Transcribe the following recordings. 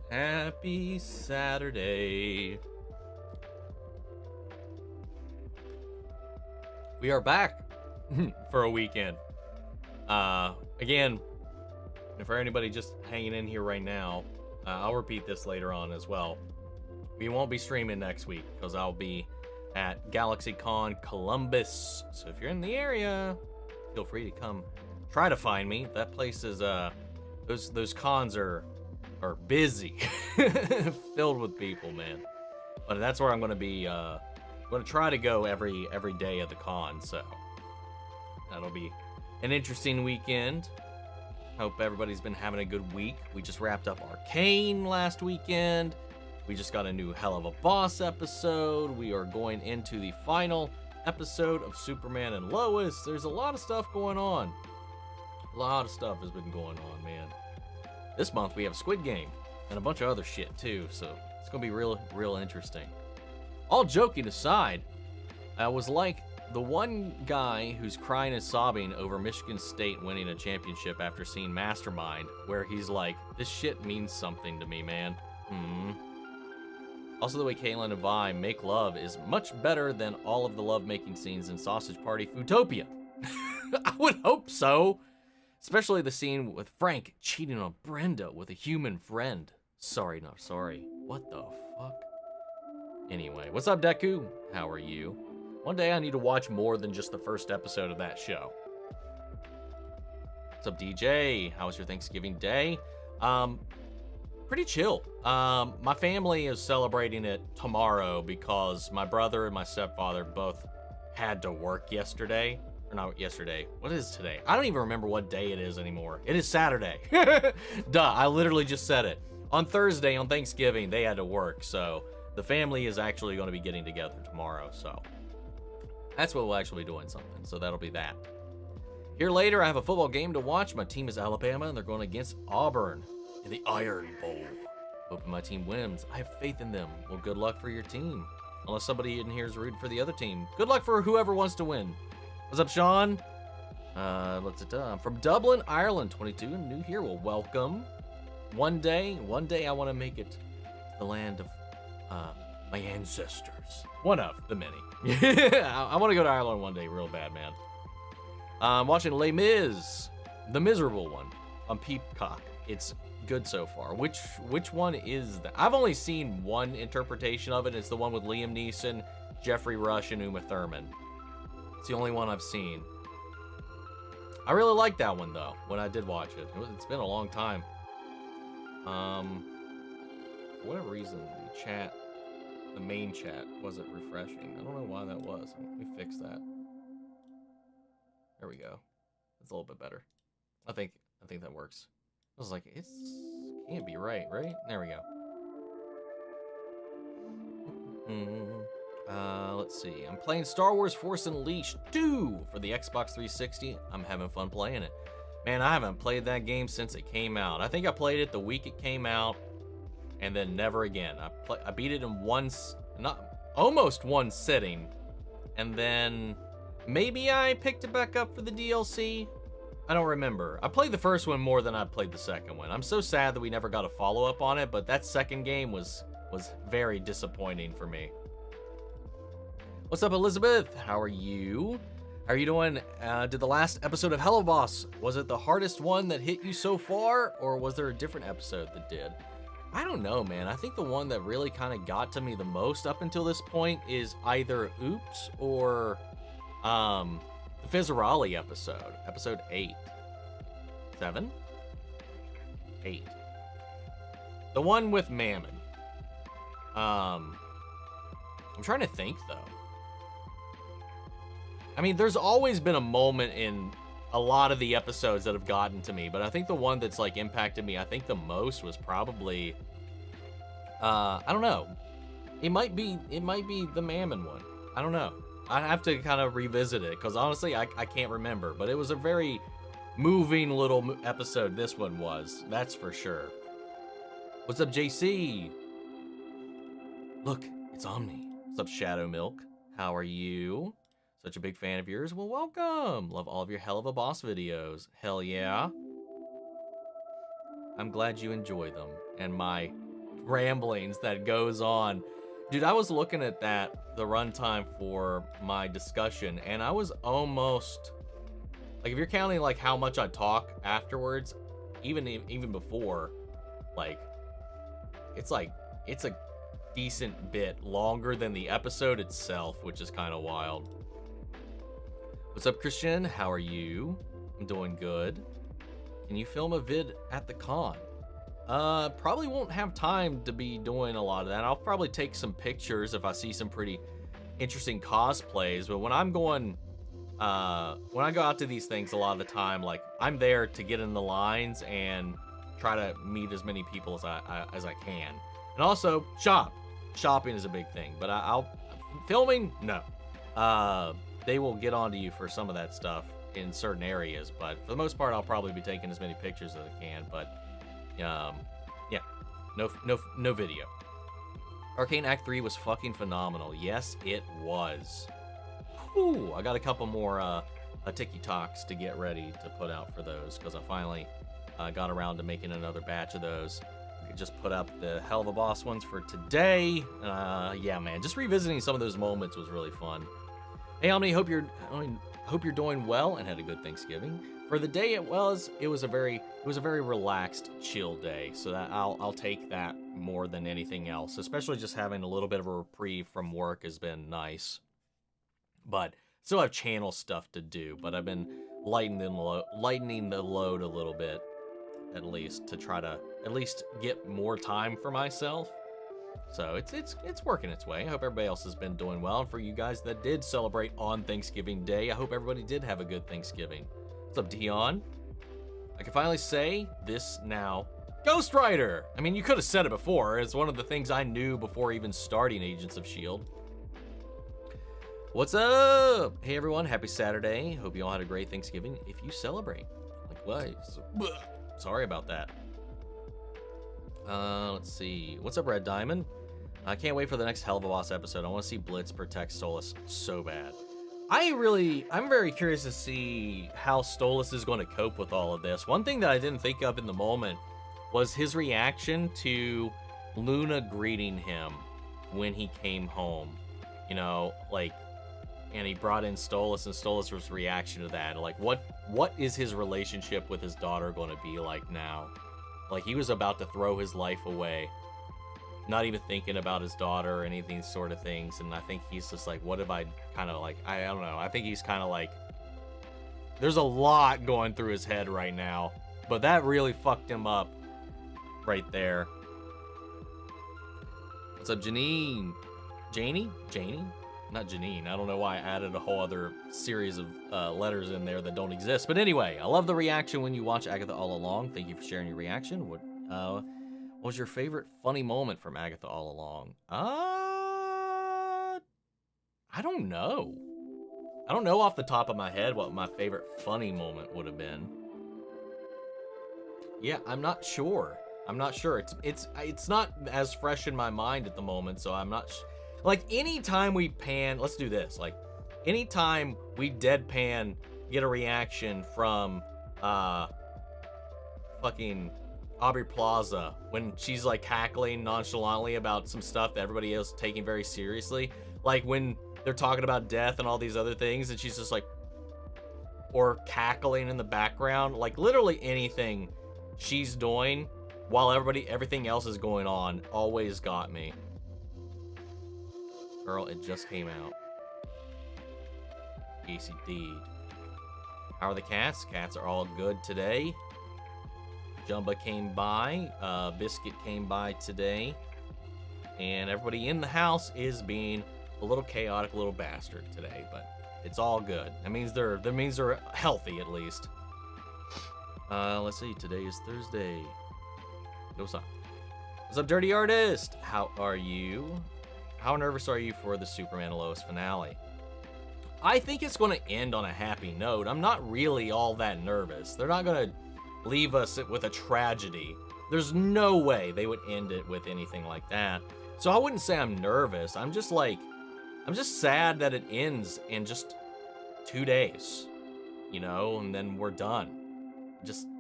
Happy Saturday. We are back for a weekend. Again, for anybody just hanging in here right now, I'll repeat this later on as well. We won't be streaming next week because I'll be at GalaxyCon Columbus. So if you're in the area, feel free to come try to find me. That place is those cons are busy, filled with people, man. But that's where I'm gonna be. I'm gonna try to go every day of the con. So that'll be an interesting weekend. Hope everybody's been having a good week. We just wrapped up Arcane last weekend. We just got a new Helluva Boss episode. We are going into the final episode of Superman and Lois. There's a lot of stuff going on. A lot of stuff has been going on, man. This month we have Squid Game and a bunch of other shit too, so it's gonna be real interesting. All joking aside, I was like the one guy who's crying and sobbing over Michigan State winning a championship after seeing Mastermind, where he's like, this shit means something to me, man. Also, the way Caitlyn and Vi make love is much better than all of the love-making scenes in Sausage Party Foodtopia. I would hope so. Especially the scene with Frank cheating on Brenda with a human friend. Sorry, not sorry. What the fuck? Anyway, what's up, Deku? How are you? One day I need to watch more than just the first episode of that show. What's up, DJ? How was your Thanksgiving day? Pretty chill. My family is celebrating it tomorrow because my brother and my stepfather both had to work yesterday. Or not yesterday. What is today? I don't even remember what day it is anymore. It is Saturday. Duh, I literally just said it. On Thursday, on Thanksgiving, they had to work. So the family is actually going to be getting together tomorrow. So that's what we'll actually be doing something. So that'll be that. Here later, I have a football game to watch. My team is Alabama, and they're going against Auburn in the Iron Bowl. Hoping my team wins. I have faith in them. Well, good luck for your team. Unless somebody in here is rooting for the other team. Good luck for whoever wants to win. What's up, Sean? I'm from Dublin, Ireland, 22, new here. Well, welcome. One day I want to make it to the land of my ancestors. One of the many. I want to go to Ireland one day real bad, man. I'm watching Les Mis, the miserable one, on Peacock. It's good so far. Which one is that? I've only seen one interpretation of it. It's the one with Liam Neeson, Jeffrey Rush, and Uma Thurman. It's the only one I've seen. I really liked that one, though, when I did watch it. It's been a long time. For whatever reason, the main chat wasn't refreshing. I don't know why that was. Let me fix that. There we go. That's a little bit better. I think that works. I was like, it can't be right? There we go. Let's see. I'm playing Star Wars Force Unleashed 2 for the Xbox 360. I'm having fun playing it. Man, I haven't played that game since it came out. I think I played it the week it came out, and then never again. I beat it in almost one sitting, and then maybe I picked it back up for the DLC. I don't remember. I played the first one more than I played the second one. I'm so sad that we never got a follow-up on it, but that second game was very disappointing for me. What's up, Elizabeth? How are you? How are you doing? Did the last episode of Helluva Boss, was it the hardest one that hit you so far, or was there a different episode that did? I don't know, man. I think the one that really kind of got to me the most up until this point is either Oops or the Fizzarali episode 8. 7? 8. The one with Mammon. I'm trying to think, though. I mean, there's always been a moment in a lot of the episodes that have gotten to me, but I think the one that's like impacted me, I think the most was probably, I don't know. It might be the Mammon one. I don't know. I have to kind of revisit it because honestly, I can't remember, but it was a very moving little episode. This one was, that's for sure. What's up, JC? Look, it's Omni. What's up, Shadow Milk? How are you? Such a big fan of yours. Well, welcome. Love all of your Helluva Boss videos. Hell yeah. I'm glad you enjoy them. And my ramblings that goes on. Dude, I was looking at the runtime for my discussion, and I was almost, like, if you're counting, like, how much I talk afterwards, even before, like, it's a decent bit longer than the episode itself, which is kind of wild. What's up, Christian? How are you? I'm doing good. Can you film a vid at the con? Probably won't have time to be doing a lot of that. I'll probably take some pictures if I see some pretty interesting cosplays, but when I'm going, when I go out to these things a lot of the time, like, I'm there to get in the lines and try to meet as many people as I can. And also, shopping is a big thing, but filming, no. They will get onto you for some of that stuff in certain areas, but for the most part, I'll probably be taking as many pictures as I can, but yeah, no video. Arcane Act 3 was fucking phenomenal. Yes, it was. Whew, I got a couple more TikToks to get ready to put out for those, because I finally got around to making another batch of those. I could just put up the Helluva Boss ones for today. Yeah, man, just revisiting some of those moments was really fun. Hey, Omni, hope you're doing well and had a good Thanksgiving. For the day it was a very relaxed, chill day. So that I'll take that more than anything else. Especially just having a little bit of a reprieve from work has been nice. But still have channel stuff to do. But I've been lightening the load a little bit, at least, to try to at least get more time for myself. So it's working its way. I hope everybody else has been doing well. And for you guys that did celebrate on Thanksgiving Day, I hope everybody did have a good Thanksgiving. What's up, Dion? I can finally say this now. Ghost Rider! I mean, you could have said it before. It's one of the things I knew before even starting Agents of S.H.I.E.L.D. What's up? Hey, everyone. Happy Saturday. Hope you all had a great Thanksgiving if you celebrate. Likewise. Sorry about that. Let's see. What's up, Red Diamond? I can't wait for the next Helluva Boss episode. I want to see Blitz protect Stolas so bad. I'm very curious to see how Stolas is going to cope with all of this. One thing that I didn't think of in the moment was his reaction to Luna greeting him when he came home. You know, like, and he brought in Stolas, and Stolas' reaction to that. Like, what is his relationship with his daughter going to be like now? Like, he was about to throw his life away, not even thinking about his daughter or any of these sort of things. And I think he's just like, what have I kind of like, I don't know. I think he's kind of like, there's a lot going through his head right now, but that really fucked him up right there. What's up, Janine? Janie? Not Janine. I don't know why I added a whole other series of letters in there that don't exist. But anyway, I love the reaction when you watch Agatha All Along. Thank you for sharing your reaction. What was your favorite funny moment from Agatha All Along? I don't know. I don't know off the top of my head what my favorite funny moment would have been. Yeah, I'm not sure. It's not as fresh in my mind at the moment, so I'm not like, anytime we pan, let's do this. Like, anytime we deadpan get a reaction from fucking Aubrey Plaza when she's like cackling nonchalantly about some stuff that everybody else is taking very seriously, like when they're talking about death and all these other things, and she's just like, or cackling in the background, like literally anything she's doing while everything else is going on always got me. Girl, it just came out. Yes, indeed. How are the cats? Cats are all good today. Jumba came by. Biscuit came by today. And everybody in the house is being a little chaotic little bastard today, but it's all good. That means they're healthy at least. Let's see. Today is Thursday. What's up? What's up, Dirty Artist? How are you? How nervous are you for the Superman Lois finale? I think it's going to end on a happy note. I'm not really all that nervous. They're not going to leave us with a tragedy. There's no way they would end it with anything like that. So I wouldn't say I'm nervous. I'm just sad that it ends in just 2 days, you know, and then we're done.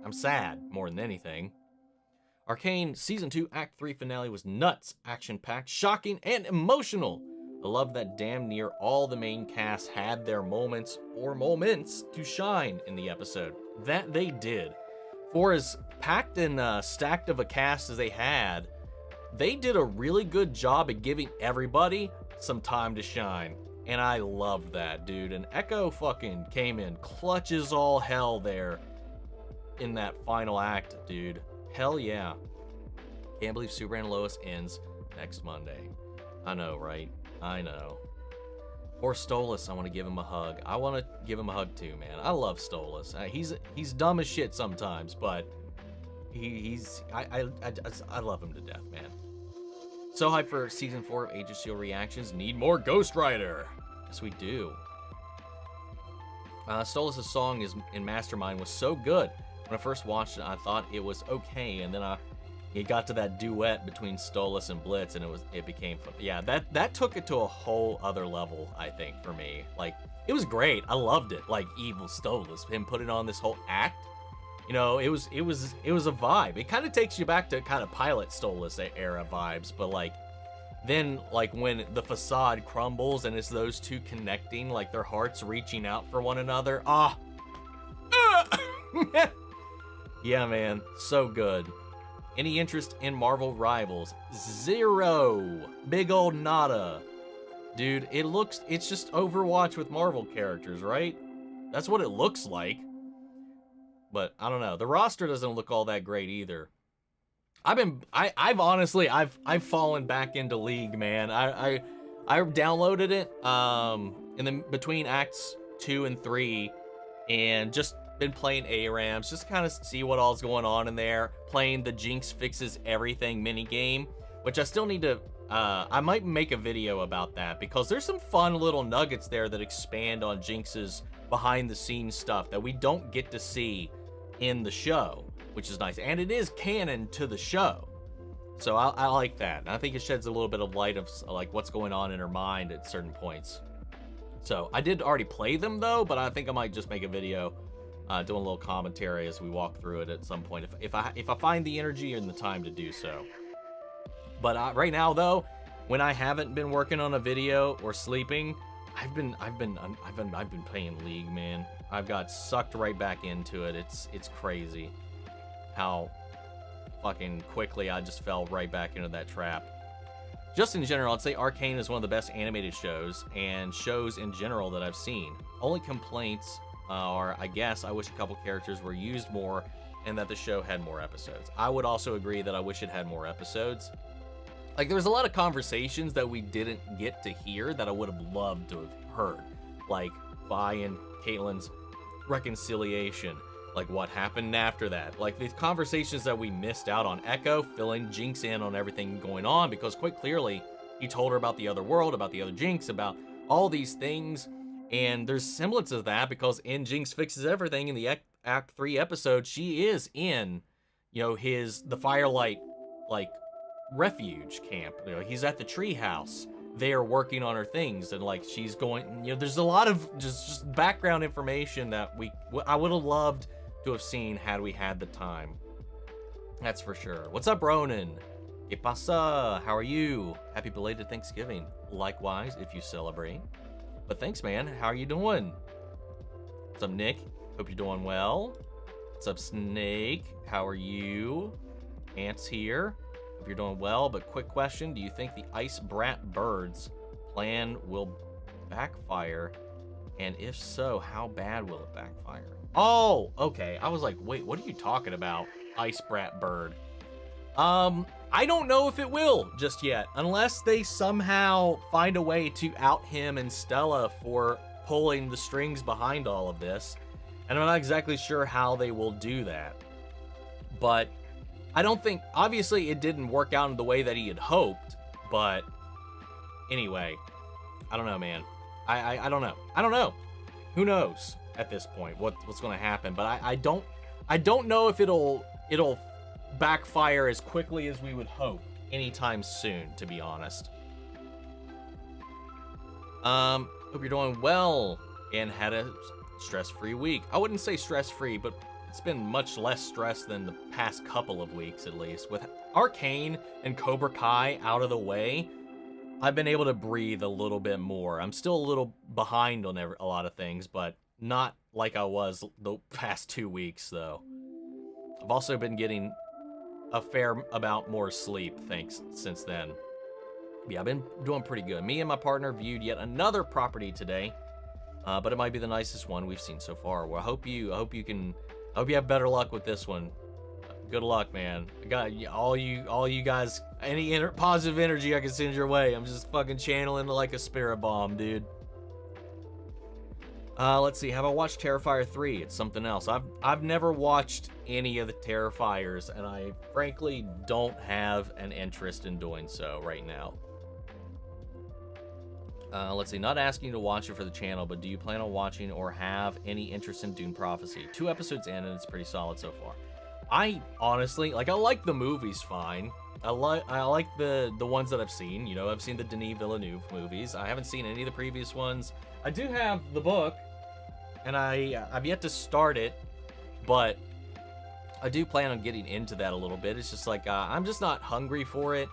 I'm sad more than anything. Arcane Season 2 Act 3 finale was nuts, action-packed, shocking, and emotional. I love that damn near all the main cast had their moments to shine in the episode. That they did. For as packed and stacked of a cast as they had, they did a really good job at giving everybody some time to shine. And I loved that, dude. And Echo fucking came in clutch as all hell there in that final act, dude. Hell yeah. Can't believe Superman and Lois ends next Monday. I know, right? I know. Poor Stolas, I want to give him a hug. I want to give him a hug too, man. I love Stolas. He's dumb as shit sometimes, but I love him to death, man. So hyped for Season 4 of Age of S.H.I.E.L.D. reactions. Need more Ghost Rider. Yes, we do. Stolas' song in Mastermind was so good. When I first watched it, I thought it was okay, and then it got to that duet between Stolas and Blitz, and it became fun. Yeah, that took it to a whole other level, I think, for me. Like, it was great. I loved it. Like, evil Stolas, him putting on this whole act. You know, it was a vibe. It kind of takes you back to kind of Pilot Stolas era vibes, but like, then like when the facade crumbles and it's those two connecting, like their hearts reaching out for one another. Yeah, man, so good. Any interest in Marvel Rivals? Zero. Big old nada. Dude, it's just Overwatch with Marvel characters, right? That's what it looks like. But I don't know. The roster doesn't look all that great either. I've honestly fallen back into League, man. I downloaded it and then between acts 2 and 3 and just been playing ARAMs, just kind of see what all's going on in there. Playing the Jinx Fixes Everything minigame, which I still need to I might make a video about that because there's some fun little nuggets there that expand on Jinx's behind the scenes stuff that we don't get to see in the show, which is nice, and it is canon to the show, so I like that. And I think it sheds a little bit of light of like what's going on in her mind at certain points. So I did already play them though, but I think I might just make a video doing a little commentary as we walk through it at some point if I find the energy and the time to do so. But right now though, when I haven't been working on a video or sleeping, I've been playing League, man. I've got sucked right back into it. It's crazy how fucking quickly I just fell right back into that trap. Just in general, I'd say Arcane is one of the best animated shows and shows in general that I've seen. Only complaints are, I guess, I wish a couple characters were used more and that the show had more episodes. I would also agree that I wish it had more episodes. Like, there's a lot of conversations that we didn't get to hear that I would have loved to have heard. Like, Vi and Caitlyn's reconciliation. Like, what happened after that. Like, these conversations that we missed out on. Echo filling Jinx in on everything going on because quite clearly he told her about the other world, about the other Jinx, about all these things. And there's semblance of that because in Jinx Fixes Everything in the Act 3 episode, she is in, you know, the Firelight, like, refuge camp. You know, he's at the treehouse. They are working on her things, and like she's going. You know, there's a lot of just background information that I would have loved to have seen had we had the time. That's for sure. What's up, Ronan? ¿Qué pasa? How are you? Happy belated Thanksgiving. Likewise, if you celebrate. But thanks, man. How are you doing? What's up, Nick? Hope you're doing well. What's up, Snake? How are you? Ant's here. Hope you're doing well, but quick question. Do you think the Ice Brat Birds plan will backfire? And if so, how bad will it backfire? Oh, okay. I was like, wait, what are you talking about? Ice Brat Bird. I don't know if it will just yet, unless they somehow find a way to out him and Stella for pulling the strings behind all of this. And I'm not exactly sure how they will do that. But I don't think, obviously it didn't work out in the way that he had hoped, but anyway, I don't know, man. I don't know. I don't know. Who knows at this point what's going to happen, but I don't know if it'll backfire as quickly as we would hope anytime soon, to be honest. Hope you're doing well. and had a stress-free week. I wouldn't say stress-free, but it's been much less stress than the past couple of weeks, at least. With Arcane and Cobra Kai out of the way, I've been able to breathe a little bit more. I'm still a little behind on a lot of things, but not like I was the past 2 weeks, though. I've also been getting a fair amount more sleep, since then. Yeah, I've been doing pretty good. Me and my partner viewed yet another property today, but it might be the nicest one we've seen so far. Well, I hope you have better luck with this one. Good luck, man. I got all you guys. Any positive energy I can send your way. I'm just fucking channeling like a spirit bomb, dude. Let's see. Have I watched Terrifier 3? It's something else. I've never watched any of the Terrifiers, and I frankly don't have an interest in doing so right now. Let's see. Not asking you to watch it for the channel, but do you plan on watching or have any interest in Dune Prophecy? 2 episodes in, and it's pretty solid so far. I honestly, I like the movies fine. I like the ones that I've seen. You know, I've seen the Denis Villeneuve movies. I haven't seen any of the previous ones. I do have the book, and I've yet to start it, but I do plan on getting into that a little bit. It's just like, I'm just not hungry for it.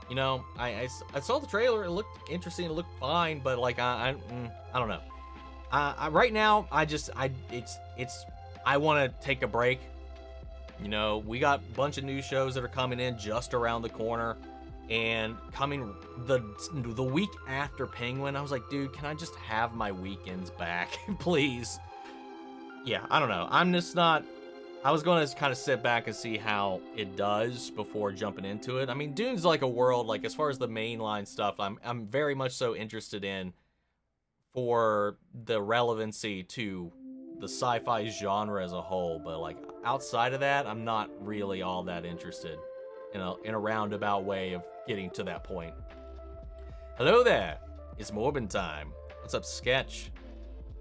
You know, I saw the trailer. It looked interesting. It looked fine, but like, I don't know. Right now, I want to take a break. You know, we got a bunch of new shows that are coming in just around the corner, and coming the week after Penguin, I was like, dude, can I just have my weekends back, please? Yeah, I don't know. I'm just not. I was going to kind of sit back and see how it does before jumping into it. I mean, Dune's like a world, like as far as the mainline stuff, I'm very much so interested in for the relevancy to the sci-fi genre as a whole, but like outside of that, I'm not really all that interested in a roundabout way of getting to that point. Hello there, it's Morbin time. What's up, Sketch?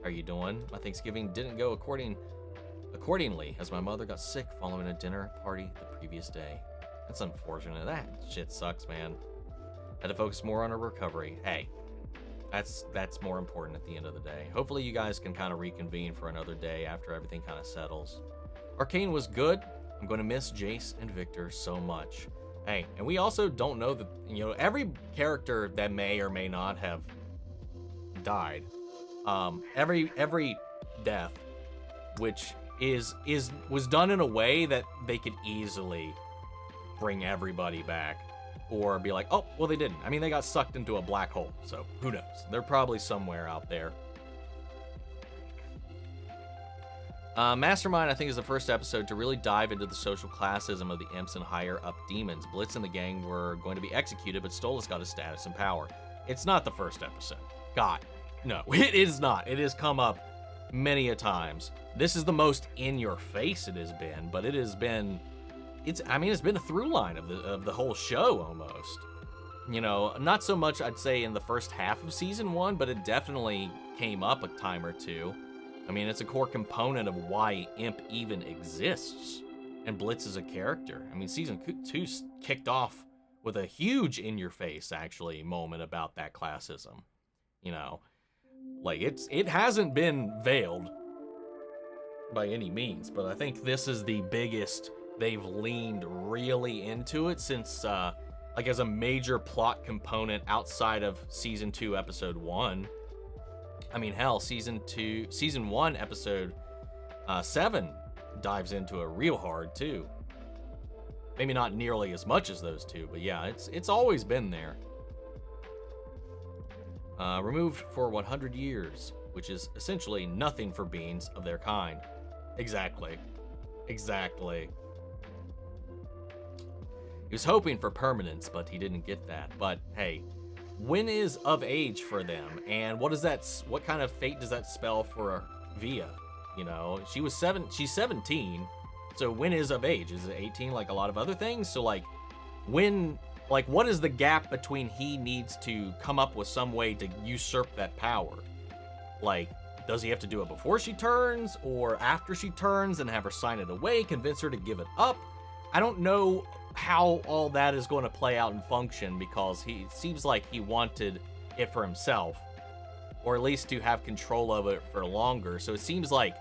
How are you doing? My Thanksgiving didn't go accordingly, as my mother got sick following a dinner party the previous day. That's unfortunate. That shit sucks, man. Had to focus more on her recovery. Hey, that's more important at the end of the day. Hopefully you guys can kind of reconvene for another day after everything kind of settles. Arcane was good. I'm going to miss Jayce and Victor so much. Hey, and we also don't know that, you know, every character that may or may not have died, every death, which was done in a way that they could easily bring everybody back, or be like, oh, well, they didn't. I mean, they got sucked into a black hole, so who knows? They're probably somewhere out there. Mastermind, I think, is the first episode to really dive into the social classism of the imps and higher-up demons. Blitz and the gang were going to be executed, but Stolas got his status and power. It's not the first episode. God, no, it is not. It has come up many a times. This is the most in-your-face it has been, but it has been... it's been a through line of the whole show, almost. You know, not so much, I'd say, in the first half of season 1, but it definitely came up a time or two. I mean, it's a core component of why Imp even exists, and Blitz is a character. I mean, season 2 kicked off with a huge in-your-face, actually, moment about that classism. You know, like, it hasn't been veiled by any means, but I think this is the biggest they've leaned really into it since, like, as a major plot component outside of season 2, episode 1. I mean, hell, season 1, episode 7 dives into it real hard too. Maybe not nearly as much as those two, but yeah, it's always been there. Removed for 100 years, which is essentially nothing for beings of their kind. Exactly. Exactly. He was hoping for permanence, but he didn't get that. But hey, when is of age for them, and what kind of fate does that spell for Via? You know, she's 17, so when is of age? Is it 18 like a lot of other things? So like, what is the gap between he needs to come up with some way to usurp that power? Like, does he have to do it before she turns, or after she turns and have her sign it away, convince her to give it up? I don't know how all that is going to play out and function, because he seems like he wanted it for himself. or at least to have control of it for longer. So it seems like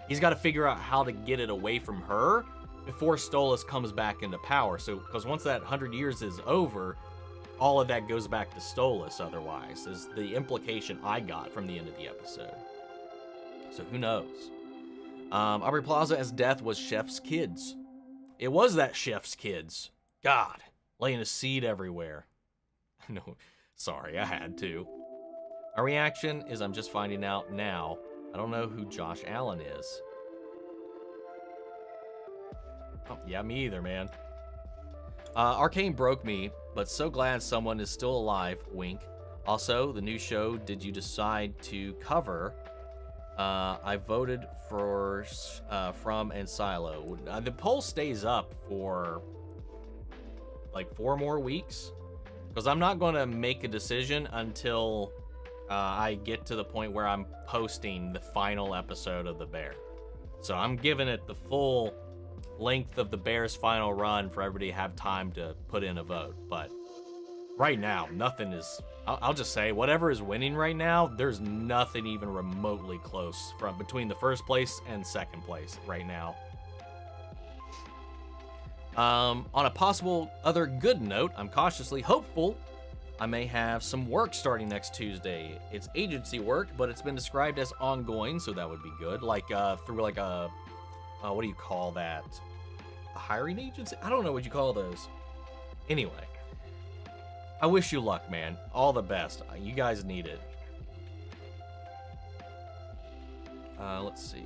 he's got to figure out how to get it away from her before Stolas comes back into power. So, because once that 100 years is over, all of that goes back to Stolas otherwise, is the implication I got from the end of the episode. So who knows? Aubrey Plaza as Death was Chef's kids. It was that Chef's kids. God, laying a seed everywhere. No, sorry, I had to. Our reaction is I'm just finding out now. I don't know who Josh Allen is. Oh, yeah, me either, man. Arcane broke me, but so glad someone is still alive, wink. Also, the new show, did you decide to cover? I voted for From and Silo. The poll stays up for like 4 more weeks, because I'm not going to make a decision until I get to the point where I'm posting the final episode of The Bear. So I'm giving it the full length of The Bear's final run for everybody to have time to put in a vote. But right now, nothing is... I'll just say, whatever is winning right now, there's nothing even remotely close from between the first place and second place right now. On a possible other good note, I'm cautiously hopeful I may have some work starting next Tuesday. It's agency work, but it's been described as ongoing, so that would be good. Like, through like a... what do you call that? A hiring agency? I don't know what you call those. Anyway. I wish you luck, man. All the best. You guys need it. Let's see.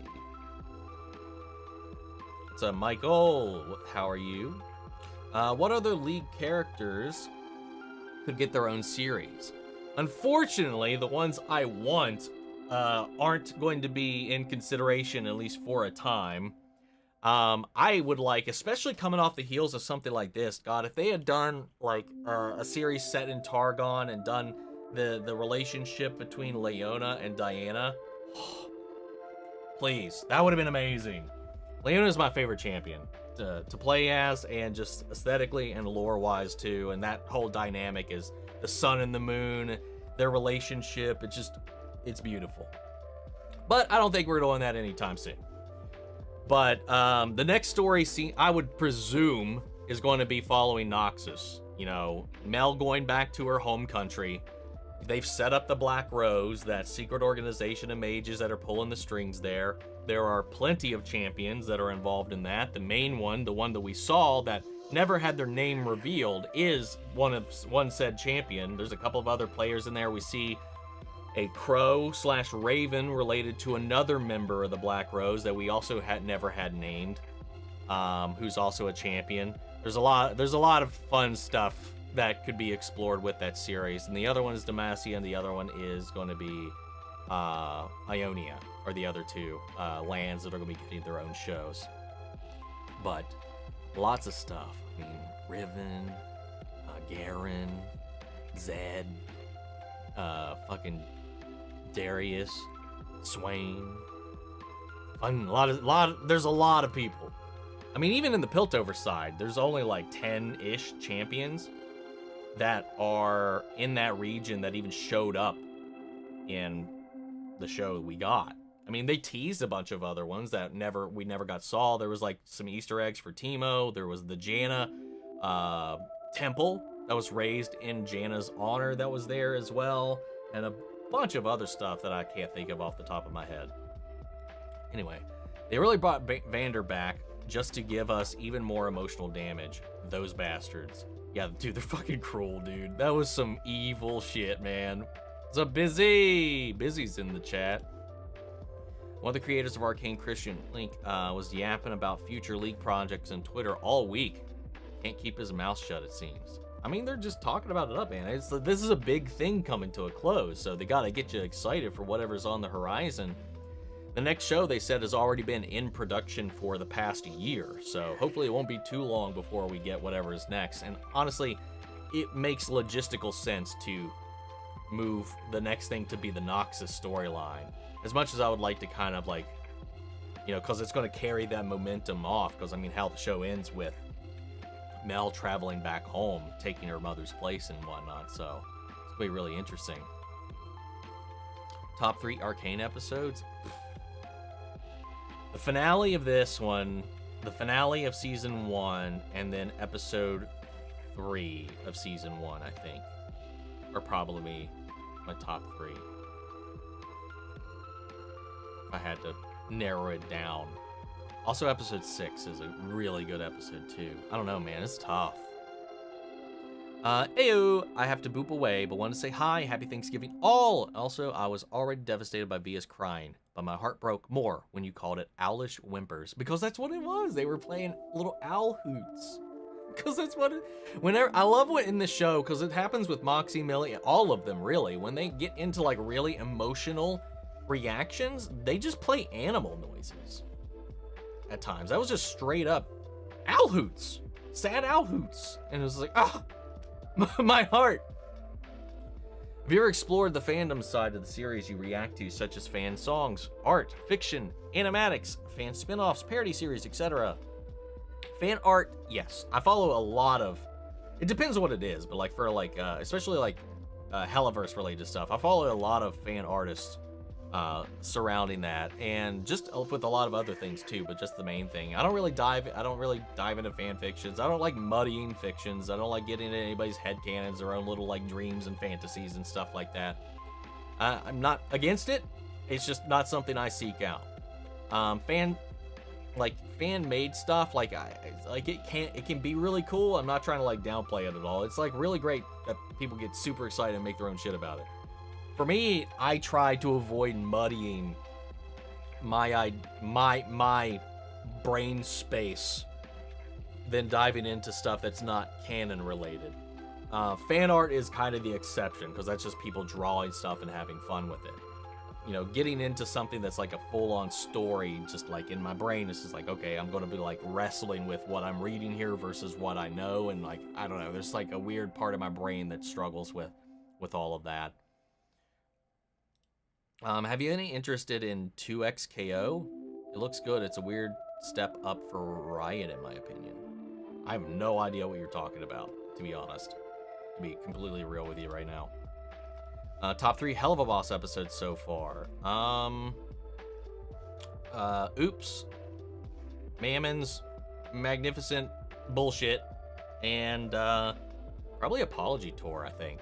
What's up, Michael? How are you? What other League characters could get their own series? Unfortunately, the ones I want aren't going to be in consideration, at least for a time. I would like, especially coming off the heels of something like this, God, if they had done like a series set in Targon and done the relationship between Leona and Diana, please, that would have been amazing. Leona is my favorite champion to play as, and just aesthetically and lore-wise too, and that whole dynamic is the sun and the moon, their relationship, it's beautiful. But I don't think we're doing that anytime soon. But the next story scene, I would presume, is going to be following Noxus. You know, Mel going back to her home country. They've set up the Black Rose, that secret organization of mages that are pulling the strings there. There are plenty of champions that are involved in that. The main one, the one that we saw that never had their name revealed, is one said champion. There's a couple of other players in there. We see a crow/raven related to another member of the Black Rose that we also never had named, who's also a champion. There's a lot of fun stuff that could be explored with that series. And the other one is Demacia, and the other one is going to be Ionia, or the other two lands that are going to be getting their own shows. But lots of stuff. I mean, Riven, Garen, Zed, fucking Darius, Swain. There's a lot of people. I mean, even in the Piltover side, there's only like 10-ish champions that are in that region that even showed up in the show we got. I mean, they teased a bunch of other ones that we never got saw. There was like some Easter eggs for Teemo. There was the Janna temple that was raised in Janna's honor that was there as well, and a bunch of other stuff that I can't think of off the top of my head. Anyway, they really brought Vander back just to give us even more emotional damage. Those bastards. Yeah, dude, they're fucking cruel, dude. That was some evil shit, man. What's up, Busy? Busy's in the chat. One of the creators of Arcane, Christian Link, was yapping about future League projects on Twitter all week. Can't keep his mouth shut, it seems. I mean, they're just talking about it up, man. This is a big thing coming to a close, so they gotta get you excited for whatever's on the horizon. The next show, they said, has already been in production for the past year, so hopefully it won't be too long before we get whatever is next. And honestly, it makes logistical sense to move the next thing to be the Noxus storyline. As much as I would like to kind of like, you know, because it's going to carry that momentum off, because I mean, how the show ends with Mel traveling back home, taking her mother's place and whatnot, so it's going to be really interesting. Top 3 Arcane episodes. The finale of this one, the finale of season 1, and then episode 3 of season 1, I think, are probably my top 3. If I had to narrow it down. Also, episode 6 is a really good episode, too. I don't know, man. It's tough. Ayo, I have to boop away, but want to say hi. Happy Thanksgiving all. Also, I was already devastated by Via's crying, but my heart broke more when you called it owlish whimpers, because that's what it was. They were playing little owl hoots. Because that's what it... Whenever... I love what in the show, because it happens with Moxie, Millie, all of them, really. When they get into, like, really emotional reactions, they just play animal noises. At times. That was just straight up owl hoots. Sad owl hoots. And it was like, ah... my heart. Have you ever explored the fandom side of the series you react to, such as fan songs, art, fiction, animatics, fan spin-offs, parody series, etc.? Fan art, yes. I follow a lot of... It depends on what it is, but like for like, especially like Helluverse related stuff, I follow a lot of fan artists surrounding that, and just with a lot of other things too, but just the main thing. I don't really dive into fan fictions. I don't like muddying fictions. I don't like getting into anybody's headcanons, their own little like dreams and fantasies and stuff like that. I'm not against it. It's just not something I seek out. Fan-made stuff, it can be really cool. I'm not trying to like downplay it at all. It's like really great that people get super excited and make their own shit about it. For me, I try to avoid muddying my brain space than diving into stuff that's not canon related. Fan art is kind of the exception, because that's just people drawing stuff and having fun with it. You know, getting into something that's like a full-on story, just like in my brain, it's just like, okay, I'm going to be like wrestling with what I'm reading here versus what I know, and like, I don't know, there's like a weird part of my brain that struggles with all of that. Have you any interested in 2XKO? It looks good. It's a weird step up for Riot, in my opinion. I have no idea what you're talking about, to be honest. To be completely real with you right now. Top 3 Helluva Boss episodes so far. Oops. Mammon's magnificent bullshit. And, probably Apology Tour, I think.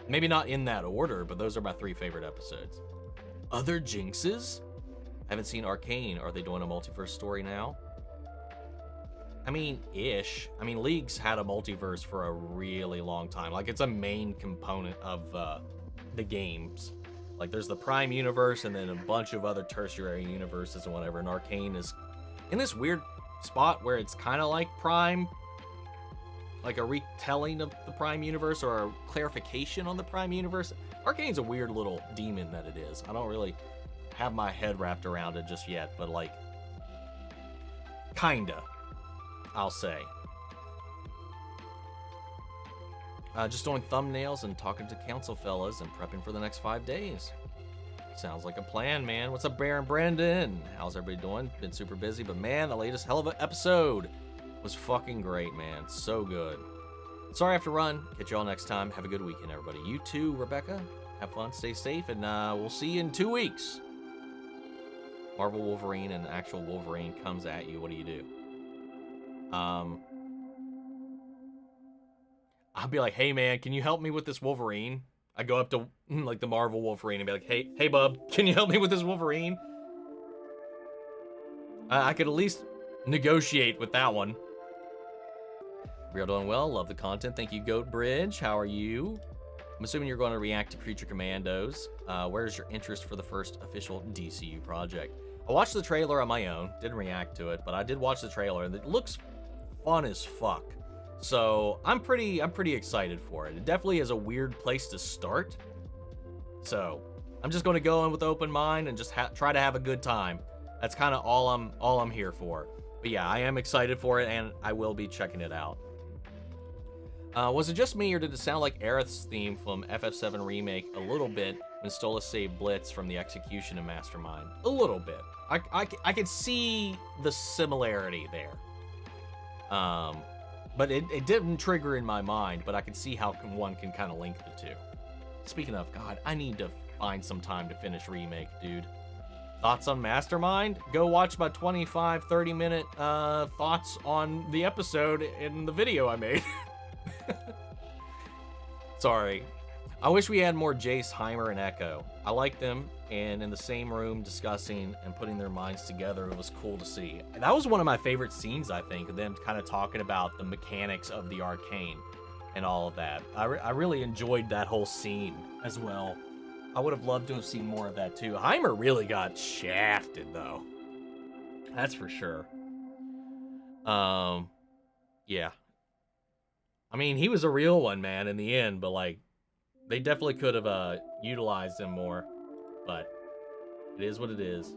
Maybe not in that order, but those are my 3 favorite episodes. Other jinxes? Haven't seen Arcane. Are they doing a multiverse story now? I mean, ish. I mean, League's had a multiverse for a really long time. Like, it's a main component of the games. Like, there's the Prime universe and then a bunch of other tertiary universes and whatever. And Arcane is in this weird spot where it's kind of like Prime, like a retelling of the Prime universe or a clarification on the Prime universe. Arcane's a weird little demon that it is. I don't really have my head wrapped around it just yet, but like, kinda, I'll say. Just doing thumbnails and talking to council fellas and prepping for the next 5 days. Sounds like a plan, man. What's up, Baron Brendan? How's everybody doing? Been super busy, but man, the latest Helluva episode was fucking great, man. So good. Sorry I have to run. Catch y'all next time. Have a good weekend, everybody. You too, Rebecca. Have fun, stay safe, and we'll see you in 2 weeks. Marvel Wolverine and actual Wolverine comes at you. What do you do? I'll be like, hey, man, can you help me with this Wolverine? I go up to, like, the Marvel Wolverine and be like, hey, bub, can you help me with this Wolverine? I could at least negotiate with that one. Real doing well. Love the content. Thank you, Goat Bridge. How are you? I'm assuming you're going to react to Creature Commandos. Where's your interest for the first official DCU project? I watched the trailer on my own. Didn't react to it, but I did watch the trailer, and it looks fun as fuck. So I'm pretty excited for it. It definitely is a weird place to start. So I'm just going to go in with open mind and just try to have a good time. That's kind of all I'm here for. But yeah, I am excited for it, and I will be checking it out. Was it just me, or did it sound like Aerith's theme from FF7 Remake a little bit when Stola saved Blitz from the execution of Mastermind? A little bit. I could see the similarity there. But it didn't trigger in my mind, but I could see how one can kind of link the two. Speaking of, God, I need to find some time to finish Remake, dude. Thoughts on Mastermind? Go watch my 25, 30-minute thoughts on the episode in the video I made. Sorry. I wish we had more Jayce, Heimer, and Echo. I like them, and in the same room discussing and putting their minds together, it was cool to see. That was one of my favorite scenes, I think, of them kind of talking about the mechanics of the Arcane and all of that. I really enjoyed that whole scene as well. I would have loved to have seen more of that too. Heimer really got shafted though. That's for sure. Yeah. I mean, he was a real one, man, in the end, but like, they definitely could have utilized him more, but it is what it is.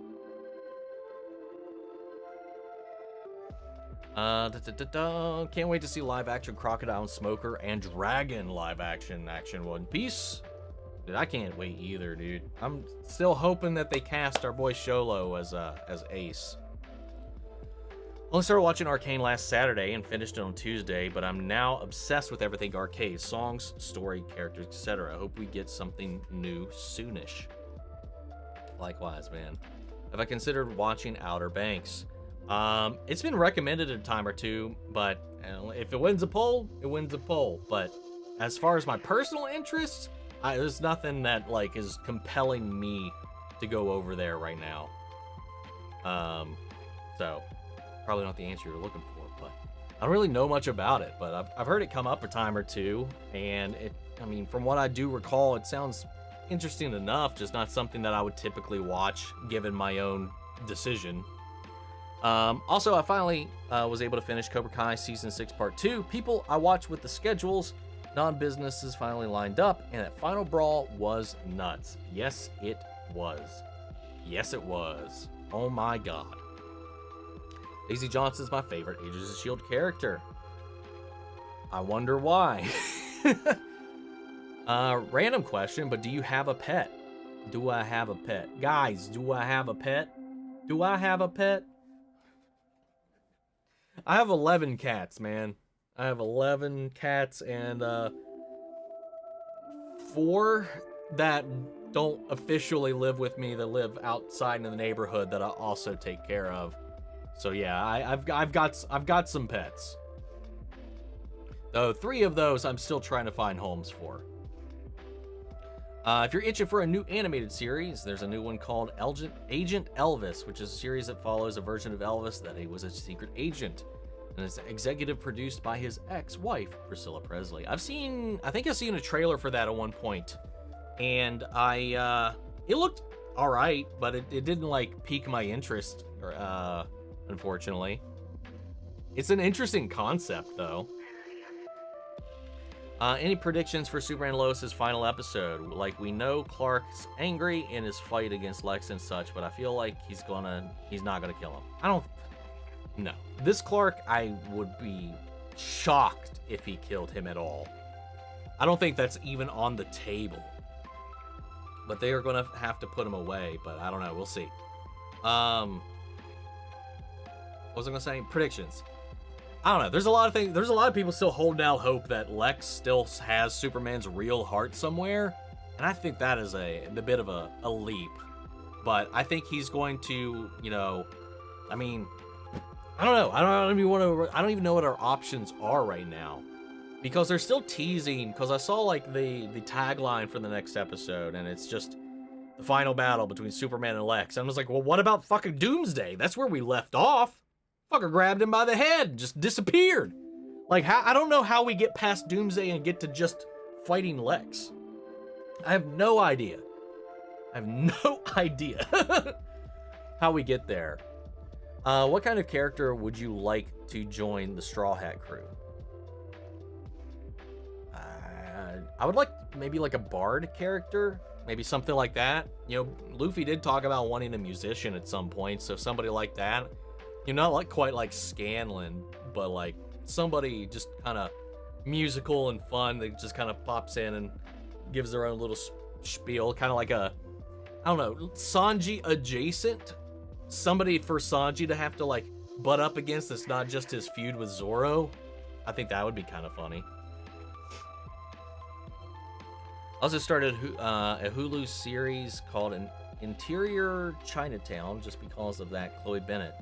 Can't wait to see live action Crocodile and Smoker and Dragon live action One Piece. Dude, I can't wait either, dude. I'm still hoping that they cast our boy Sholo as Ace. Only started watching Arcane last Saturday and finished it on Tuesday, but I'm now obsessed with everything Arcane. Songs, story, characters, etc. I hope we get something new soonish. Likewise, man. Have I considered watching Outer Banks? It's been recommended a time or two, but if it wins a poll, it wins a poll. But as far as my personal interest, there's nothing that like is compelling me to go over there right now. So probably not the answer you're looking for, but I don't really know much about it, but I've heard it come up a time or two, and I mean, from what I do recall, it sounds interesting enough, just not something that I would typically watch given my own decision. Also, I finally was able to finish Cobra Kai Season 6 Part 2. People I watch with the schedules, non-businesses finally lined up, and that final brawl was nuts. Yes, it was. Yes, it was. Oh my god. Daisy Johnson's my favorite Agents of S.H.I.E.L.D. character. I wonder why. Random question, but do you have a pet? Do I have a pet? Guys, do I have a pet? Do I have a pet? I have 11 cats, man. I have 11 cats and 4 that don't officially live with me, that live outside in the neighborhood that I also take care of. So yeah, I've got some pets. Though 3 of those I'm still trying to find homes for. If you're itching for a new animated series, there's a new one called Agent Elvis, which is a series that follows a version of Elvis that he was a secret agent. And it's executive produced by his ex-wife, Priscilla Presley. I think I've seen a trailer for that at one point. And it looked all right, but it didn't like pique my interest, unfortunately. It's an interesting concept though. Any predictions for Superman Lois's final episode? Like, we know Clark's angry in his fight against Lex and such, but I feel like he's not gonna kill him. No. This Clark, I would be shocked if he killed him at all. I don't think that's even on the table. But they are gonna have to put him away, but I don't know, we'll see. What was I gonna say? Predictions. I don't know. There's a lot of things. There's a lot of people still holding out hope that Lex still has Superman's real heart somewhere, and I think that is a bit of a leap. But I think he's going to, I mean, I don't know. I don't even know what our options are right now, because they're still teasing. Because I saw like the tagline for the next episode, and it's just the final battle between Superman and Lex. And I was like, well, what about fucking Doomsday? That's where we left off. Fucker grabbed him by the head and just disappeared. Like, I don't know how we get past Doomsday and get to just fighting Lex. I have no idea. I have no idea how we get there. What kind of character would you like to join the Straw Hat crew? I would like maybe like a bard character. Maybe something like that. Luffy did talk about wanting a musician at some point, so somebody like that. Not like quite like Scanlan, but like somebody just kind of musical and fun that just kind of pops in and gives their own little spiel, kind of like I don't know, Sanji adjacent. Somebody for Sanji to have to like butt up against that's not just his feud with Zoro. I think that would be kind of funny. Also started a Hulu series called An Interior Chinatown, just because of that Chloe Bennett.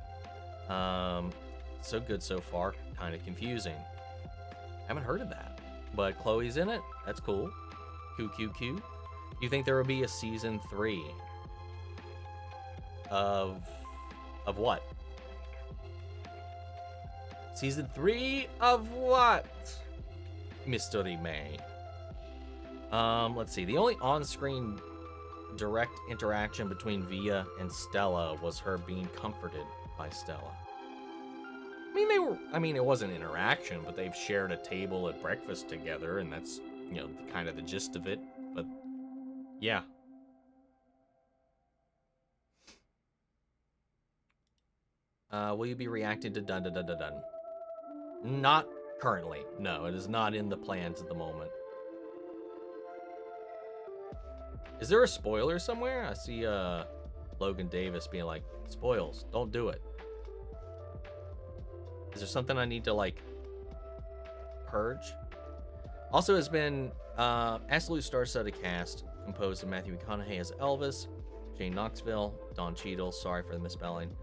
So good so far, kind of confusing. Haven't heard of that, but Chloe's in it. That's cool. QQQ. Do you think there will be a season 3 of what? Season 3 of what? Mystery May. Let's see. The only on-screen direct interaction between Via and Stella was her being comforted by Stella. I mean, it wasn't interaction, but they've shared a table at breakfast together, and that's, you know, kind of the gist of it. But yeah. Will you be reacting to Dun Dun Dun Dun Dun? Not currently. No, it is not in the plans at the moment. Is there a spoiler somewhere? I see Logan Davis being like, spoils, don't do it. Is there something I need to like purge? Also has been absolute star-studded cast composed of Matthew McConaughey as Elvis, Jane Knoxville, Don Cheadle, sorry for the misspelling.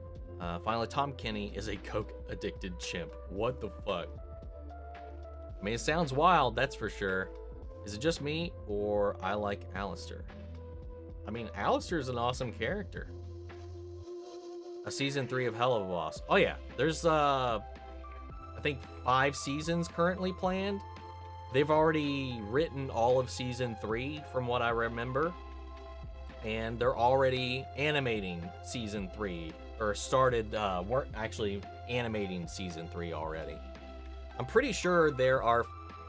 Finally, Tom Kenny is a coke-addicted chimp. What the fuck? I mean, it sounds wild, that's for sure. Is it just me, or I like Alistair? I mean, Alistair is an awesome character. A season 3 of Helluva Boss. Oh yeah, there's I think 5 seasons currently planned. They've already written all of season 3 from what I remember. And they're already animating season 3, or started work actually animating season 3 already. I'm pretty sure there are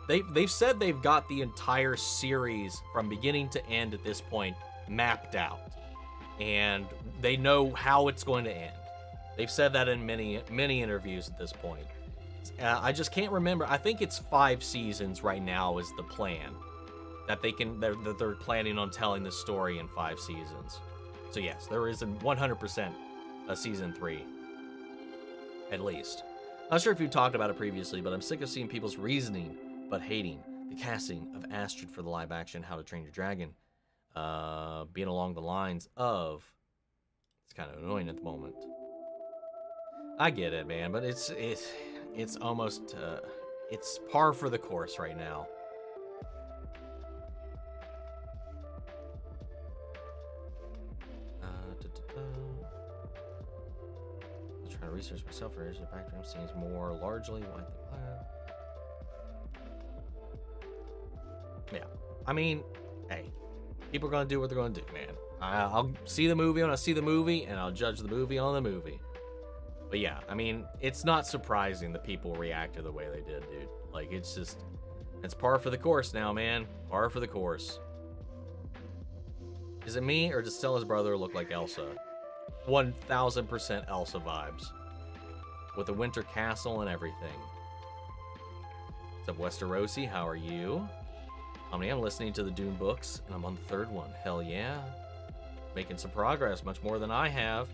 they've said they've got the entire series from beginning to end at this point mapped out, and they know how it's going to end. They've said that in many interviews at this point. I just can't remember. I think it's 5 seasons right now is the plan that they're planning on telling the story in 5 seasons. So yes, there is a 100% a season 3 at least. Not sure if you talked about it previously, but I'm sick of seeing people's reasoning but hating the casting of Astrid for the live action How to Train Your Dragon being along the lines of, it's kind of annoying at the moment. I get it, man, but it's almost it's par for the course right now. I'm trying to research myself for the background seems more largely white than black. Yeah, I mean, hey, people are gonna do what they're gonna do, man. I'll see the movie when I see the movie, and I'll judge the movie on the movie. But yeah, I mean, it's not surprising that people react to the way they did, dude. Like, it's just, it's par for the course now, man. Par for the course. Is it me, or does Stella's brother look like Elsa? 1000% Elsa vibes. With a winter castle and everything. What's up, Westerosi? How are you? I'm listening to the Dune books, and I'm on the 3rd one. Hell yeah. Making some progress, much more than I have.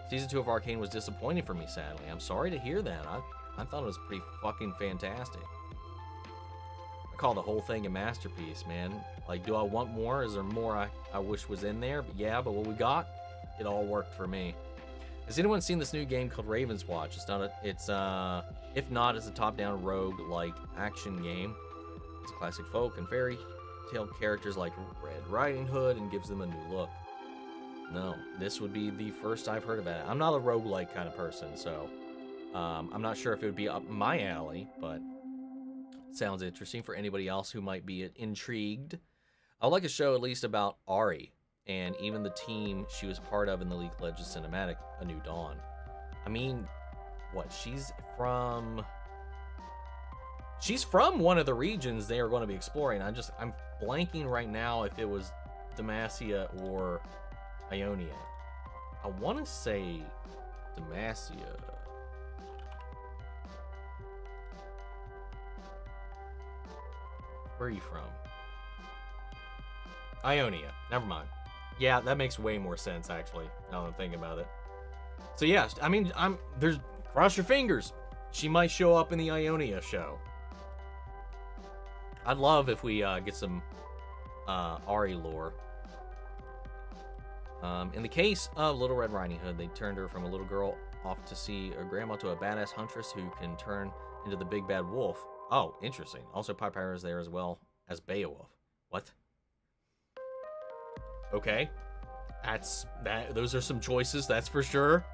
Season 2 of Arcane was disappointing for me, sadly. I'm sorry to hear that. I thought it was pretty fucking fantastic. I call the whole thing a masterpiece, man. Like, do I want more? Is there more I wish was in there? But yeah, but what we got, it all worked for me. Has anyone seen this new game called Raven's Watch? If not, it's a top-down rogue-like action game. It's a classic folk and fairy tale characters like Red Riding Hood and gives them a new look. No, this would be the first I've heard about it. I'm not a roguelike kind of person, so I'm not sure if it would be up my alley, but it sounds interesting for anybody else who might be intrigued. I'd like a show at least about Ari and even the team she was part of in the League of Legends cinematic, A New Dawn. I mean, what, she's from one of the regions they are going to be exploring. I'm blanking right now if it was Demacia or Ionia. I want to say Demacia. Where are you from? Ionia. Never mind. Yeah, that makes way more sense, actually, now that I'm thinking about it. So yeah, I mean, cross your fingers. She might show up in the Ionia show. I'd love if we get some Ari lore. In the case of Little Red Riding Hood, they turned her from a little girl off to see her grandma to a badass huntress who can turn into the big bad wolf. Oh, interesting. Also, Piper is there as well as Beowulf. What? Okay. Those are some choices, that's for sure.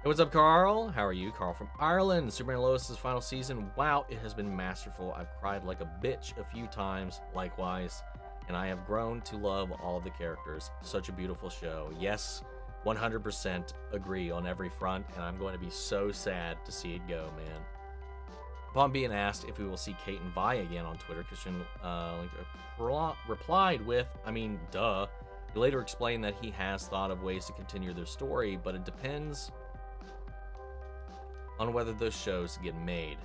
Hey, what's up, Carl? How are you? Carl from Ireland. Superman and Lois' final season. Wow, it has been masterful. I've cried like a bitch a few times, likewise. And I have grown to love all the characters. Such a beautiful show. Yes, 100% agree on every front, and I'm going to be so sad to see it go, man. Upon being asked if we will see Kate and Vi again on Twitter, Christian replied with, I mean, duh. He later explained that he has thought of ways to continue their story, but it depends on whether those shows get made.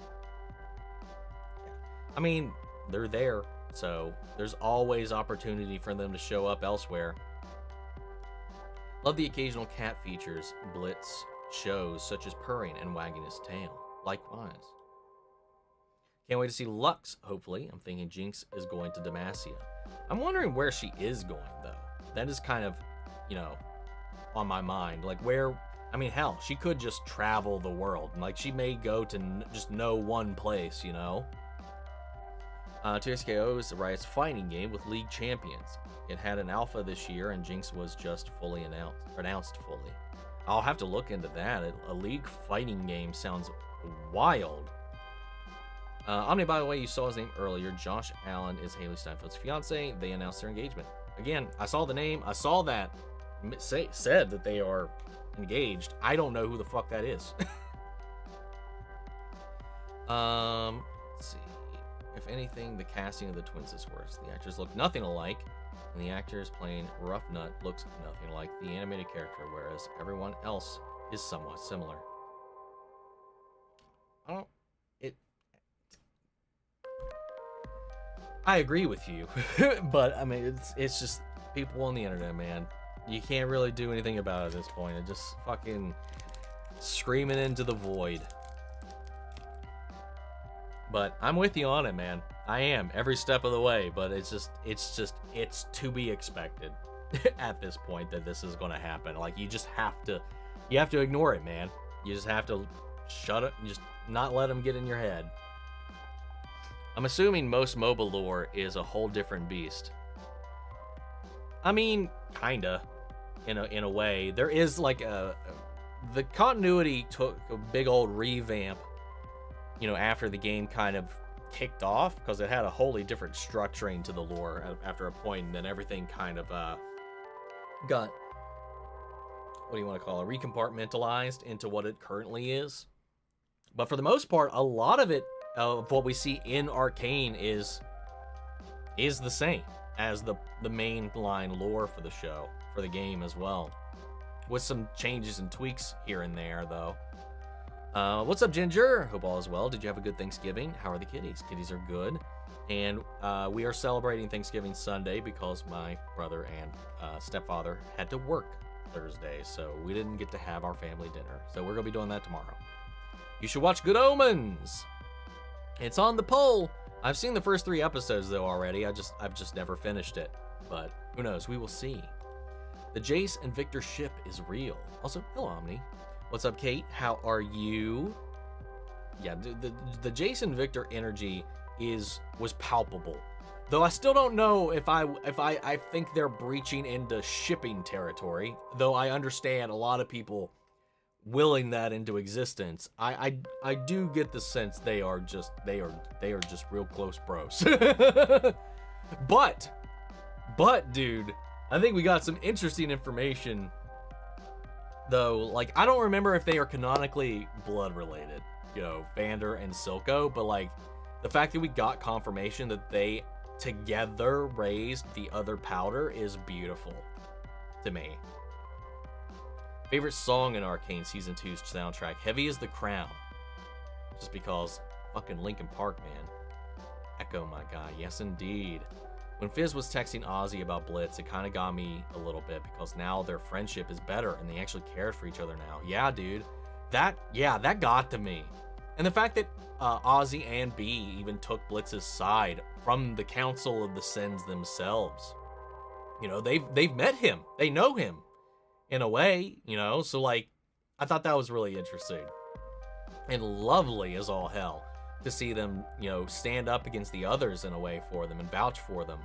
I mean, they're there, so there's always opportunity for them to show up elsewhere. Love the occasional cat features, Blitz shows such as purring and wagging his tail. Likewise. Can't wait to see Lux, hopefully. I'm thinking Jinx is going to Demacia. I'm wondering where she is going, though. That is kind of, on my mind. Like, where... I mean, hell, she could just travel the world. Like, she may go to just no one place, TXKO is the Riot's fighting game with League champions. It had an alpha this year, and Jinx was just fully announced fully. I'll have to look into that. A League fighting game sounds wild. Omni, by the way, you saw his name earlier. Josh Allen is Haley Steinfeld's fiance. They announced their engagement. Again, I saw the name. I saw that. Said that they are engaged. I don't know who the fuck that is. Let's see. If anything, the casting of the twins is worse. The actors look nothing alike, and the actors playing Rough Nut looks nothing like the animated character, whereas everyone else is somewhat similar. I agree with you, but I mean, it's just people on the internet, man. You can't really do anything about it at this point. It's just fucking screaming into the void. But I'm with you on it, man. I am every step of the way, but it's to be expected at this point that this is going to happen. Like, you have to ignore it, man. You just have to shut it and just not let them get in your head. I'm assuming most MOBA lore is a whole different beast. I mean, kinda, in a way. There is like the continuity took a big old revamp, after the game kind of kicked off, because it had a wholly different structuring to the lore after a point, and then everything kind of got, what do you want to call it, recompartmentalized into what it currently is. But for the most part, a lot of it, of what we see in Arcane is the same as the main line lore for the show, for the game as well, with some changes and tweaks here and there, though. What's up, Ginger? Hope all is well. Did you have a good Thanksgiving? How are the kitties? Kitties are good. And we are celebrating Thanksgiving Sunday because my brother and stepfather had to work Thursday, so we didn't get to have our family dinner. So we're going to be doing that tomorrow. You should watch Good Omens. It's on the poll. I've seen the first 3 episodes, though, already. I've just never finished it. But who knows? We will see. The Jayce and Victor ship is real. Also, hello, Omni. What's up, Kate? How are you? Yeah, the Jayce and Victor energy was palpable. Though I still don't know if I think they're breaching into shipping territory. Though I understand a lot of people willing that into existence. I do get the sense they are just real close bros. But dude, I think we got some interesting information though. Like, I don't remember if they are canonically blood related, Vander and Silco, but like the fact that we got confirmation that they together raised the other powder is beautiful to me. Favorite song in Arcane Season 2's soundtrack? Heavy as the Crown. Just because fucking Linkin Park, man. Echo, my guy. Yes, indeed. When Fizz was texting Ozzy about Blitz, it kind of got me a little bit because now their friendship is better and they actually cared for each other now. Yeah, dude. That got to me. And the fact that Ozzy and B even took Blitz's side from the Council of the Sins themselves. You know, they've met him. They know him in a way, you know? So, like, I thought that was really interesting. And lovely as all hell to see them, you know, stand up against the others in a way for them and vouch for them.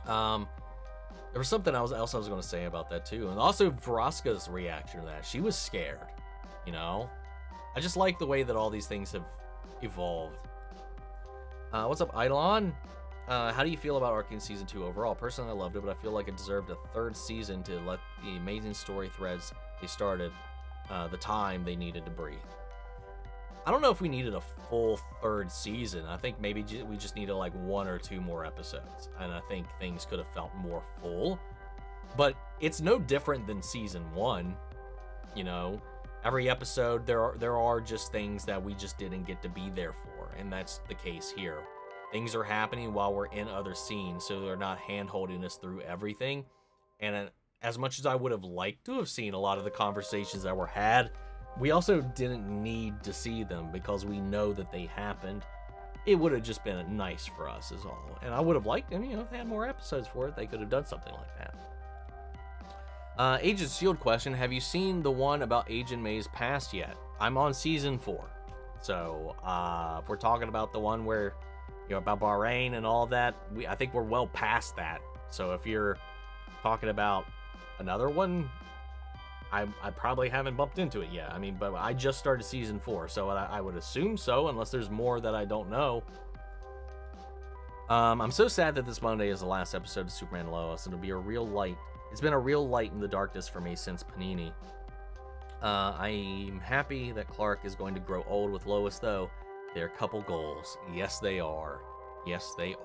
There was something else I was going to say about that too. And also Vraska's reaction to that. She was scared, you know? I just like the way that all these things have evolved. What's up, Eidolon? How do you feel about Arcane Season 2 overall? Personally, I loved it, but I feel like it deserved a third season to let the amazing story threads they started the time they needed to breathe. I don't know if we needed a full third season. I think maybe we just needed like 1 or 2 more episodes. And I think things could have felt more full. But it's no different than Season 1, you know? Every episode, there are just things that we just didn't get to be there for, and that's the case here. Things are happening while we're in other scenes, so they're not hand-holding us through everything. And as much as I would have liked to have seen a lot of the conversations that were had, we also didn't need to see them because we know that they happened. It would have just been nice for us is all. And I would have liked them, you know, if they had more episodes for it, they could have done something like that. Agent Shield question, have you seen the one about Agent May's past yet? I'm on season 4. So, if we're talking about the one where, you know, about Bahrain and all of that, I think we're well past that. So if you're talking about another one, I probably haven't bumped into it yet. I mean, but I just started season 4, so I would assume so, unless there's more that I don't know. I'm so sad that this Monday is the last episode of Superman and Lois. It'll be a real light. It's been a real light in the darkness for me since Panini. I'm happy that Clark is going to grow old with Lois, though. They're a couple goals. Yes, they are. Yes, they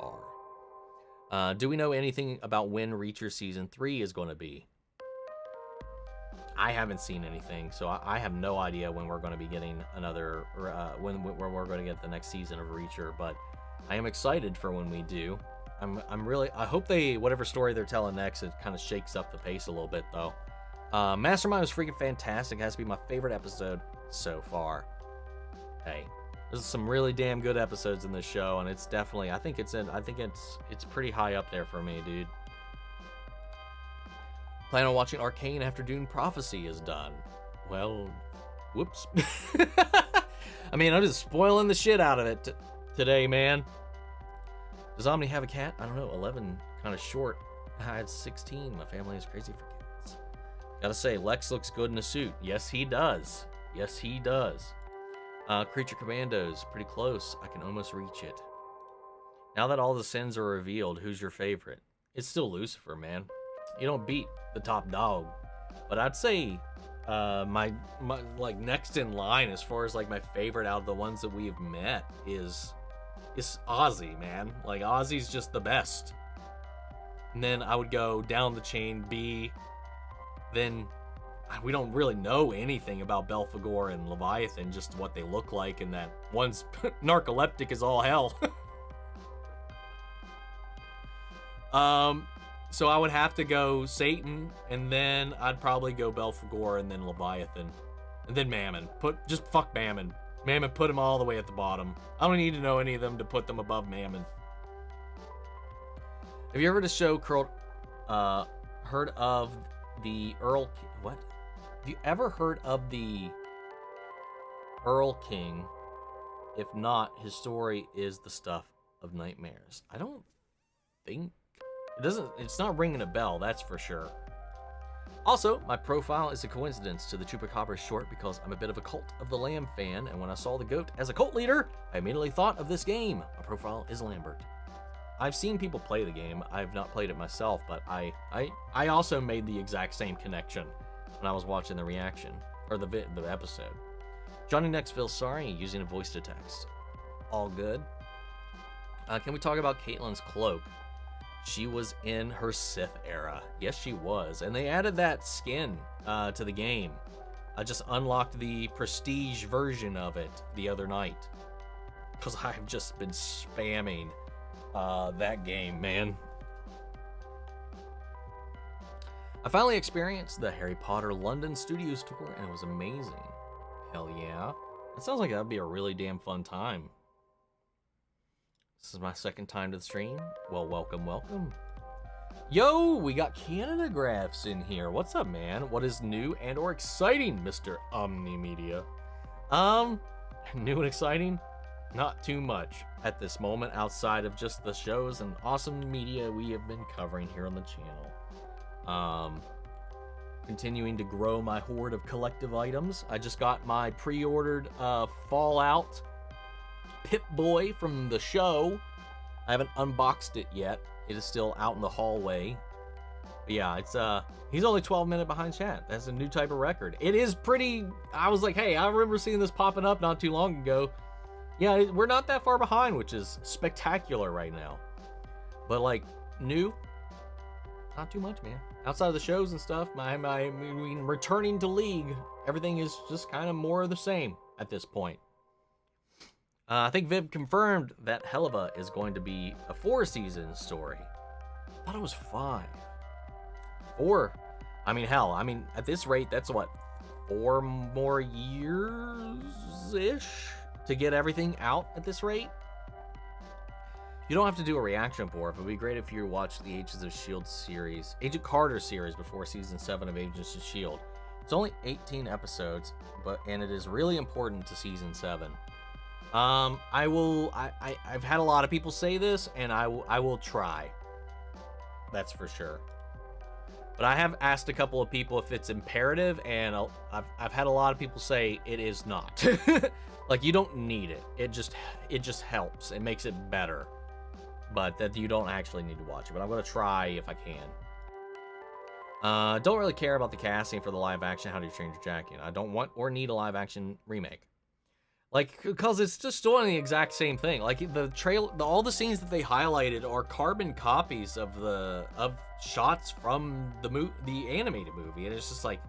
are. Do we know anything about when Reacher Season 3 is going to be? I haven't seen anything, so I have no idea when we're going to be getting another, when we're going to get the next season of Reacher, but I am excited for when we do. I hope whatever story they're telling next, it kind of shakes up the pace a little bit, though. Mastermind was freaking fantastic. It has to be my favorite episode so far. Hey, there's some really damn good episodes in this show, and it's definitely, I think it's pretty high up there for me, dude. Plan on watching Arcane after Dune Prophecy is done. Well, whoops. I mean, I'm just spoiling the shit out of it today, man. Does Omni have a cat? I don't know. 11, kind of short. I had 16. My family is crazy for cats. Gotta say, Lex looks good in a suit. Yes, he does. Yes, he does. Creature Commandos, pretty close. I can almost reach it. Now that all the sins are revealed, who's your favorite? It's still Lucifer, man. You don't beat the top dog. But I'd say my like next in line as far as like my favorite out of the ones that we've met is Ozzy, man. Like, Ozzy's just the best. And then I would go down the chain B. Then we don't really know anything about Belphegor and Leviathan, just what they look like, and that one's narcoleptic as all hell. So I would have to go Satan, and then I'd probably go Belphegor, and then Leviathan, and then Mammon. Just fuck Mammon. Mammon, put him all the way at the bottom. I don't need to know any of them to put them above Mammon. Have you ever heard of the Earl? What? Have you ever heard of the Earl King? If not, his story is the stuff of nightmares. I don't think it's not ringing a bell, that's for sure. Also, my profile is a coincidence to the Chupacabra short because I'm a bit of a Cult of the Lamb fan, and when I saw the goat as a cult leader, I immediately thought of this game. My profile is Lambert. I've seen people play the game. I've not played it myself, but I also made the exact same connection when I was watching the reaction, or the episode. Johnny Next feels sorry using a voice to text. All good. Can we talk about Caitlyn's cloak? She was in her Sith era. Yes, she was. And they added that skin to the game. I just unlocked the prestige version of it the other night. Because I've just been spamming that game, man. I finally experienced the Harry Potter London Studios tour, and it was amazing. Hell yeah. That sounds like that'd be a really damn fun time. This is my second time to the stream. Well, welcome, welcome. Yo, we got Canada Graphs in here. What's up, man? What is new and or exciting, Mr. Omnimedia? New and exciting? Not too much at this moment outside of just the shows and awesome media we have been covering here on the channel. Continuing to grow my hoard of collective items. I just got my pre-ordered Fallout Pip-Boy from the show. I haven't unboxed it yet. It is still out in the hallway. But yeah, it's he's only 12 minutes behind chat. That's a new type of record. It is pretty. I was like, hey, I remember seeing this popping up not too long ago. Yeah, we're not that far behind, which is spectacular right now. But like new, not too much, man. Outside of the shows and stuff, I mean, returning to League, everything is just kind of more of the same at this point. I think Viv confirmed that Helluva is going to be a 4-season story. I thought it was 5. 4. I mean, hell, I mean, at this rate, that's what, 4 more years-ish to get everything out at this rate? You don't have to do a reaction for it, but it'd be great if you watched the Agents of S.H.I.E.L.D. series, Agent Carter series before season 7 of Agents of S.H.I.E.L.D. It's only 18 episodes, and it is really important to season 7. I've had a lot of people say this, and I will try. That's for sure. But I have asked a couple of people if it's imperative, and I've had a lot of people say it is not. Like, you don't need it. It just helps. It makes it better. But that you don't actually need to watch it. But I'm gonna try if I can. Don't really care about the casting for the live action How Do You Change Your Jacket. I don't want or need a live action remake. Like, because it's just doing the exact same thing. Like, the all the scenes that they highlighted are carbon copies of shots from the animated movie, and it's just like,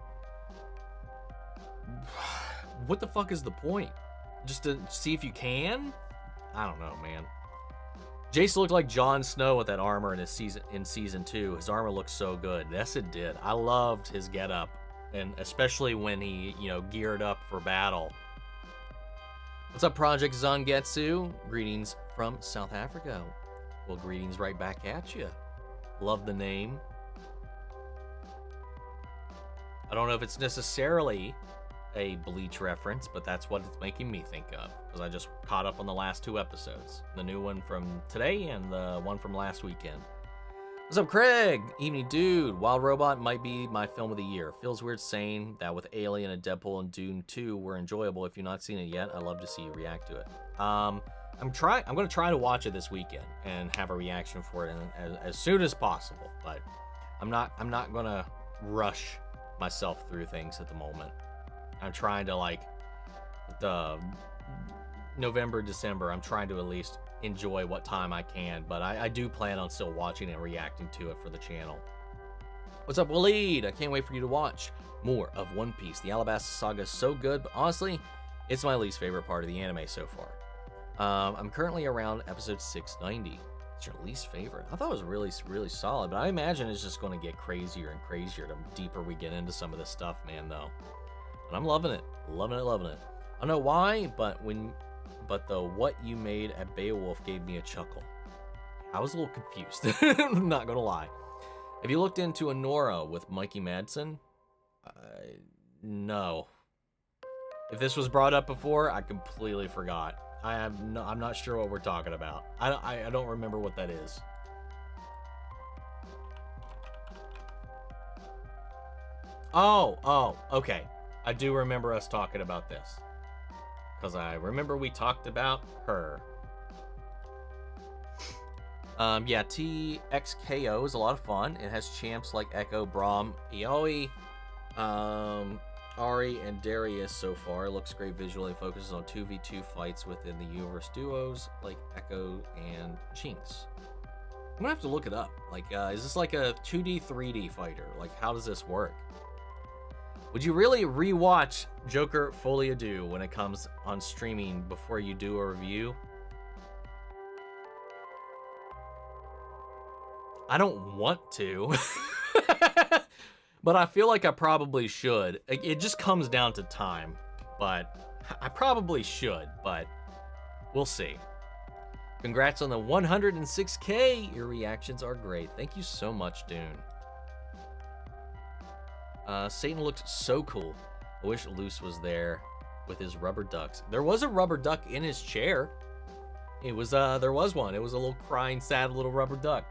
what the fuck is the point? Just to see if you can? I don't know, man. Jayce looked like Jon Snow with that armor in season 2. His armor looked so good. Yes, it did. I loved his getup, and especially when he, geared up for battle. What's up, Project Zangetsu? Greetings from South Africa. Well, greetings right back at you. Love the name. I don't know if it's necessarily a Bleach reference, but that's what it's making me think of, because I just caught up on the last 2 episodes. The new one from today and the one from last weekend. What's up, Craig? Evening, dude. Wild Robot might be my film of the year. Feels weird saying that with Alien and Deadpool and Dune 2 were enjoyable. If you've not seen it yet, I'd love to see you react to it. I'm going to try to watch it this weekend and have a reaction for it as soon as possible, but I'm not going to rush myself through things at the moment. I'm trying to, like, the November, December, I'm trying to at least enjoy what time I can, but I do plan on still watching and reacting to it for the channel. What's up, Waleed? I can't wait for you to watch more of One Piece. The Alabasta saga is so good, but honestly, it's my least favorite part of the anime so far. I'm currently around episode 690. It's your least favorite? I thought it was really, really solid, but I imagine it's just going to get crazier and crazier the deeper we get into some of this stuff, man, though. And I'm loving it. Loving it, loving it. I don't know why, but the what you made at Beowulf gave me a chuckle. I was a little confused. I'm not gonna lie. Have you looked into Anora with Mikey Madsen? No. If this was brought up before, I completely forgot. I'm not sure what we're talking about. I don't remember what that is. Oh, okay. I do remember us talking about this, because I remember we talked about her. Yeah, TXKO is a lot of fun. It has champs like Echo, Braum, Aoi, Ari, and Darius so far. It looks great visually. It focuses on 2v2 fights within the universe duos like Echo and Jinx. I'm gonna have to look it up. Like, is this like a 2D, 3D fighter? Like, how does this work? Would you really rewatch Joker Folie à Deux when it comes on streaming before you do a review? I don't want to, but I feel like I probably should. It just comes down to time, but I probably should, but we'll see. Congrats on the 106K. Your reactions are great. Thank you so much, Dune. Satan looked so cool. I wish Luce was there with his rubber ducks. There was a rubber duck in his chair. There was one. It was a little crying, sad little rubber duck.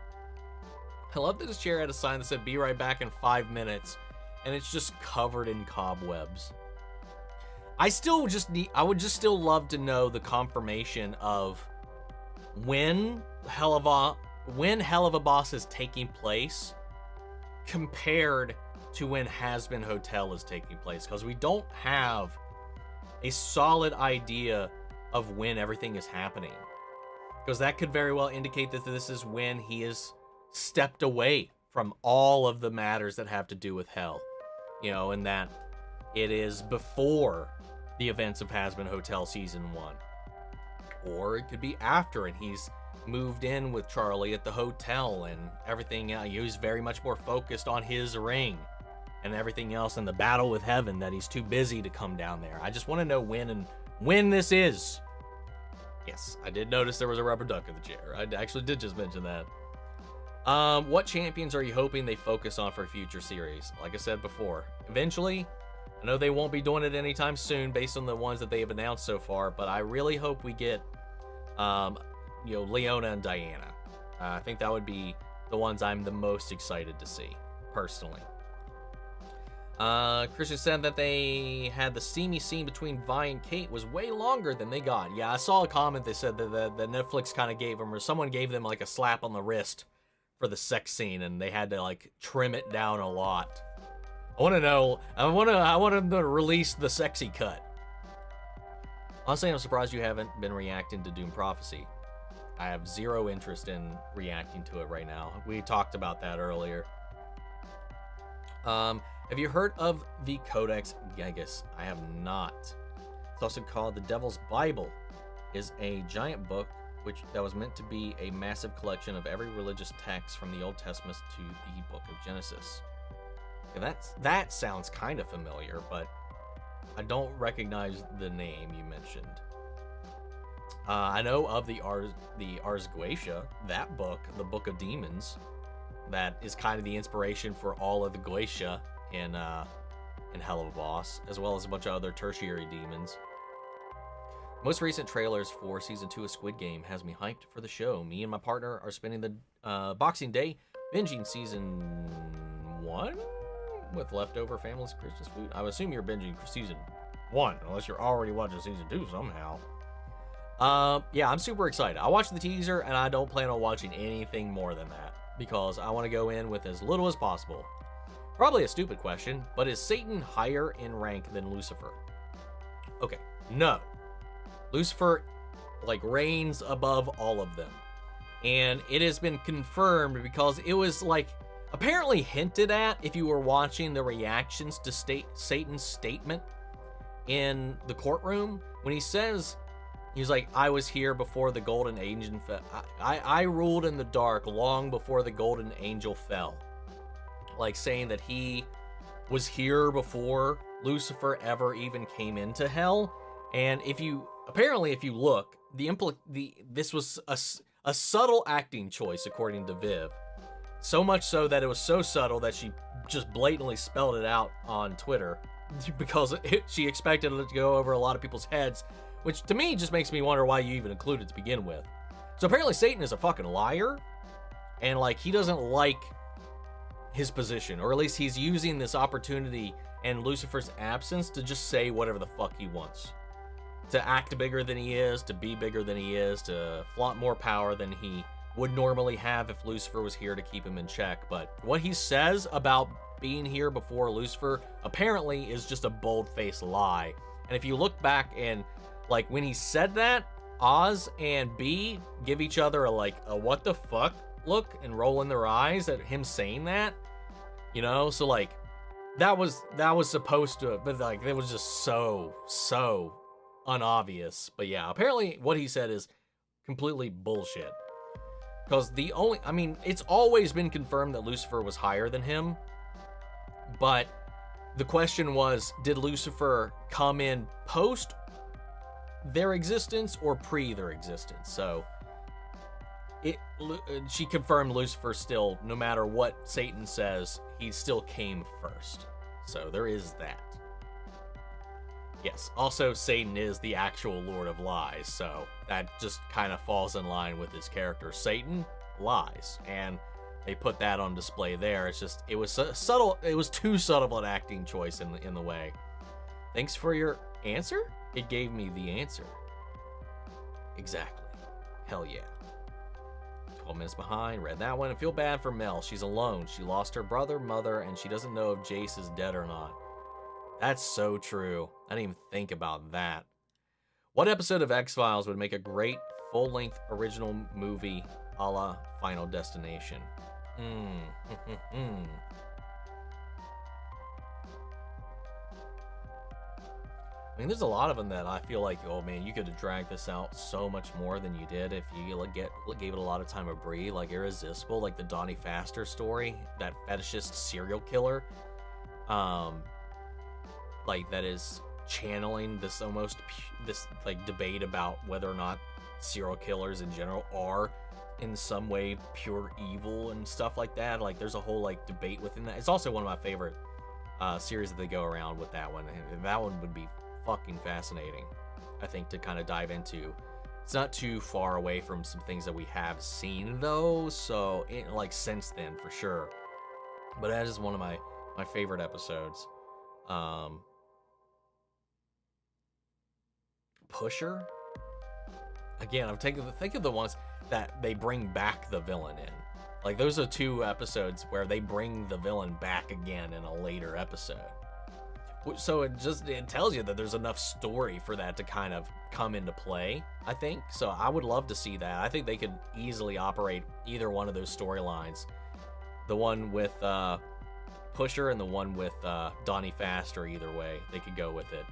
I love that his chair had a sign that said, "Be right back in 5 minutes," and it's just covered in cobwebs. I would just still love to know the confirmation of when Helluva Boss is taking place compared to when Has-Been Hotel is taking place, because we don't have a solid idea of when everything is happening, because that could very well indicate that this is when he is stepped away from all of the matters that have to do with hell, and that it is before the events of Has-Been Hotel season 1, or it could be after and he's moved in with Charlie at the hotel and everything. He's very much more focused on his ring and everything else in the battle with heaven, that he's too busy to come down there. I just want to know when this is. Yes, I did notice there was a rubber duck in the chair. I actually did just mention that. What champions are you hoping they focus on for future series? Like I said before, eventually, I know they won't be doing it anytime soon based on the ones that they have announced so far, but I really hope we get, Leona and Diana. I think that would be the ones I'm the most excited to see, personally. Christian said that they had the steamy scene between Vi and Kate was way longer than they got. Yeah, I saw a comment that said that Netflix kind of gave them, or someone gave them like a slap on the wrist for the sex scene, and they had to like trim it down a lot. I want them to release the sexy cut. Honestly, I'm surprised you haven't been reacting to Doom Prophecy. I have zero interest in reacting to it right now. We talked about that earlier. Have you heard of the Codex Gigas? I have not. It's also called the Devil's Bible. Is a giant book that was meant to be a massive collection of every religious text from the Old Testament to the Book of Genesis. Okay, that sounds kind of familiar, but I don't recognize the name you mentioned. I know of the Ars Goetia, that book, the Book of Demons, that is kind of the inspiration for all of the Goetia in Helluva Boss, as well as a bunch of other tertiary demons. Most recent trailers for season 2 of Squid Game has me hyped for the show. Me and my partner are spending the Boxing Day binging season 1 with leftover family's Christmas food. I would assume you're binging season 1, unless you're already watching season 2 somehow. Yeah, I'm super excited. I watched the teaser, and I don't plan on watching anything more than that, because I want to go in with as little as possible. Probably a stupid question, but is Satan higher in rank than Lucifer? Okay, no. Lucifer, reigns above all of them. And it has been confirmed because it was, apparently hinted at if you were watching the reactions to Satan's statement in the courtroom. When he says, he's like, "I was here before the golden angel fell. I ruled in the dark long before the golden angel fell." Saying that he was here before Lucifer ever even came into hell. And if you look, this was a subtle acting choice, according to Viv. So much so that it was so subtle that she just blatantly spelled it out on Twitter because she expected it to go over a lot of people's heads, which to me just makes me wonder why you even included it to begin with. So apparently Satan is a fucking liar, and he doesn't like his position, or at least he's using this opportunity and Lucifer's absence to just say whatever the fuck he wants. To act bigger than he is, to be bigger than he is, to flaunt more power than he would normally have if Lucifer was here to keep him in check. But what he says about being here before Lucifer apparently is just a bold-faced lie. And if you look back and, when he said that, Oz and B give each other a what the fuck look and roll in their eyes at him saying that. So that was supposed to, but it was just so unobvious. But yeah, apparently what he said is completely bullshit. Because it's always been confirmed that Lucifer was higher than him. But the question was, did Lucifer come in post their existence or pre their existence. So she confirmed Lucifer still, no matter what Satan says, he still came first. So there is that. Yes, also Satan is the actual Lord of Lies, so that just kind of falls in line with his character. Satan lies, and they put that on display there. It's just, it was subtle. It was too subtle an acting choice in the way. Thanks for your answer? It gave me the answer. Exactly. Hell yeah. 12 minutes behind, read that one. I feel bad for Mel. She's alone. She lost her brother, mother, and she doesn't know if Jayce is dead or not. That's so true. I didn't even think about that. What episode of X-Files would make a great full-length original movie a la Final Destination? I mean, there's a lot of them that I feel like, oh man, you could have dragged this out so much more than you did if you gave it a lot of time to breathe. Like Irresistible, like the Donnie Pfaster story, that fetishist serial killer. Like that is channeling this almost this like debate about whether or not serial killers in general are in some way pure evil and stuff like that. Like there's a whole like debate within that. It's also one of my favorite series that they go around with that one, and that one would be fucking fascinating, I think, to kind of dive into. It's not too far away from some things that we have seen though, so it like since then for sure. But that is one of my favorite episodes. Pusher, again, I'm think of the ones that they bring back the villain in. Like those are 2 episodes where they bring the villain back again in a later episode. So it tells you that there's enough story for that to kind of come into play, I think. So I would love to see that. I think they could easily operate either one of those storylines. The one with Pusher and the one with Donnie Pfaster, either way, they could go with it.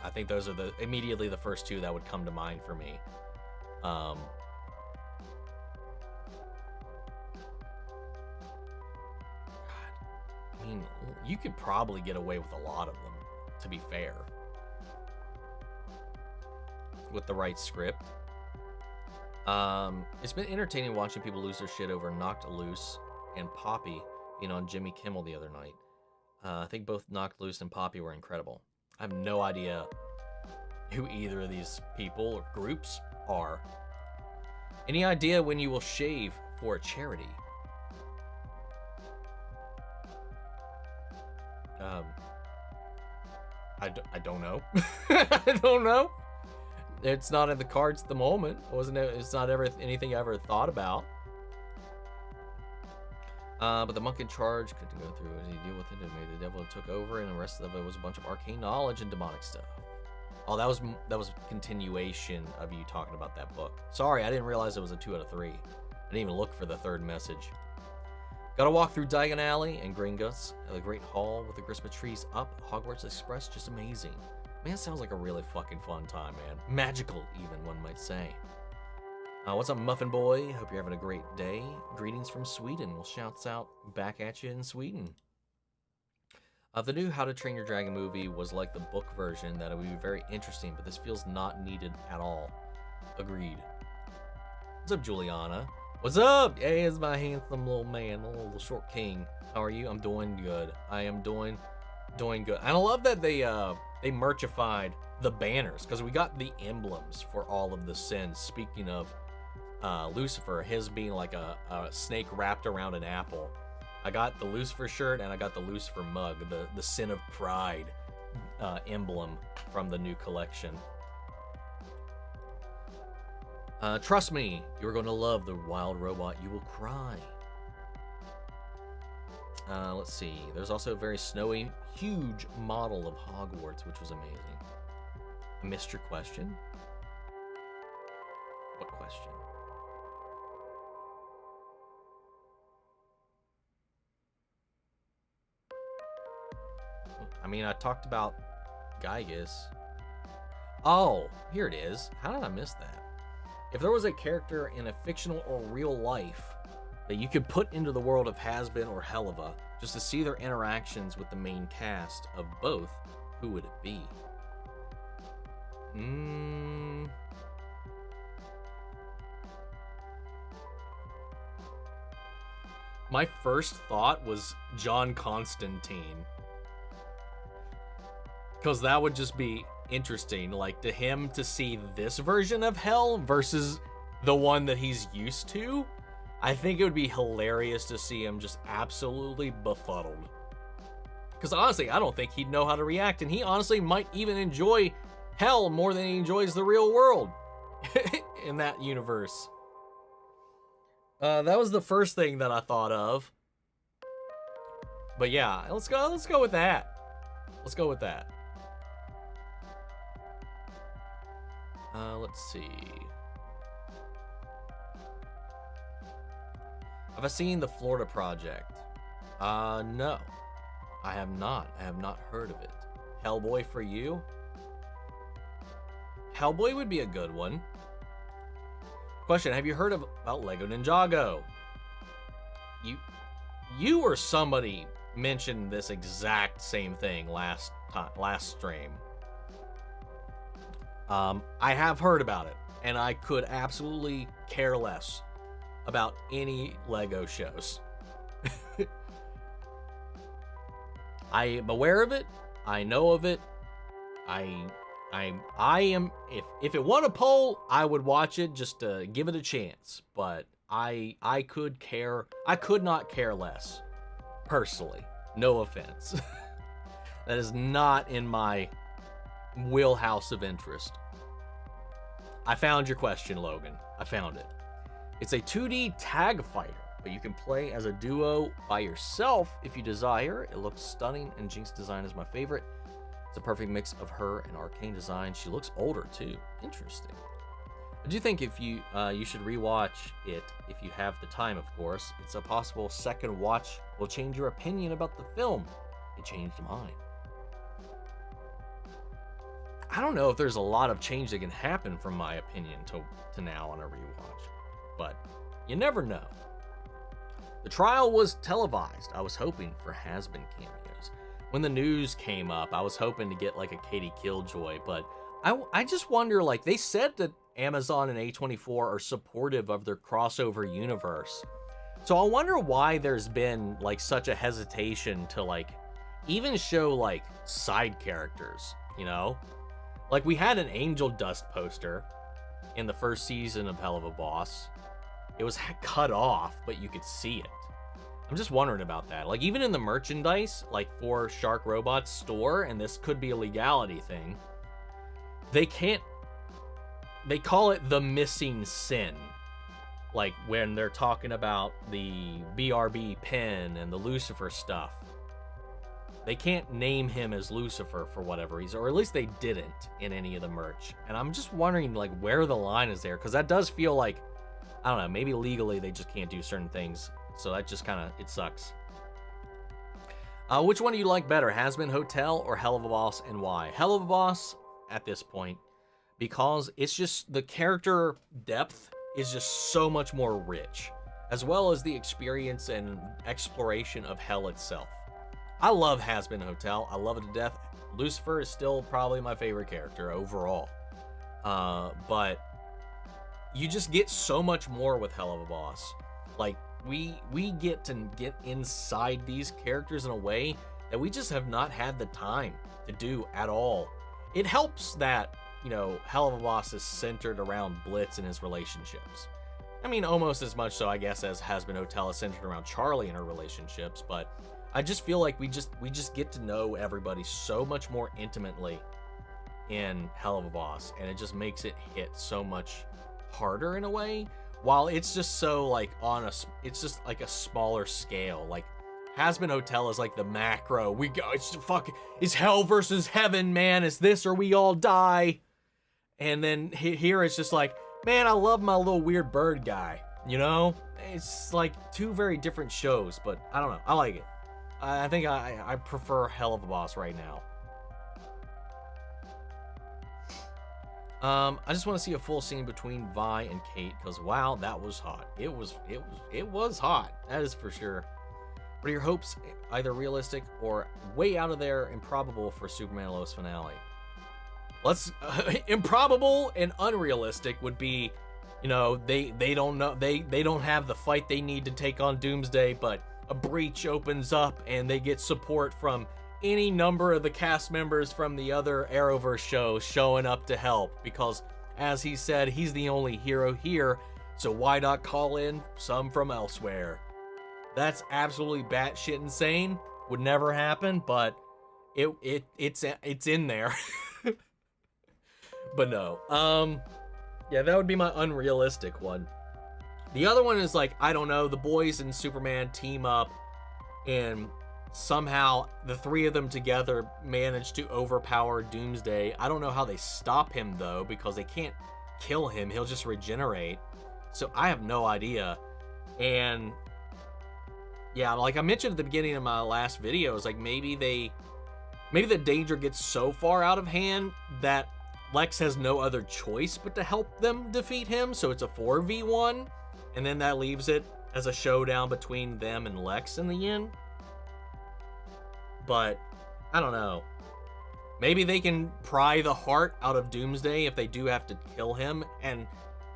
I think those are immediately the first 2 that would come to mind for me. God, I mean, you could probably get away with a lot of them, to be fair, with the right script. It's been entertaining watching people lose their shit over Knocked Loose and Poppy being on Jimmy Kimmel the other night. I think both Knocked Loose and Poppy were incredible. I have no idea who either of these people or groups are. Any idea when you will shave for a charity? I don't know. I don't know. It's not in the cards at the moment. It's not ever anything I ever thought about. But the monk in charge couldn't go through. He deal with it, and maybe the devil took over, and the rest of it was a bunch of arcane knowledge and demonic stuff. Oh, that was a continuation of you talking about that book. Sorry, I didn't realize it was a 2 out of 3. I didn't even look for the 3rd message. Gotta walk through Diagon Alley and Gringotts, the Great Hall with the Christmas trees up. Hogwarts Express, just amazing. Man, it sounds like a really fucking fun time, man. Magical, even, one might say. What's up, Muffin Boy? Hope you're having a great day. Greetings from Sweden. Well, shouts out back at you in Sweden. The new How to Train Your Dragon movie was like the book version. That would be very interesting, but this feels not needed at all. Agreed. What's up, Juliana? What's up? Hey, it's my handsome little man, a little short king. How are you? I'm doing good. I am doing good. And I love that they merchified the banners, because we got the emblems for all of the sins. Speaking of Lucifer, his being like a snake wrapped around an apple. I got the Lucifer shirt and I got the Lucifer mug, the Sin of Pride emblem from the new collection. Trust me, you're going to love the wild robot. You will cry. Let's see. There's also a very snowy, huge model of Hogwarts, which was amazing. I missed your question. What question? I mean, I talked about Gygas. Oh, here it is. How did I miss that? If there was a character in a fictional or real life that you could put into the world of Has-Been or Helluva just to see their interactions with the main cast of both, who would it be? My first thought was John Constantine. Because that would just be interesting, like, to him to see this version of hell versus the one that he's used to. I think it would be hilarious to see him just absolutely befuddled. Because honestly, I don't think he'd know how to react, and he honestly might even enjoy hell more than he enjoys the real world in that universe. That was the first thing that I thought of. But yeah, let's go with that. Let's go with that. Let's see. Have I seen the Florida Project? No. I have not. I have not heard of it. Hellboy for you? Hellboy would be a good one. Question, have you heard about Lego Ninjago? You or somebody mentioned this exact same thing last stream. I have heard about it, and I could absolutely care less about any Lego shows. I am aware of it. I know of it. I am, if it won a poll, I would watch it just to give it a chance. But I could not care less. Personally. No offense. That is not in my wheelhouse of interest. I found your question, Logan. I found it. It's a 2D tag fighter, but you can play as a duo by yourself if you desire. It looks stunning, and Jinx's design is my favorite. It's a perfect mix of her and Arcane design. She looks older too. Interesting. I do think if you should rewatch it if you have the time, of course. It's a possible second watch will change your opinion about the film. It changed mine. I don't know if there's a lot of change that can happen from my opinion to now on a rewatch, but you never know. The trial was televised. I was hoping for has-been cameos. When the news came up, I was hoping to get like a Katie Killjoy, but I just wonder, like, they said that Amazon and A24 are supportive of their crossover universe. So I wonder why there's been like such a hesitation to like even show like side characters, you know? Like, we had an Angel Dust poster in the first season of Helluva Boss. It was cut off, but you could see it. I'm just wondering about that. Like, even in the merchandise, like for Shark Robot's store, and this could be a legality thing, they call it the missing sin. Like when they're talking about the BRB pin and the Lucifer stuff. They can't name him as Lucifer for whatever reason, or at least they didn't in any of the merch. And I'm just wondering, like, where the line is there, because that does feel like, I don't know, maybe legally they just can't do certain things. So that just kind of, it sucks. Which one do you like better, Has-Been Hotel or Helluva Boss, and why? Helluva Boss at this point, because it's just, the character depth is just so much more rich, as well as the experience and exploration of hell itself. I love Has-Been Hotel. I love it to death. Lucifer is still probably my favorite character overall. But you just get so much more with Helluva Boss. Like, we get to get inside these characters in a way that we just have not had the time to do at all. It helps that, you know, Helluva Boss is centered around Blitz and his relationships. I mean, almost as much so, I guess, as Has-Been Hotel is centered around Charlie and her relationships, but I just feel like we just get to know everybody so much more intimately in Helluva Boss, and it just makes it hit so much harder in a way, while it's just so like it's just like a smaller scale. Like, Has-Been Hotel is like the macro. It's hell versus heaven, man. It's this or we all die. And then here it's just like, man, I love my little weird bird guy, you know? It's like two very different shows, but I don't know. I like it. I think I prefer Helluva Boss right now. I just want to see a full scene between Vi and Kate, because wow, that was hot. It was hot. That is for sure. What are your hopes, either realistic or way out of there improbable, for Superman Lois finale? let's improbable and unrealistic would be, you know, they don't know, they don't have the fight they need to take on Doomsday, but a breach opens up and they get support from any number of the cast members from the other Arrowverse shows showing up to help, because as he said, he's the only hero here, so why not call in some from elsewhere? That's absolutely batshit insane. Would never happen, but it's in there. But no. Yeah, that would be my unrealistic one. The other one is like, I don't know, the boys and Superman team up and somehow the three of them together manage to overpower Doomsday. I don't know how they stop him though, because they can't kill him. He'll just regenerate. So I have no idea. And yeah, like I mentioned at the beginning of my last video, is like maybe the danger gets so far out of hand that Lex has no other choice but to help them defeat him. So it's a 4v1, and then that leaves it as a showdown between them and Lex in the end. But I don't know. Maybe they can pry the heart out of Doomsday if they do have to kill him, and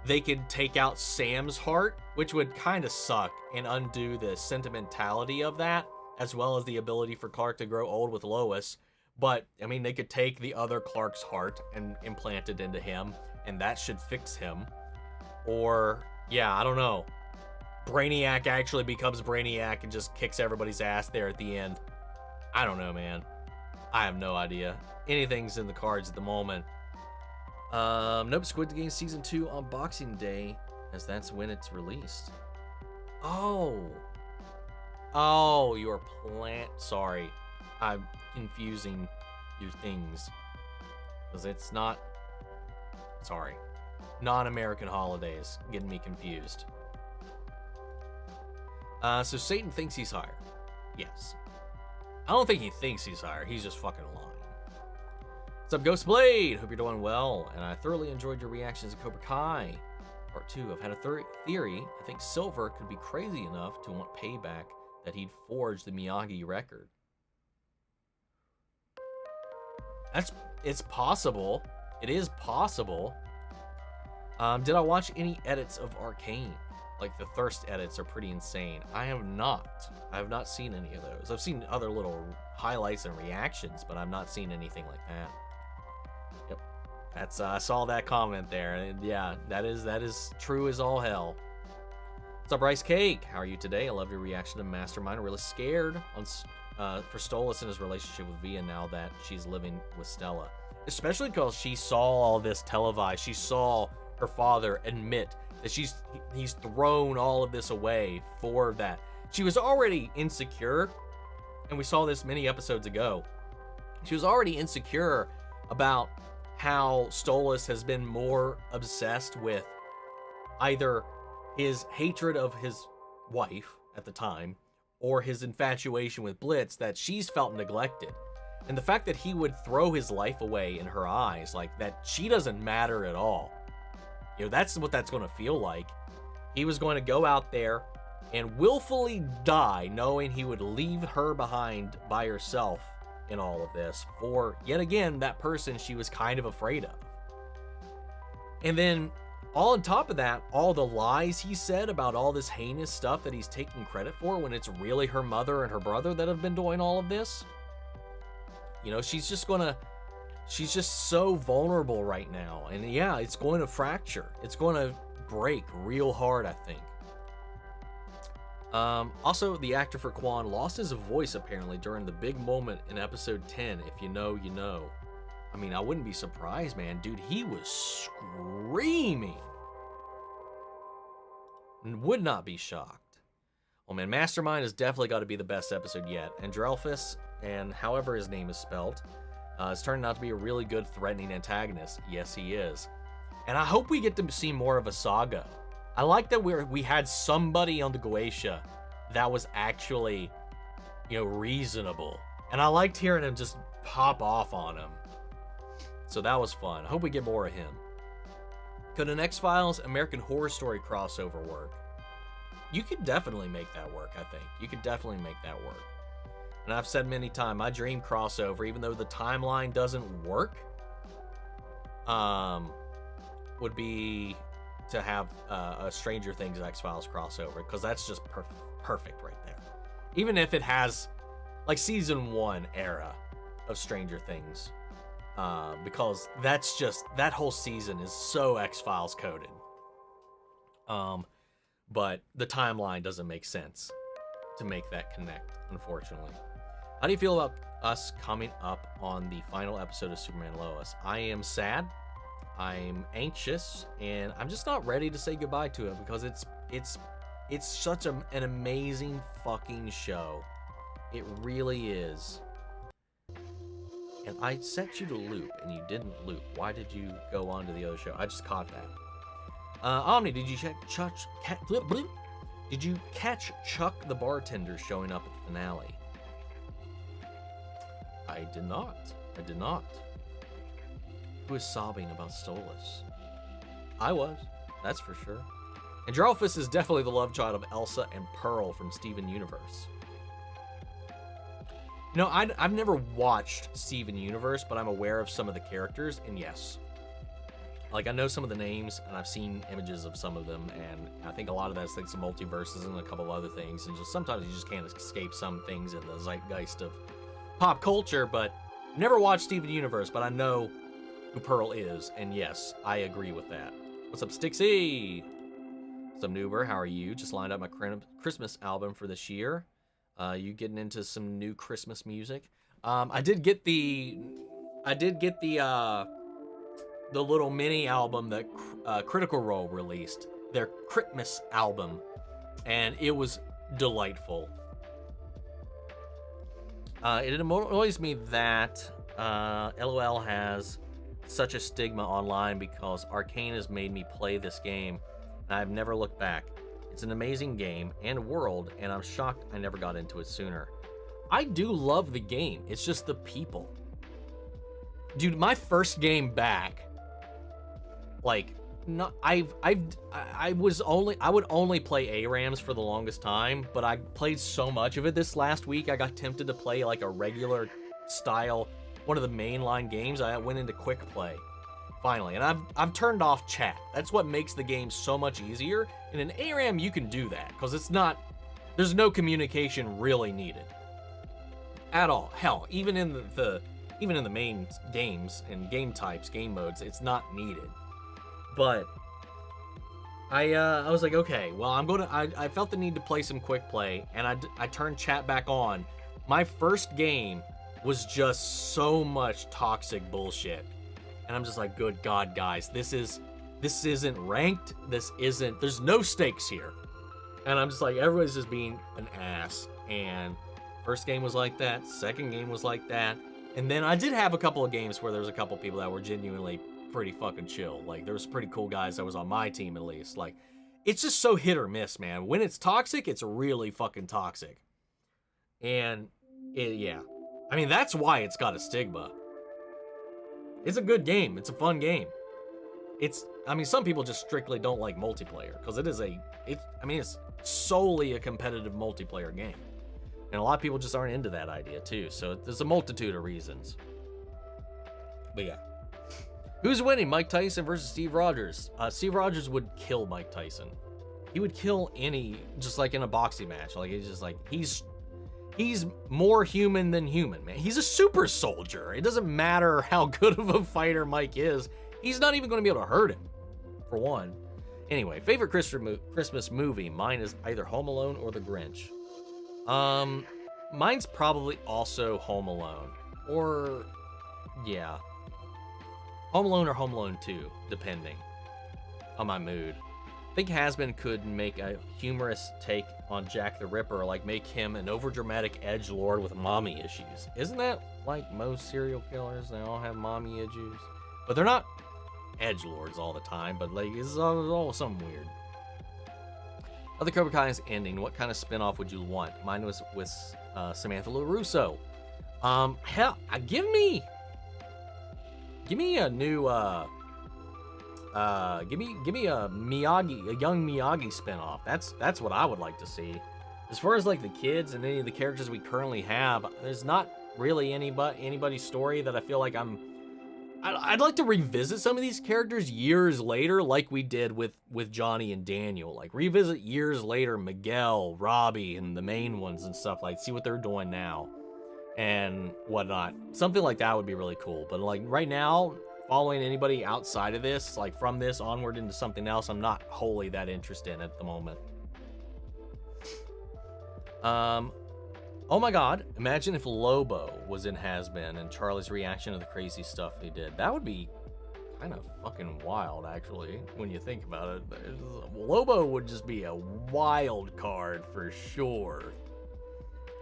they could take out Sam's heart, which would kind of suck and undo the sentimentality of that, as well as the ability for Clark to grow old with Lois. But, I mean, they could take the other Clark's heart and implant it into him, and that should fix him. Or, yeah, I don't know. Brainiac actually becomes Brainiac and just kicks everybody's ass there at the end. I don't know, man. I have no idea. Anything's in the cards at the moment. Nope, Squid Game Season 2 on Boxing Day, as that's when it's released. Oh, you're sorry. I'm confusing your things. Because it's not... Sorry. Non-American holidays. Getting me confused. So Satan thinks he's higher. Yes. I don't think he thinks he's higher. He's just fucking lying. What's up, Ghost Blade? Hope you're doing well. And I thoroughly enjoyed your reactions to Cobra Kai. Part 2. I've had a theory. I think Silver could be crazy enough to want payback that he'd forged the Miyagi record. It's possible. It is possible. Did I watch any edits of Arcane? Like the Thirst edits are pretty insane. I have not. I have not seen any of those. I've seen other little highlights and reactions, but I've not seen anything like that. Yep. That's I saw that comment there. And yeah, that is true as all hell. What's up, Rice Cake? How are you today? I love your reaction to Mastermind. I'm really scared for Stolas and his relationship with Via now that she's living with Stella. Especially because she saw all this televised. She saw her father admit that he's thrown all of this away for that. She was already insecure, and we saw this many episodes ago. She was already insecure about how Stolas has been more obsessed with either his hatred of his wife at the time or his infatuation with Blitz, that she's felt neglected. And the fact that he would throw his life away in her eyes, like that she doesn't matter at all. You know, that's what that's going to feel like. He was going to go out there and willfully die knowing he would leave her behind by herself in all of this for, yet again, that person she was kind of afraid of. And then, all on top of that, all the lies he said about all this heinous stuff that he's taking credit for when it's really her mother and her brother that have been doing all of this. You know, she's just so vulnerable right now. And yeah, it's going to fracture. It's going to break real hard, I think. Also, the actor for Quan lost his voice apparently during the big moment in episode 10. If you know, you know. I mean, I wouldn't be surprised, man. Dude, he was screaming. And would not be shocked. Oh man, Mastermind has definitely got to be the best episode yet. And Drelphus, and however his name is spelled, is turning out to be a really good threatening antagonist. Yes, he is. And I hope we get to see more of a saga. I like that we had somebody on the Goetia that was actually, you know, reasonable. And I liked hearing him just pop off on him. So that was fun. I hope we get more of him. Could an X-Files American Horror Story crossover work? You could definitely make that work, I think. You could definitely make that work. And I've said many times, my dream crossover, even though the timeline doesn't work, would be to have a Stranger Things X-Files crossover, because that's just perfect right there. Even if it has like season 1 era of Stranger Things, because that's just, that whole season is so X-Files coded. But the timeline doesn't make sense to make that connect, unfortunately. How do you feel about us coming up on the final episode of Superman Lois? I am sad, I'm anxious, and I'm just not ready to say goodbye to it, because it's such an amazing fucking show. It really is. And I set you to loop, and you didn't loop. Why did you go on to the other show? I just caught that. Omni, did you catch Chuck the bartender showing up at the finale? I did not. Who is sobbing about Stolas? I was, that's for sure. And Jarlfus is definitely the love child of Elsa and Pearl from Steven Universe. You know, I've never watched Steven Universe, but I'm aware of some of the characters, and yes. Like, I know some of the names, and I've seen images of some of them, and I think a lot of that's like some multiverses and a couple other things, and just sometimes you just can't escape some things in the zeitgeist of pop culture, but never watched Steven Universe, but I know who Pearl is, and yes, I agree with that. What's up, Stixie? What's up, Noober? How are you? Just lined up my Christmas album for this year. You getting into some new Christmas music? I did get the little mini album that Critical Role released, their Christmas album, and it was delightful. It annoys me that LOL has such a stigma online because Arcane has made me play this game, and I've never looked back. It's an amazing game and world, and I'm shocked I never got into it sooner. I do love the game, it's just the people. Dude, my first game back, like, not I would only play ARAMs for the longest time, but I played so much of it this last week, I got tempted to play like a regular style, one of the mainline games. I went into quick play, finally, and I've turned off chat. That's what makes the game so much easier. In an ARAM, you can do that, because there's no communication really needed at all. Hell, even in the main games and game types, game modes, it's not needed. But I was like, okay, well, I felt the need to play some quick play, and I turned chat back on. My first game was just so much toxic bullshit, and I'm just like, good God, guys, this isn't ranked. There's no stakes here. And I'm just like, everybody's just being an ass. And first game was like that, second game was like that, and then I did have a couple of games where there was a couple people that were genuinely pretty fucking chill. Like, there was pretty cool guys that was on my team, at least. Like, it's just so hit or miss, man. When it's toxic, it's really fucking toxic. And yeah, I mean, that's why it's got a stigma. It's a good game. It's a fun game. I mean, some people just strictly don't like multiplayer, because it's solely a competitive multiplayer game. And a lot of people just aren't into that idea too. So there's a multitude of reasons. But yeah. Who's winning, Mike Tyson versus Steve Rogers? Steve Rogers would kill Mike Tyson. He would kill just like in a boxing match. Like, he's just like, he's more human than human, man. He's a super soldier. It doesn't matter how good of a fighter Mike is. He's not even going to be able to hurt him, for one. Anyway, favorite Christmas movie. Mine is either Home Alone or The Grinch. Mine's probably also Home Alone. Or, yeah. Home Alone or Home Alone 2, depending on my mood. I think Has-Been could make a humorous take on Jack the Ripper, like make him an overdramatic edgelord with mommy issues. Isn't that like most serial killers? They all have mommy issues. But they're not edgelords all the time, but like, it's all something weird. Other Cobra Kai's ending, what kind of spinoff would you want? Mine was with Samantha LaRusso. Hell, give me a new give me a young Miyagi spinoff. That's what I would like to see. As far as like the kids and any of the characters we currently have, there's not really anybody's story that I feel like I'm I'd like to revisit some of these characters years later, like we did with Johnny and Daniel. Like, revisit years later Miguel, Robbie, and the main ones and stuff, like, see what they're doing now and whatnot. Something like that would be really cool. But, like, right now, following anybody outside of this, like, from this onward into something else, I'm not wholly that interested in at the moment. Oh my god, imagine if Lobo was in Has-Been and Charlie's reaction to the crazy stuff he did. That would be kind of fucking wild, actually, when you think about it. Lobo would just be a wild card for sure.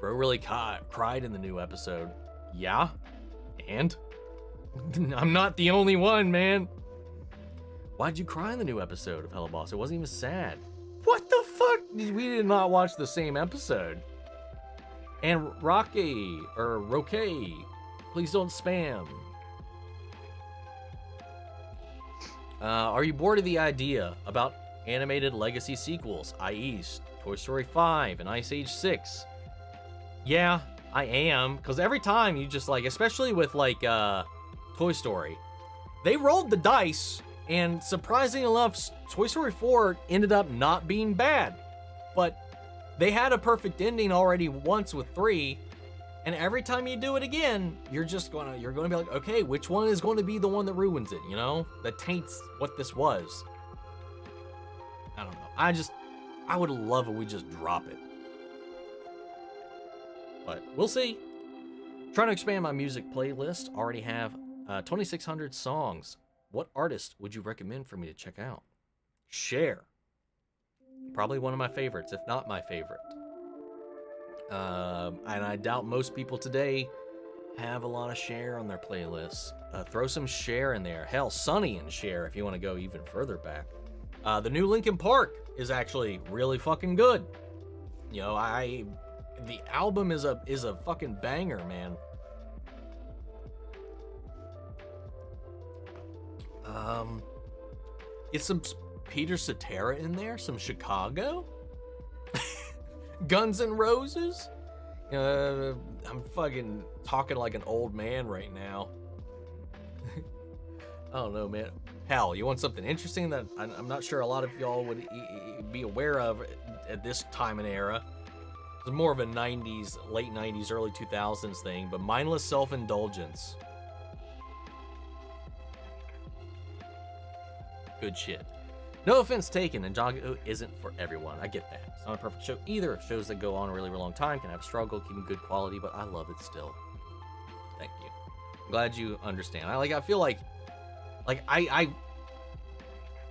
Bro really cried in the new episode. Yeah? And? I'm not the only one, man. Why'd you cry in the new episode of Helluva Boss? It wasn't even sad. What the fuck? We did not watch the same episode. And Rocky, please don't spam. Are you bored of the idea about animated legacy sequels, i.e. Toy Story 5 and Ice Age 6? Yeah, I am, because every time you just, like, especially with, like, Toy Story, they rolled the dice, and surprisingly enough, Toy Story 4 ended up not being bad. But they had a perfect ending already once with 3, and every time you do it again, you're gonna be like, okay, which one is going to be the one that ruins it, you know? That taints what this was. I don't know. I would love if we just drop it. But we'll see. Trying to expand my music playlist. Already have 2,600 songs. What artist would you recommend for me to check out? Cher. Probably one of my favorites, if not my favorite. And I doubt most people today have a lot of Cher on their playlists. Throw some Cher in there. Hell, Sonny and Cher if you want to go even further back. The new Linkin Park is actually really fucking good. You know, the album is a fucking banger, man. Get some Peter Cetera in there, some Chicago, Guns N' Roses. I'm fucking talking like an old man right now. I don't know, man. Hell, you want something interesting that I'm not sure a lot of y'all would be aware of at this time and era? It's more of a 90s, late 90s, early 2000s thing, but mindless self-indulgence. Good shit. No offense taken, and Ninjago isn't for everyone. I get that. It's not a perfect show either. Shows that go on a really, really long time can have struggle keeping good quality, but I love it still. Thank you. I'm glad you understand. I feel like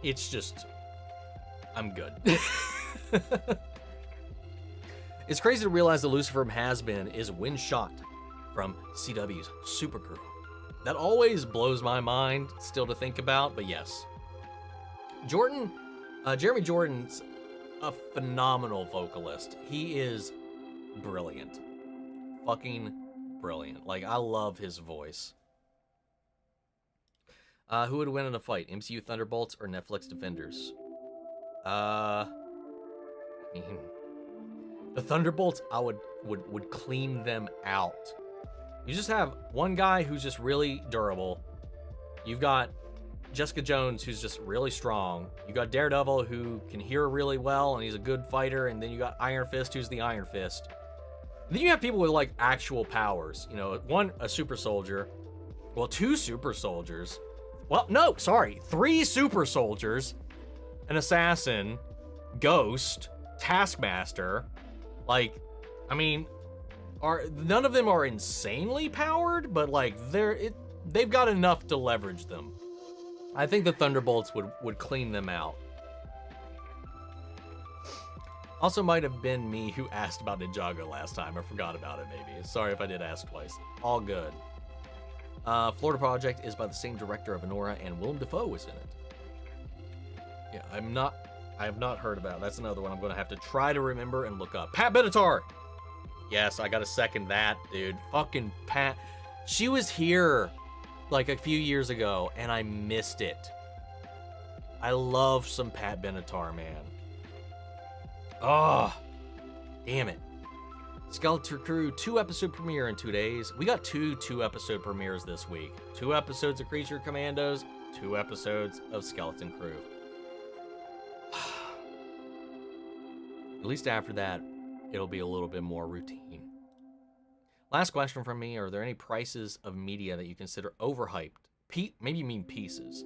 it's just, I'm good. It's crazy to realize that Lucifer from Has-Been is Windshot from CW's Supergirl. That always blows my mind still to think about, but yes. Jeremy Jordan's a phenomenal vocalist. He is brilliant. Fucking brilliant. Like, I love his voice. Who would win in a fight? MCU Thunderbolts or Netflix Defenders? The Thunderbolts, I would clean them out. You just have one guy who's just really durable. You've got Jessica Jones, who's just really strong. You got Daredevil, who can hear really well, and he's a good fighter. And then you got Iron Fist, who's the Iron Fist. And then you have people with, like, actual powers. You know, a super soldier. Well, 2 super soldiers. Well, no, sorry. 3 super soldiers. An assassin. Ghost. Taskmaster. Like, I mean, none of them are insanely powered, but, like, they've got enough to leverage them. I think the Thunderbolts would clean them out. Also might have been me who asked about Ninjago last time. I forgot about it, maybe. Sorry if I did ask twice. All good. Florida Project is by the same director of Anora, and Willem Dafoe is in it. Yeah, I have not heard about it. That's another one I'm going to have to try to remember and look up. Pat Benatar! Yes, I got to second that, dude. Fucking Pat. She was here like a few years ago, and I missed it. I love some Pat Benatar, man. Oh, damn it. Skeleton Crew 2-episode premiere in 2 days. We got two 2-episode premieres this week. 2 episodes of Creature Commandos, 2 episodes of Skeleton Crew. At least after that, it'll be a little bit more routine. Last question from me. Are there any prices of media that you consider overhyped? Maybe you mean pieces.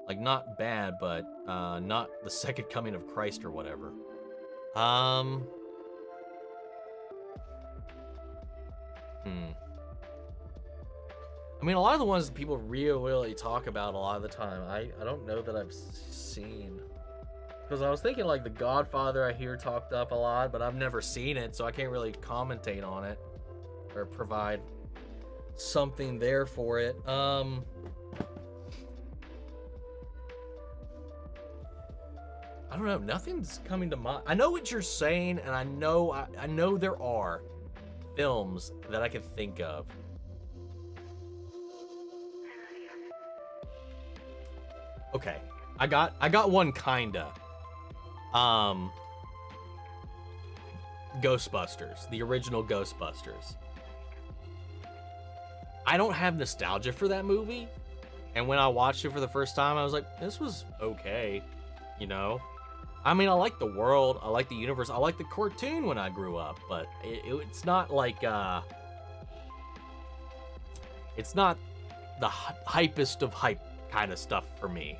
Like, not bad, but not the second coming of Christ or whatever. I mean, a lot of the ones that people really talk about a lot of the time, I don't know that I've seen. Because I was thinking, like, The Godfather I hear talked up a lot, but I've never seen it, so I can't really commentate on it or provide something there for it. I don't know. Nothing's coming to mind. I know what you're saying, and I know there are films that I could think of. Okay, I got one kinda. Ghostbusters, the original Ghostbusters. I don't have nostalgia for that movie, and when I watched it for the first time, I was like, this was okay, you know? I mean, I like the world, I like the universe, I like the cartoon when I grew up, but it's not like, it's not the hypest of hype kind of stuff for me,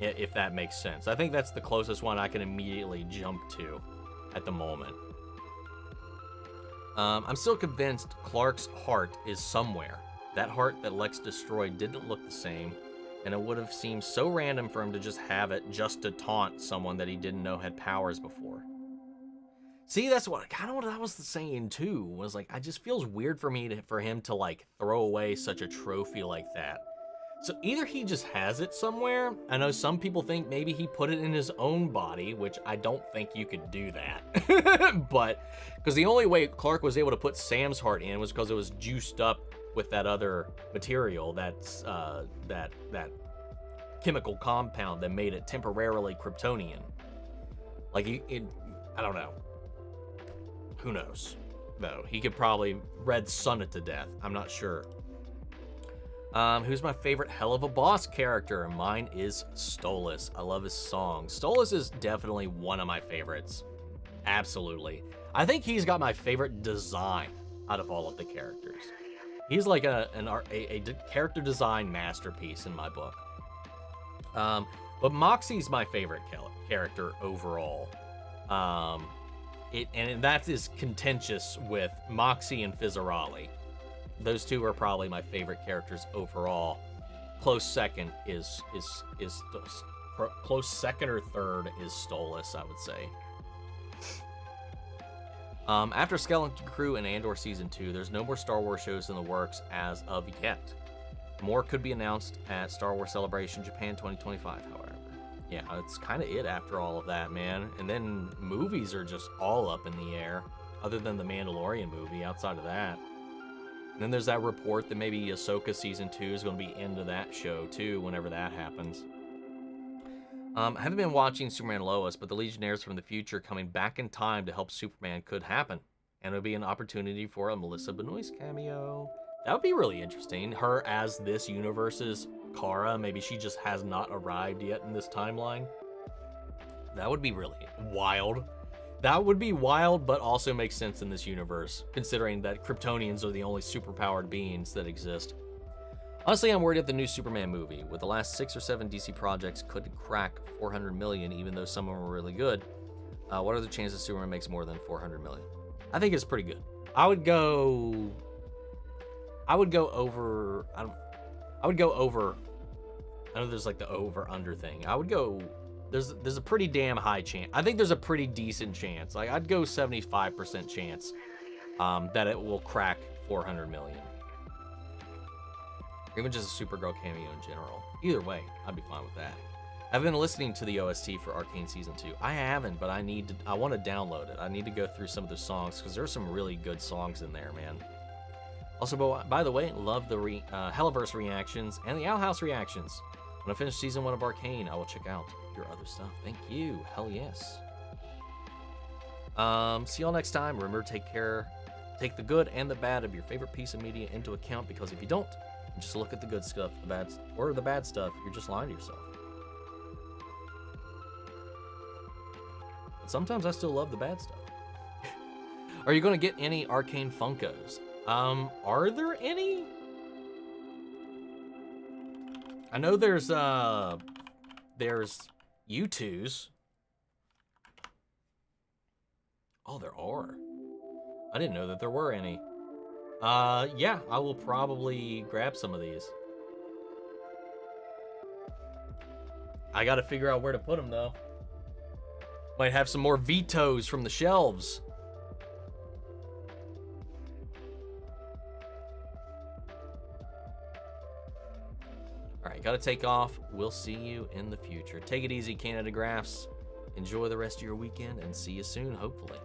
if that makes sense. I think that's the closest one I can immediately jump to at the moment. I'm still convinced Clark's heart is somewhere. That heart that Lex destroyed didn't look the same, and it would have seemed so random for him to just have it just to taunt someone that he didn't know had powers before. See, that's kind of what I was saying too, was like, it just feels weird for me for him to like throw away such a trophy like that. So either he just has it somewhere. I know some people think maybe he put it in his own body, which I don't think you could do that. But because the only way Clark was able to put Sam's heart in was because it was juiced up with that other material, that's that chemical compound that made it temporarily Kryptonian. Like I don't know. Who knows? Though he could probably red sun it to death. I'm not sure. Who's my favorite Helluva Boss character? Mine is Stolas. I love his song. Stolas is definitely one of my favorites. Absolutely. I think he's got my favorite design out of all of the characters. He's like a character design masterpiece in my book. But Moxie's my favorite character overall. And that is contentious with Moxie and Fizzarali. Those two are probably my favorite characters overall. Close second close second or third is Stolas, I would say. After Skeleton Crew and Andor Season 2, there's no more Star Wars shows in the works as of yet. More could be announced at Star Wars Celebration Japan 2025, however. Yeah, it's kind of it after all of that, man. And then movies are just all up in the air, other than the Mandalorian movie, outside of that. And then there's that report that maybe Ahsoka Season 2 is going to be into that show, too, whenever that happens. I haven't been watching Superman Lois, but the Legionnaires from the future coming back in time to help Superman could happen. And it would be an opportunity for a Melissa Benoist cameo. That would be really interesting. Her as this universe's Kara. Maybe she just has not arrived yet in this timeline. That would be really wild. That would be wild, but also makes sense in this universe, considering that Kryptonians are the only superpowered beings that exist. Honestly, I'm worried at the new Superman movie. With the last 6 or 7 DC projects could crack 400 million, even though some of them were really good. What are the chances Superman makes more than 400 million? I think it's pretty good. I would go over. I know there's like the over/under thing. I would go. There's a pretty damn high chance. I think there's a pretty decent chance. Like, I'd go 75% chance that it will crack 400 million. Or even just a Supergirl cameo in general. Either way, I'd be fine with that. I've been listening to the OST for Arcane Season 2. I haven't, but I want to download it. I need to go through some of the songs, because there's some really good songs in there, man. Also, by the way, love the Helliverse reactions and the Owl House reactions. When I finish Season 1 of Arcane, I will check out your other stuff. Thank you. Hell yes. See y'all next time. Remember, take the good and the bad of your favorite piece of media into account, because if you don't, just look at the good stuff, the bad stuff, you're just lying to yourself. But sometimes I still love the bad stuff. Are you going to get any Arcane Funkos? Are there any? I know there's U2s. Oh, there are. I didn't know that there were any. Yeah, I will probably grab some of these. I gotta figure out where to put them, though. Might have some more vetoes from the shelves. Alright, gotta take off. We'll see you in the future. Take it easy, Canada Graphs. Enjoy the rest of your weekend, and see you soon, hopefully.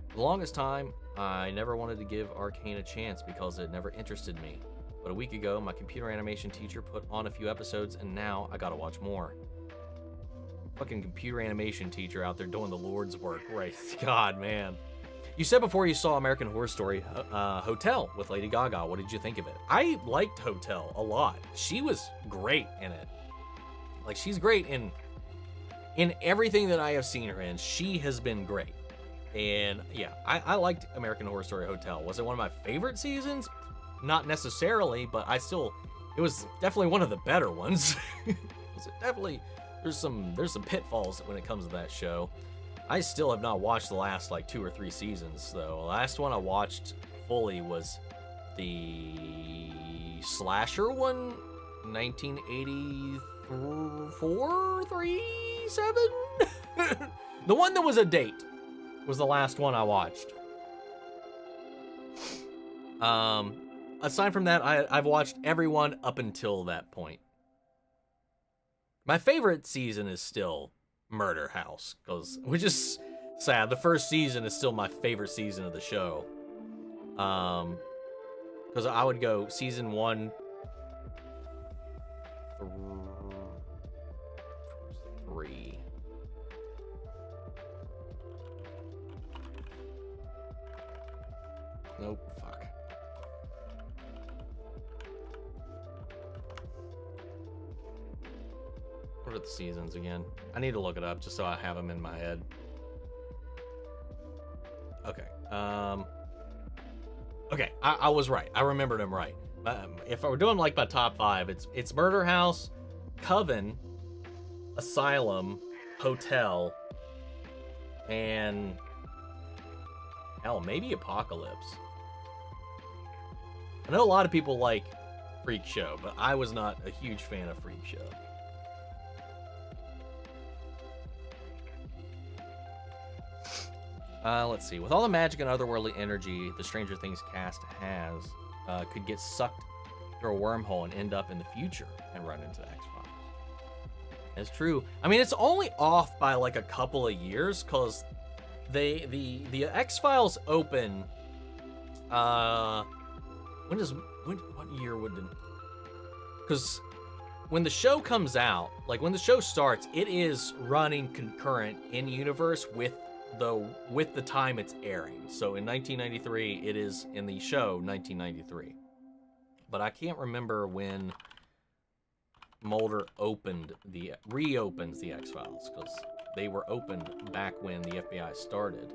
For the longest time, I never wanted to give Arcane a chance because it never interested me. But a week ago, my computer animation teacher put on a few episodes, and now I gotta watch more. Fucking computer animation teacher out there doing the Lord's work, right? God, man. You said before you saw American Horror Story Hotel with Lady Gaga. What did you think of it? I liked Hotel a lot. She was great in it. Like, she's great in everything that I have seen her in. She has been great. And yeah, I liked American Horror Story Hotel. Was it one of my favorite seasons? Not necessarily, but it was definitely one of the better ones. There's some pitfalls when it comes to that show. I still have not watched the last like 2 or 3 seasons though. The last one I watched fully was the slasher one, 1984, 3, 7. The one that was a date was the last one I watched. Aside from that, I've watched everyone up until that point. My favorite season is still Murder House, which is sad. The first season is still my favorite season of the show. Because I would go season 1, 3. Nope, fuck. What are the seasons again? I need to look it up just so I have them in my head. Okay. Okay, I was right. I remembered them right. If I were doing like my top 5, it's Murder House, Coven, Asylum, Hotel, and hell, maybe Apocalypse. I know a lot of people like Freak Show, but I was not a huge fan of Freak Show. Let's see. With all the magic and otherworldly energy the Stranger Things cast has, could get sucked through a wormhole and end up in the future and run into the X-Files. That's true. I mean, it's only off by like a couple of years, because the X-Files open. What year would it? Because when the show comes out, like when the show starts, it is running concurrent in universe with the time it's airing. So in 1993, it is in the show 1993. But I can't remember when Mulder reopens the X-Files, because they were opened back when the FBI started.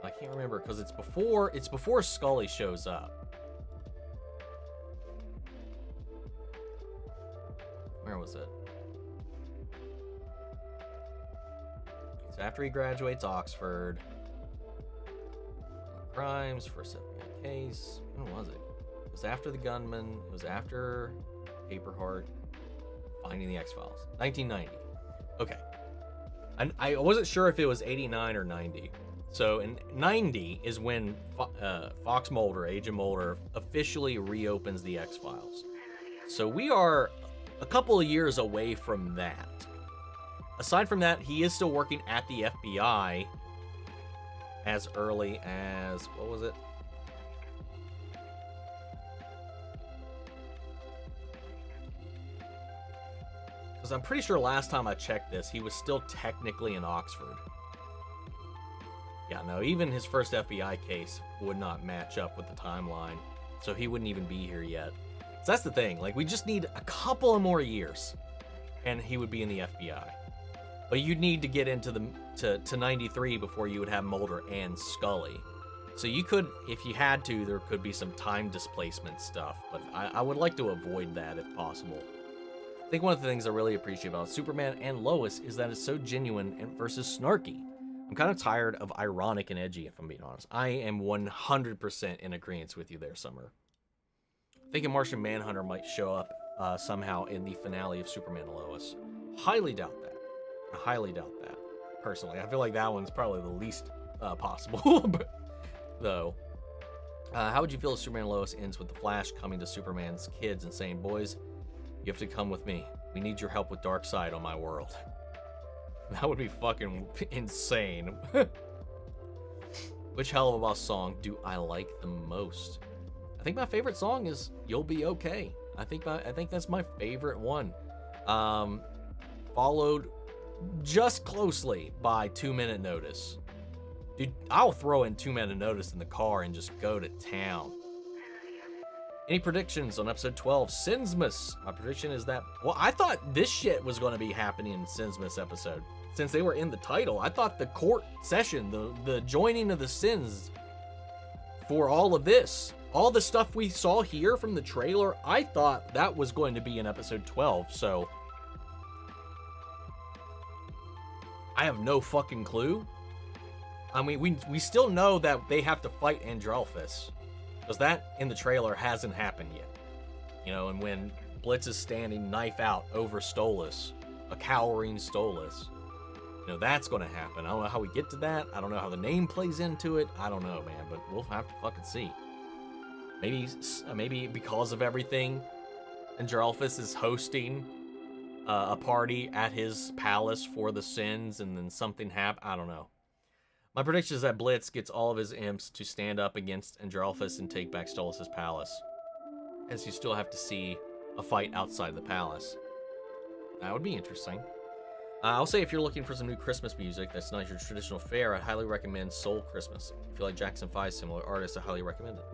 I can't remember because it's before Scully shows up. Where was it? It's after he graduates Oxford. Crimes, first FBI case. When was it? It was after the gunman. It was after Paperheart. Finding the X-Files. 1990. Okay. And I wasn't sure if it was 89 or 90. So in 90 is when Fox Mulder, Agent Mulder, officially reopens the X-Files. So we are a couple of years away from that. Aside from that, he is still working at the FBI as early as, what was it? Because I'm pretty sure last time I checked this, he was still technically in Oxford. Yeah, no, even his first FBI case would not match up with the timeline. So he wouldn't even be here yet. So that's the thing. Like, we just need a couple of more years, and he would be in the FBI. But you'd need to get into to 93 before you would have Mulder and Scully. So you could, if you had to, there could be some time displacement stuff. But I would like to avoid that if possible. I think one of the things I really appreciate about Superman and Lois is that it's so genuine and versus snarky. I'm kind of tired of ironic and edgy, if I'm being honest. I am 100% in agreement with you there, Summer. I think a Martian Manhunter might show up somehow in the finale of Superman and Lois. Highly doubt that. I highly doubt that, personally. I feel like that one's probably the least possible, though. How would you feel if Superman and Lois ends with the Flash coming to Superman's kids and saying, boys, you have to come with me. We need your help with Darkseid on my world. That would be fucking insane. Which Helluva Boss song do I like the most? I think my favorite song is "You'll Be Okay." I think that's my favorite one. Followed just closely by 2 Minute Notice. Dude, I'll throw in 2 Minute Notice in the car and just go to town. Any predictions on episode 12, Sinsmas? My prediction is that, well, I thought this shit was going to be happening in Sinsmas episode. Since they were in the title, I thought the court session, the joining of the sins for all of this, all the stuff we saw here from the trailer, I thought that was going to be in episode 12, so I have no fucking clue. I mean, we still know that they have to fight Andrelphus. Because that, in the trailer, hasn't happened yet. You know, and when Blitz is standing knife out over Stolas, a cowering Stolas, you know, that's going to happen. I don't know how we get to that. I don't know how the name plays into it. I don't know, man, but we'll have to fucking see. Maybe because of everything, Andrelphus is hosting a party at his palace for the sins, and then something happens. I don't know. My prediction is that Blitz gets all of his imps to stand up against Andrelphus and take back Stolas' palace, as you still have to see a fight outside the palace. That would be interesting. I'll say if you're looking for some new Christmas music that's not your traditional fare, I highly recommend Soul Christmas. If you like Jackson 5's similar artists, I highly recommend it.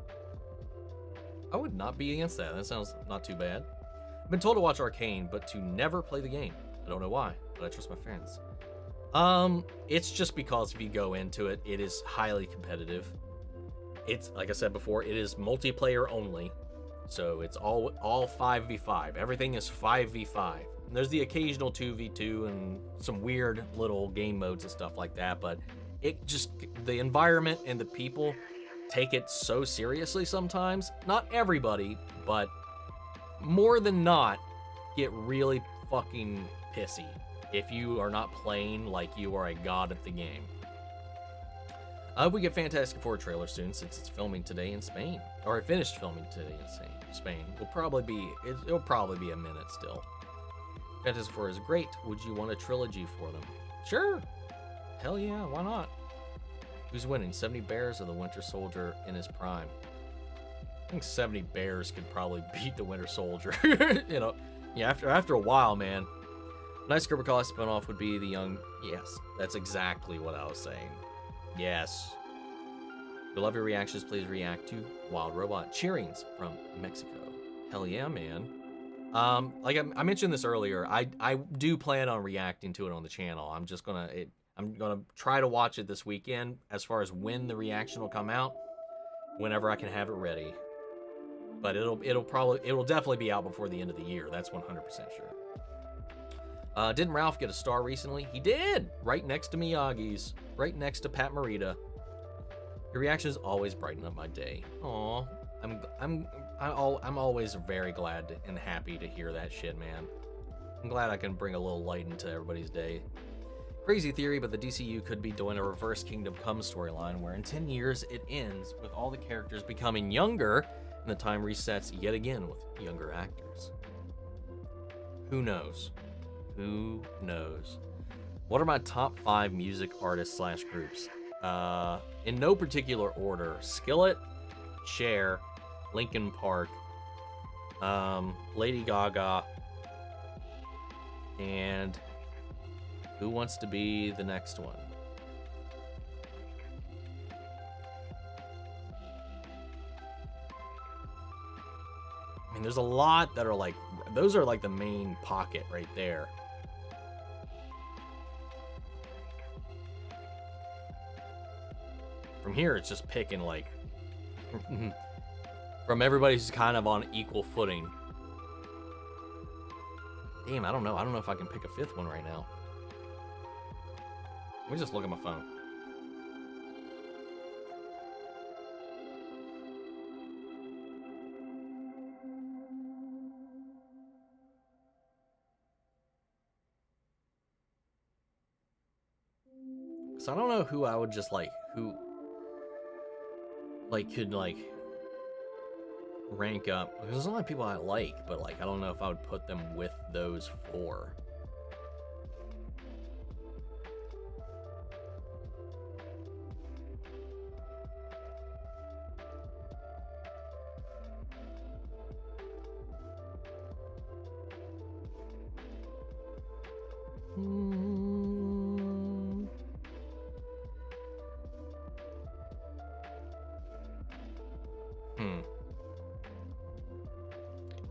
I would not be against that. That sounds not too bad. I've been told to watch Arcane, but to never play the game. I don't know why, but I trust my friends. It's just because if you go into it, it is highly competitive. It's, like I said before, it is multiplayer only. So it's all 5v5. Everything is 5v5. And there's the occasional 2v2 and some weird little game modes and stuff like that, but it just, the environment and the people take it so seriously sometimes. Not everybody, but more than not, get really fucking pissy if you are not playing like you are a god at the game. I hope we get Fantastic Four trailer soon, since it's filming today in Spain. Or it finished filming today in Spain. It'll probably be a minute still. Fantastic Four is great. Would you want a trilogy for them? Sure. Hell yeah, why not? Who's winning, 70 Bears or the Winter Soldier in his prime? I think 70 Bears could probably beat the Winter Soldier. You know, yeah, after a while, man. Nice Cobra Kai spinoff would be the young... Yes, that's exactly what I was saying. Yes. We love your reactions. Please react to Wild Robot Cheerings from Mexico. Hell yeah, man. Like I mentioned this earlier, I do plan on reacting to it on the channel. I'm gonna try to watch it this weekend. As far as when the reaction will come out, whenever I can have it ready. But it'll definitely be out before the end of the year. That's 100% sure. Didn't Ralph get a star recently? He did! Right next to Miyagi's. Right next to Pat Morita. Your reactions always brighten up my day. Aw. I'm always very glad and happy to hear that shit, man. I'm glad I can bring a little light into everybody's day. Crazy theory, but the DCU could be doing a reverse Kingdom Come storyline where in 10 years it ends with all the characters becoming younger and the time resets yet again with younger actors. Who knows? Who knows? What are my top 5 music artists / groups? In no particular order. Skillet, Cher, Linkin Park, Lady Gaga, And who wants to be the next one? I mean, there's a lot that are like, those are like the main pocket right there. From here, it's just picking like, from everybody who's kind of on equal footing. Damn, I don't know. I don't know if I can pick a fifth one right now. Let me just look at my phone. So I don't know who I would just like, who like could like rank up. There's a lot of people I like, but like I don't know if I would put them with those four.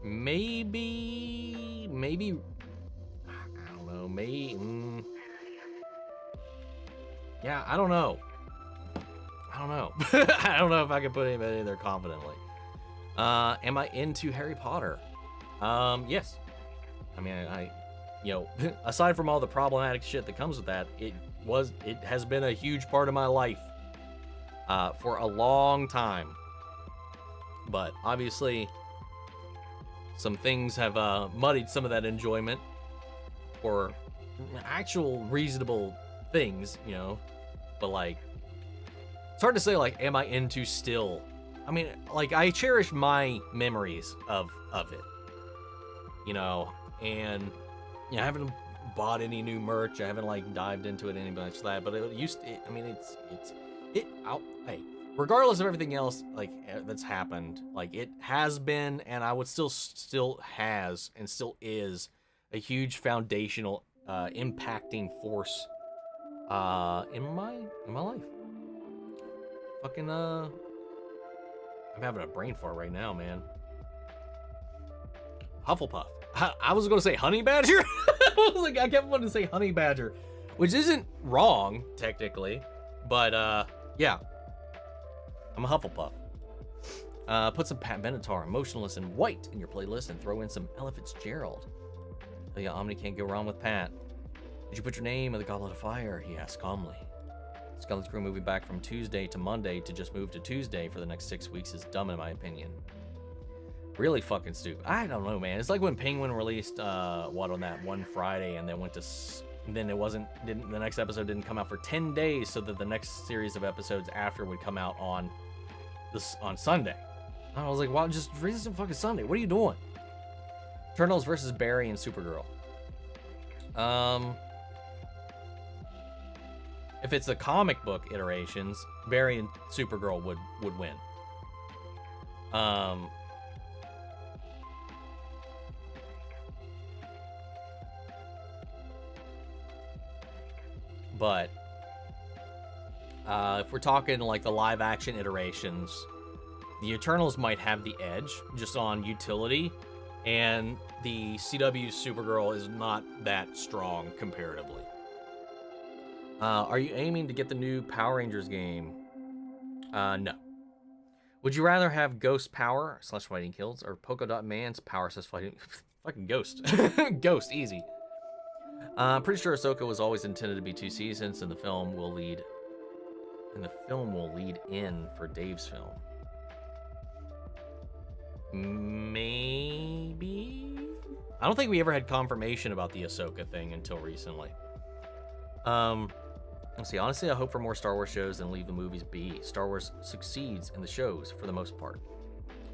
Maybe, I don't know, yeah, I don't know. I don't know if I can put anybody in there confidently. Am I into Harry Potter? Yes. I mean, I you know, aside from all the problematic shit that comes with that, it has been a huge part of my life, for a long time. But obviously, some things have muddied some of that enjoyment for actual reasonable things, you know. But like, it's hard to say like, am I into still? I mean, like, I cherish my memories of it, you know, and you know, I haven't bought any new merch. I haven't like dived into it any much that, but it used to, I mean, hey, regardless of everything else like that's happened, like it has been, and I would still has and still is a huge foundational impacting force in my life. Fucking I'm having a brain fart right now, man. Hufflepuff. I was gonna say honey badger. I kept wanting to say honey badger, which isn't wrong technically, but yeah. I'm a Hufflepuff. Put some Pat Benatar, Emotionless, and White in your playlist and throw in some Ella Fitzgerald. Oh yeah, Omni can't go wrong with Pat. Did you put your name in the Goblet of Fire? He asked calmly. Skeleton Crew moving back from Tuesday to Monday to just move to Tuesday for the next 6 weeks is dumb in my opinion. Really fucking stupid. I don't know, man. It's like when Penguin released on that one Friday and then went to the next episode didn't come out for 10 days so that the next series of episodes after would come out on Sunday. And I was like, wow, just release it on fucking Sunday. What are you doing? Eternals versus Barry and Supergirl. If it's the comic book iterations, Barry and Supergirl would win. But if we're talking like the live action iterations, the Eternals might have the edge just on utility, and the CW Supergirl is not that strong comparatively. Are you aiming to get the new Power Rangers game? No. Would you rather have Ghost Power / Fighting Kills or Polka Dot Man's Power / Fighting? Fucking Ghost. Ghost, easy. Pretty sure Ahsoka was always intended to be 2 seasons, and the film will lead in for Dave's film. Maybe? I don't think we ever had confirmation about the Ahsoka thing until recently. Let's see. Honestly, I hope for more Star Wars shows and leave the movies be. Star Wars succeeds in the shows for the most part.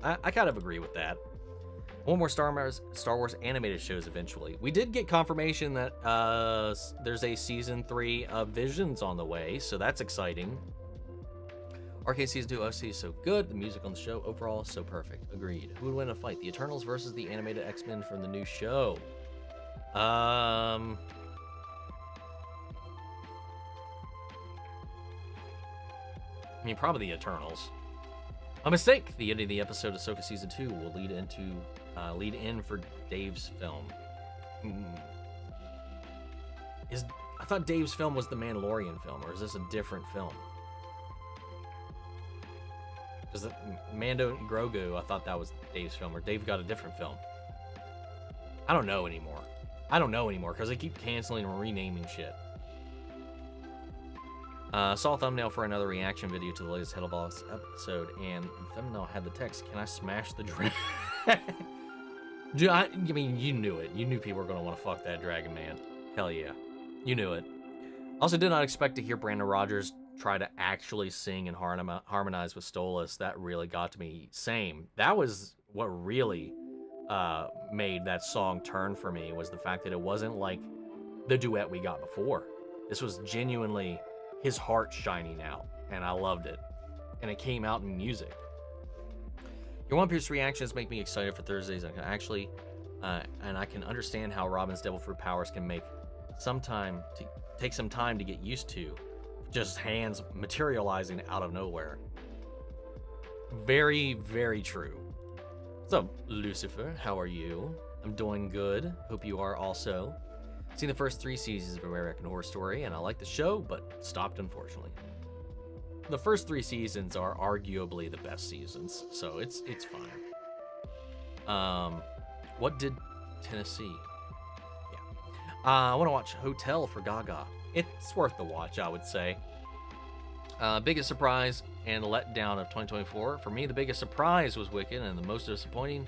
I kind of agree with that. One more Star Wars animated shows eventually. We did get confirmation that there's a season 3 of Visions on the way, so that's exciting. Arcane season 2 OC is so good. The music on the show overall is so perfect. Agreed. Who would win a fight? The Eternals versus the animated X-Men from the new show. I mean, probably the Eternals. A mistake. The end of the episode of Ahsoka Season 2 will lead in for Dave's film. I thought Dave's film was the Mandalorian film, or is this a different film? Because Mando and Grogu, I thought that was Dave's film, or Dave got a different film. I don't know anymore. Because they keep canceling and renaming shit. Saw a thumbnail for another reaction video to the latest Helluva Boss episode, and the thumbnail had the text, "Can I smash the dragon?" Dude, I mean, you knew it. You knew people were going to want to fuck that dragon, man. Hell yeah. You knew it. Also, did not expect to hear Brandon Rogers try to actually sing and harmonize with Stolas. That really got to me. Same. That was what really made that song turn for me, was the fact that it wasn't like the duet we got before. This was genuinely his heart shining out, and I loved it. And it came out in music. Your One Piece reactions make me excited for Thursdays. I can actually, and I can understand how Robin's devil fruit powers can take some time to get used to. Just hands materializing out of nowhere. Very, very true. So, Lucifer, how are you? I'm doing good. Hope you are also. Seen the first 3 seasons of American Horror Story, and I like the show, but stopped unfortunately. The first 3 seasons are arguably the best seasons, so it's fine. What did Tennessee? Yeah. I want to watch Hotel for Gaga. It's worth the watch, I would say. Biggest surprise and letdown of 2024. For me, the biggest surprise was Wicked, and the most disappointing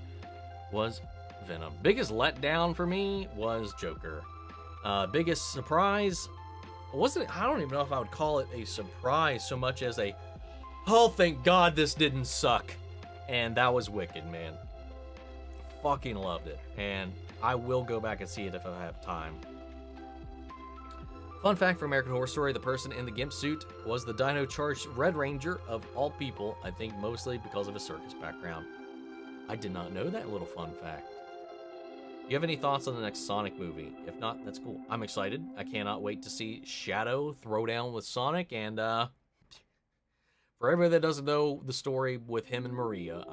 was Venom. Biggest letdown for me was Joker. Biggest surprise wasn't, I don't even know if I would call it a surprise so much as a, oh, thank God this didn't suck. And that was Wicked, man. Fucking loved it. And I will go back and see it if I have time. Fun fact for American Horror Story, the person in the gimp suit was the dino-charged Red Ranger of all people, I think mostly because of his circus background. I did not know that little fun fact. Do you have any thoughts on the next Sonic movie? If not, that's cool. I'm excited. I cannot wait to see Shadow throw down with Sonic, and for everybody that doesn't know the story with him and Maria,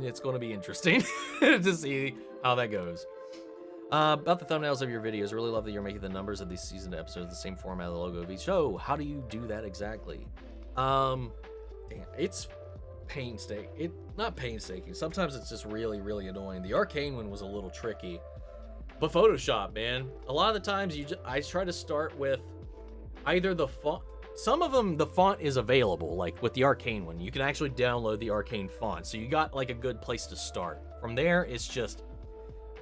it's going to be interesting to see how that goes. About the thumbnails of your videos, really love that you're making the numbers of these seasoned episodes the same format of the logo of each show. How do you do that exactly? Damn, it's painstaking. Not painstaking. Sometimes it's just really, really annoying. The Arcane one was a little tricky, but Photoshop, man. A lot of the times I try to start with either the font. Some of them, the font is available, like with the Arcane one. You can actually download the Arcane font, so you got like a good place to start. From there, it's just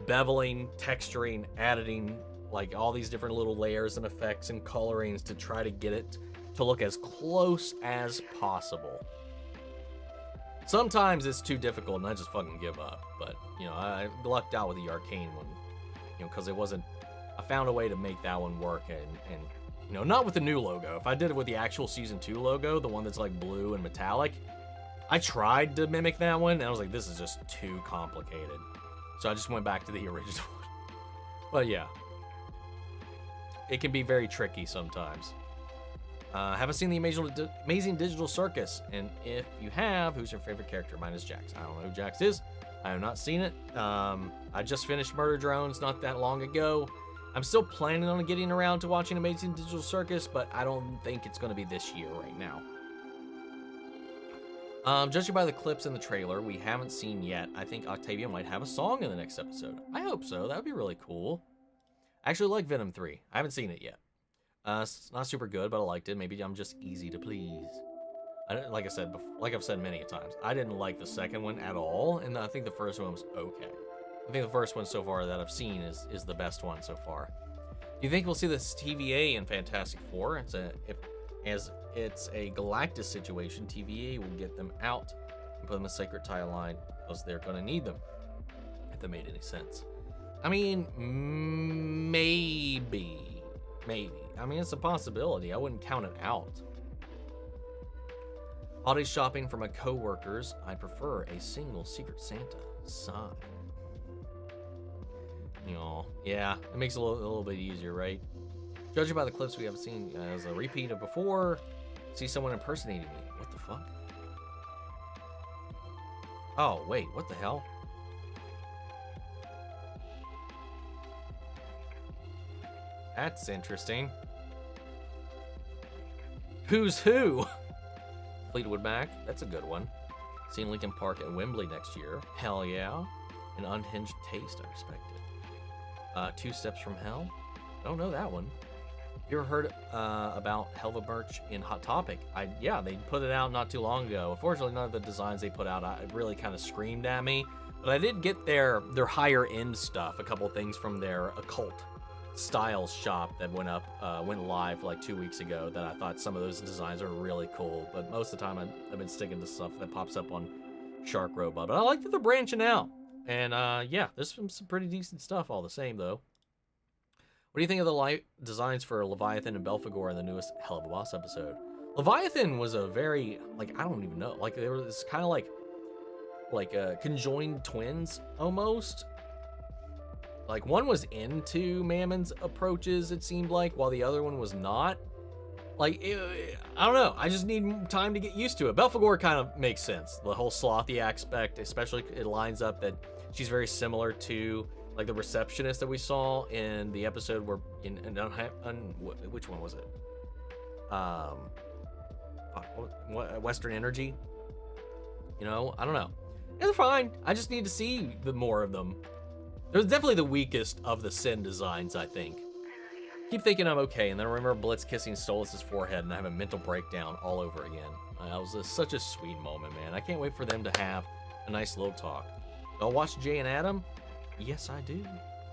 beveling, texturing, editing, like all these different little layers and effects and colorings to try to get it to look as close as possible. Sometimes it's too difficult and I just fucking give up, but you know, I lucked out with the Arcane one, you know, because I found a way to make that one work, and you know, not with the new logo. If I did it with the actual season 2 logo, the one that's like blue and metallic, I tried to mimic that one and I was like, this is just too complicated. So I just went back to the original one. But yeah, it can be very tricky sometimes. Haven't seen the Amazing Digital Circus, and if you have, who's your favorite character? Mine is Jax. I don't know who Jax is. I have not seen it. I just finished Murder Drones not that long ago. I'm still planning on getting around to watching Amazing Digital Circus, but I don't think it's going to be this year right now. Judging by the clips in the trailer we haven't seen yet, I think Octavia might have a song in the next episode. I hope so. That would be really cool. I actually like Venom 3. I haven't seen it yet. It's not super good, but I liked it. Maybe I'm just easy to please. Like I said, like I've said many times, I didn't like the second one at all, and I think the first one was okay. I think the first one so far that I've seen is the best one so far. Do you think we'll see this TVA in Fantastic Four? As it's a Galactus situation, TVA will get them out and put them in a sacred tie line because they're going to need them. If that made any sense. I mean, maybe. I mean, it's a possibility. I wouldn't count it out. Holiday shopping for my co-workers. I prefer a single Secret Santa sign. You know, yeah, it makes it a little bit easier, right? Judging by the clips we have seen as a repeat of before, see someone impersonating me. What the fuck? Oh, wait, what the hell? That's interesting. Who's who? Fleetwood Mac, that's a good one. Seen Lincoln Park at Wembley next year. Hell yeah. An unhinged taste, I respect it. Two Steps from Hell. I don't know that one. You ever heard about Helluva merch in Hot Topic? Yeah, they put it out not too long ago. Unfortunately, none of the designs they put out really kind of screamed at me. But I did get their higher end stuff. A couple things from their occult styles shop that went live like 2 weeks ago. That I thought some of those designs are really cool. But most of the time, I've been sticking to stuff that pops up on Shark Robot. But I like that they're branching out. And yeah, there's some pretty decent stuff all the same though. What do you think of the light designs for Leviathan and Belphegor in the newest Helluva Boss episode? Leviathan was a very, like, I don't even know. Like, there was kind of like conjoined twins, almost. Like, one was into Mammon's approaches, it seemed like, while the other one was not. Like, I don't know. I just need time to get used to it. Belphegor kind of makes sense. The whole slothy aspect, especially, it lines up that she's very similar to like the receptionist that we saw in the episode where which one was it? Western Energy. You know, I don't know. They're fine. I just need to see the more of them. They're definitely the weakest of the Sin designs, I think. Keep thinking I'm okay, and then I remember Blitz kissing Stolas' forehead, and I have a mental breakdown all over again. That was such a sweet moment, man. I can't wait for them to have a nice little talk. Do I watch Jay and Adam? Yes, I do.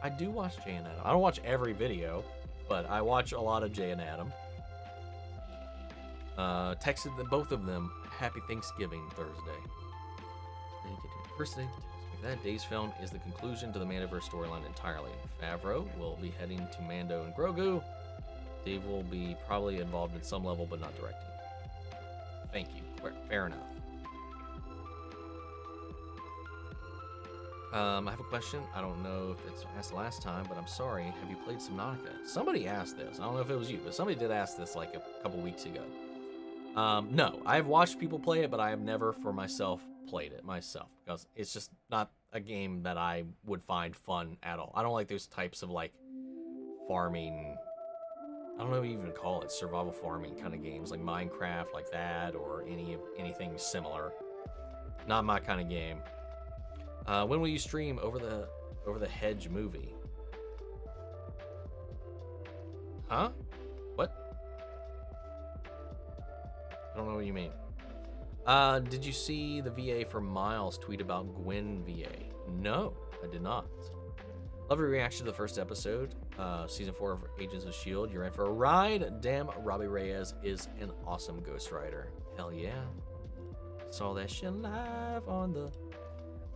I do watch Jay and Adam. I don't watch every video, but I watch a lot of Jay and Adam. Texted both of them Happy Thanksgiving Thursday. First day, that day's film is the conclusion to the Mandoverse storyline entirely. Favreau will be heading to Mando and Grogu. Dave will be probably involved in some level, but not directing. Thank you. Fair enough. I have a question. I don't know if it's asked last time, but I'm sorry. Have you played Subnautica? Somebody asked this. I don't know if it was you, but somebody did ask this like a couple weeks ago. No, I've watched people play it, but I have never for myself played it myself because it's just not a game that I would find fun at all. I don't like those types of like farming. I don't know what you even call it, survival farming kind of games like Minecraft, like that, or anything similar. Not my kind of game. When will you stream Over the Hedge movie? Huh? What? I don't know what you mean. Did you see the VA for Miles tweet about Gwen VA? No, I did not. Love your reaction to the first episode. Season 4 of Agents of S.H.I.E.L.D. You're in for a ride. Damn, Robbie Reyes is an awesome Ghost Rider. Hell yeah. Saw that shit live on the...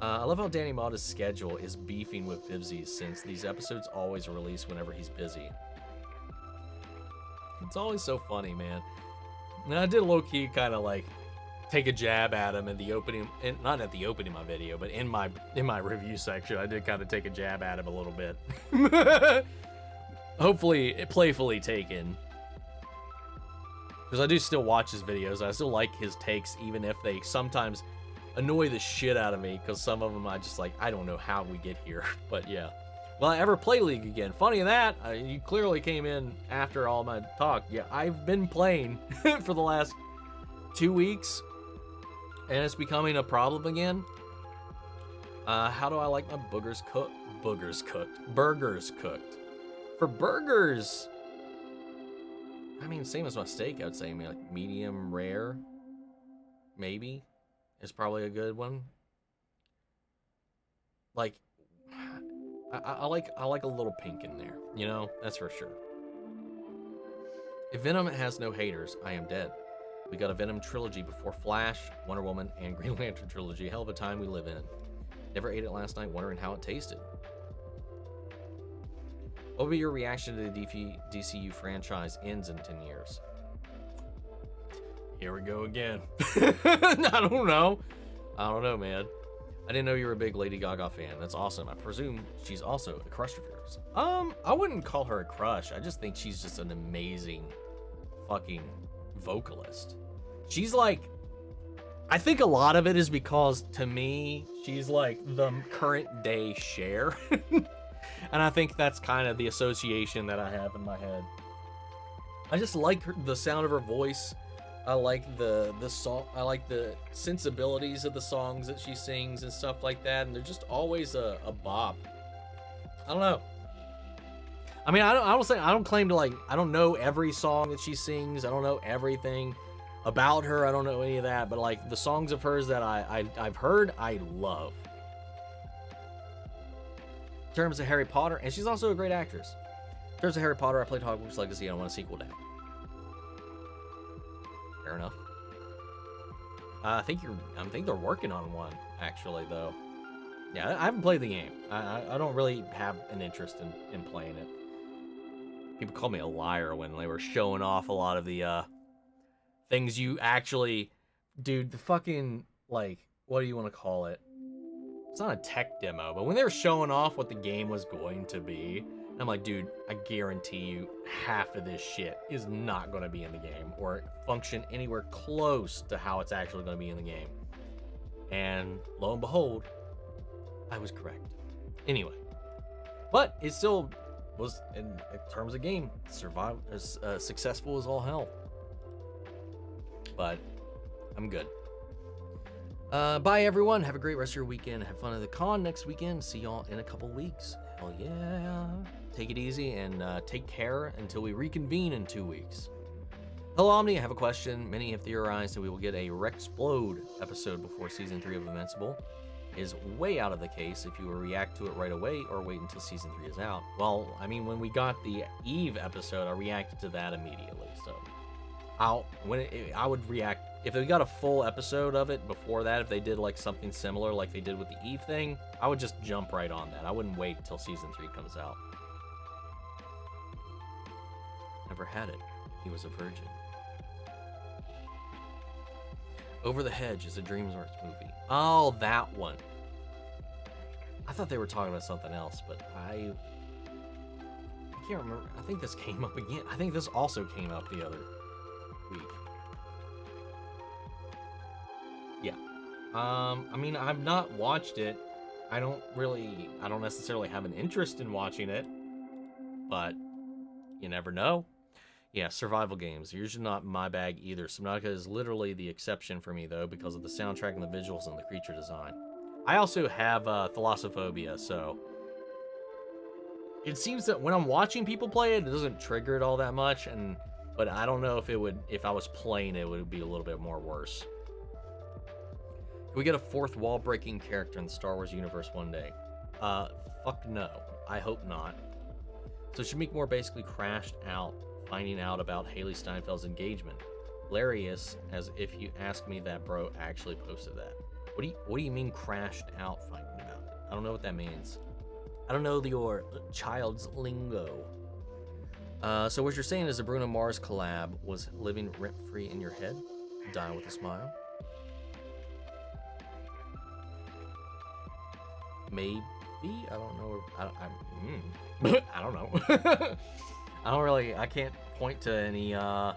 I love how Danny Motta's schedule is beefing with Vivzies since these episodes always release whenever he's busy. It's always so funny, man. And I did low-key kind of like take a jab at him in the opening, not at the opening of my video, but in my review section, I did kind of take a jab at him a little bit. Hopefully, playfully taken. Because I do still watch his videos. I still like his takes, even if they sometimes annoy the shit out of me, because some of them I just like, I don't know how we get here. But yeah. Will I ever play League again? Funny that, you clearly came in after all my talk. Yeah, I've been playing for the last 2 weeks, and it's becoming a problem again. How do I like my burgers cooked? Burgers cooked. For burgers, I mean, same as my steak, I would say. I mean, like medium rare, maybe, is probably a good one. Like, I like a little pink in there, you know, that's for sure. If Venom has no haters, I am dead. We got a Venom trilogy before Flash, Wonder Woman, and Green Lantern trilogy. Hell of a time we live in. Never ate it last night, wondering how it tasted. What will be your reaction to the DCU franchise ends in 10 years? Here we go again. I don't know, man. I didn't know you were a big Lady Gaga fan. That's awesome. I presume she's also a crush of yours. I wouldn't call her a crush. I just think she's just an amazing fucking vocalist. She's like, I think a lot of it is because, to me, she's like the current day Cher. And I think that's kind of the association that I have in my head. I just like the sound of her voice. I like the song. I like the sensibilities of the songs that she sings and stuff like that. And they're just always a bop. I don't know. I mean, I don't claim to like. I don't know every song that she sings. I don't know everything about her. I don't know any of that. But like the songs of hers that I've heard, I love. In terms of Harry Potter, and she's also a great actress. In terms of Harry Potter, I played Hogwarts Legacy. I don't want a sequel now. Fair enough. I think they're working on one actually, though. Yeah, I haven't played the game. I don't really have an interest in playing it. People called me a liar when they were showing off a lot of the things you actually, dude. The fucking like, what do you want to call it? It's not a tech demo, but when they were showing off what the game was going to be, I'm like, dude, I guarantee you half of this shit is not going to be in the game or function anywhere close to how it's actually going to be in the game. And lo and behold, I was correct. Anyway, but it still was, in terms of game, successful as all hell. But I'm good. Bye, everyone. Have a great rest of your weekend. Have fun at the con next weekend. See y'all in a couple weeks. Hell yeah. Take it easy and take care until we reconvene in 2 weeks. Hello, Omni. I have a question. Many have theorized that we will get a Rexplode episode before Season 3 of Invincible. Is way out of the case if you will react to it right away or wait until Season 3 is out. Well, I mean, when we got the Eve episode, I reacted to that immediately. So I would react if they got a full episode of it before that. If they did like something similar like they did with the Eve thing, I would just jump right on that. I wouldn't wait until Season 3 comes out. Never had it. He was a virgin. Over the Hedge is a DreamWorks movie. Oh, that one. I thought they were talking about something else, but I can't remember. I think this came up again. I think this also came up the other week. Yeah. I mean, I've not watched it. I don't necessarily have an interest in watching it, but you never know. Yeah, survival games. Usually not my bag either. Subnautica is literally the exception for me, though, because of the soundtrack and the visuals and the creature design. I also have thalassophobia, so it seems that when I'm watching people play it, it doesn't trigger it all that much. But I don't know if it would. If I was playing it, it would be a little bit more worse. Can we get a fourth wall-breaking character in the Star Wars universe one day? Fuck no. I hope not. So Shamik basically crashed out, finding out about Haley Steinfeld's engagement. Hilarious, as if you ask me that bro actually posted that. What do you mean crashed out finding about it? I don't know what that means. I don't know your child's lingo. So what you're saying is the Bruno Mars collab was living rent-free in your head? Die with a smile? Maybe? I don't know. I don't know. I can't point to any, I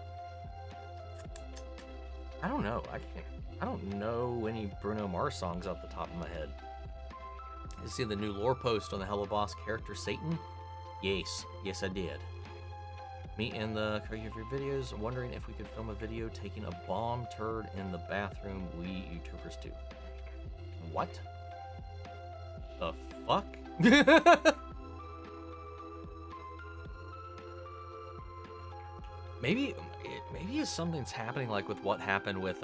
don't know. I don't know any Bruno Mars songs off the top of my head. You see the new lore post on the Helluva Boss character Satan? Yes, I did. Me and the creator of your videos wondering if we could film a video taking a bomb turd in the bathroom. We YouTubers do. What? The fuck? Maybe something's happening like with what happened with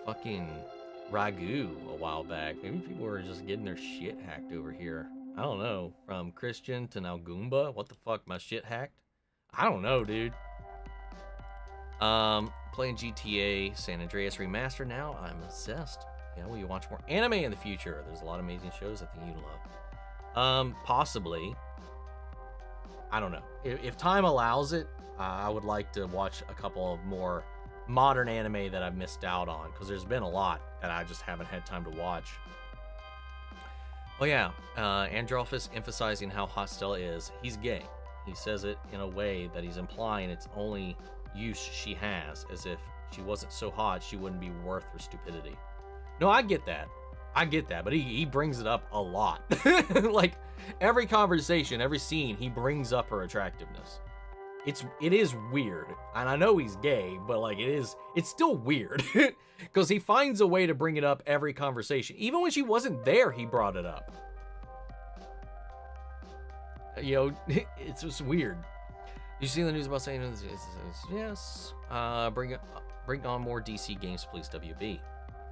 fucking Ragu a while back. Maybe people were just getting their shit hacked over here. I don't know. From Christian to now Goomba. What the fuck? My shit hacked? I don't know, dude. Playing GTA San Andreas Remastered now. I'm obsessed. Yeah, will you watch more anime in the future? There's a lot of amazing shows I think you'd love. Possibly. I don't know. If time allows it, I would like to watch a couple of more modern anime that I've missed out on, because there's been a lot that I just haven't had time to watch. Oh yeah, Androphus emphasizing how hot Stella is. He's gay. He says it in a way that he's implying it's only use she has, as if she wasn't so hot she wouldn't be worth her stupidity. No, I get that, but he brings it up a lot. Like, every conversation, every scene, he brings up her attractiveness. It is weird, and I know he's gay, but like it's still weird, because he finds a way to bring it up every conversation. Even when she wasn't there, he brought it up. You know, it's just weird. You see the news about Satan? Yes. Bring on more DC games, please, WB.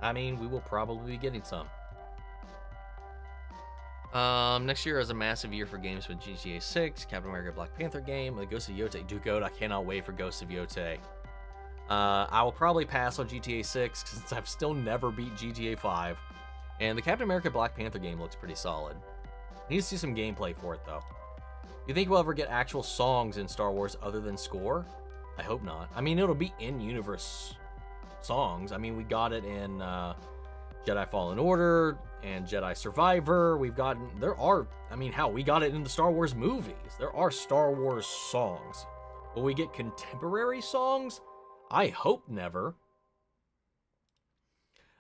I mean, we will probably be getting some. Next year is a massive year for games with GTA 6, Captain America Black Panther game, the Ghost of Yotei. Dude, I cannot wait for Ghost of Yotei. I will probably pass on GTA 6 since I've still never beat GTA 5. And the Captain America Black Panther game looks pretty solid. Need to see some gameplay for it, though. You think we'll ever get actual songs in Star Wars other than score? I hope not. I mean, it'll be in-universe songs. I mean, we got it in Jedi Fallen Order and Jedi Survivor. We got it in the Star Wars movies. There are Star Wars songs. Will we get contemporary songs? I hope never.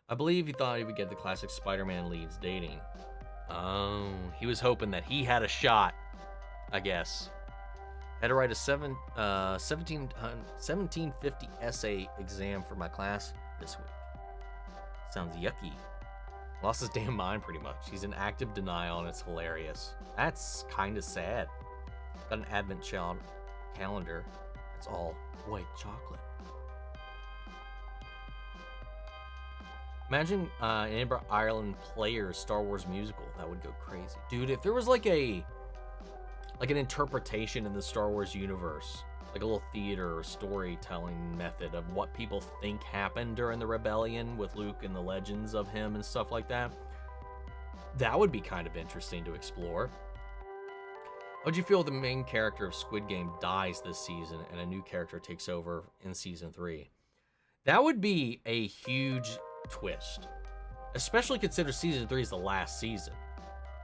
I believe he thought he would get the classic Spider-Man leads dating. Oh, he was hoping that he had a shot, I guess. Had to write a 1750 essay exam for my class this week. Sounds yucky. Lost his damn mind, pretty much. He's in active denial, and it's hilarious. That's kind of sad. Got an advent calendar. It's all white chocolate. Imagine an Edinburgh, Ireland player's Star Wars musical. That would go crazy. Dude, if there was like an interpretation in the Star Wars universe, like a little theater or storytelling method of what people think happened during the rebellion with Luke and the legends of him and stuff like that, that would be kind of interesting to explore. How'd you feel the main character of Squid Game dies this season and a new character takes over in season 3? That would be a huge twist, especially consider season 3 is the last season.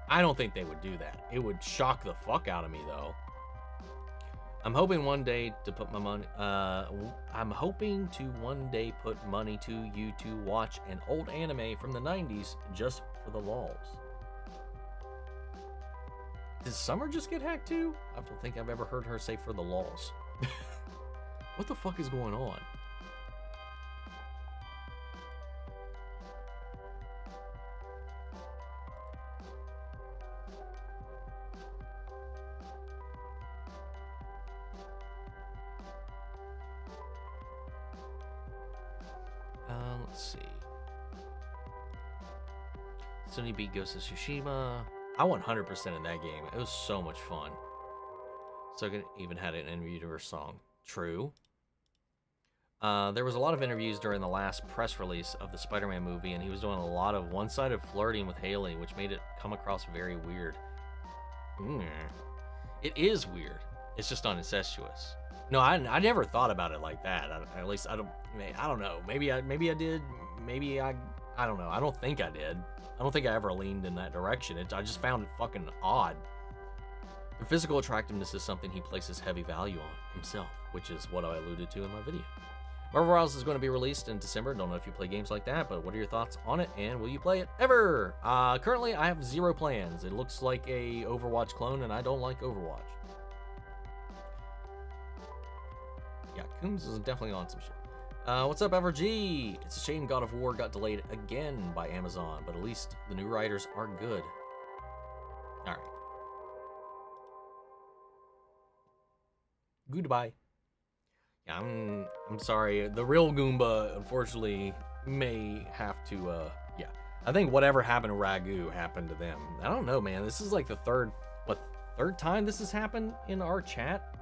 I don't think they would do that. It would shock the fuck out of me, though. I'm hoping one day to put my money. I'm hoping to one day put money to you to watch an old anime from the 90s just for the lulz. Did Summer just get hacked too? I don't think I've ever heard her say for the lulz. What the fuck is going on? Let's see. Sony beat Ghost of Tsushima. I won 100% in that game. It was so much fun. So even had an in-universe song. True. There was a lot of interviews during the last press release of the Spider-Man movie, and he was doing a lot of one-sided flirting with Haley, which made it come across very weird. It is weird. It's just not incestuous. No, I never thought about it like that. At least I don't know. Maybe I did. Maybe I don't know. I don't think I did. I don't think I ever leaned in that direction. I just found it fucking odd. The physical attractiveness is something he places heavy value on himself, which is what I alluded to in my video. Marvel Rivals is going to be released in December. Don't know if you play games like that, but what are your thoughts on it, and will you play it ever? Currently, I have 0 plans. It looks like a Overwatch clone, and I don't like Overwatch. Yeah, Coombs is definitely on some shit. What's up, Everg? It's a shame God of War got delayed again by Amazon, but at least the new writers are good. All right. Goodbye. Yeah, I'm sorry. The real Goomba, unfortunately, may have to, yeah. I think whatever happened to Ragu happened to them. I don't know, man. This is like the third time this has happened in our chat?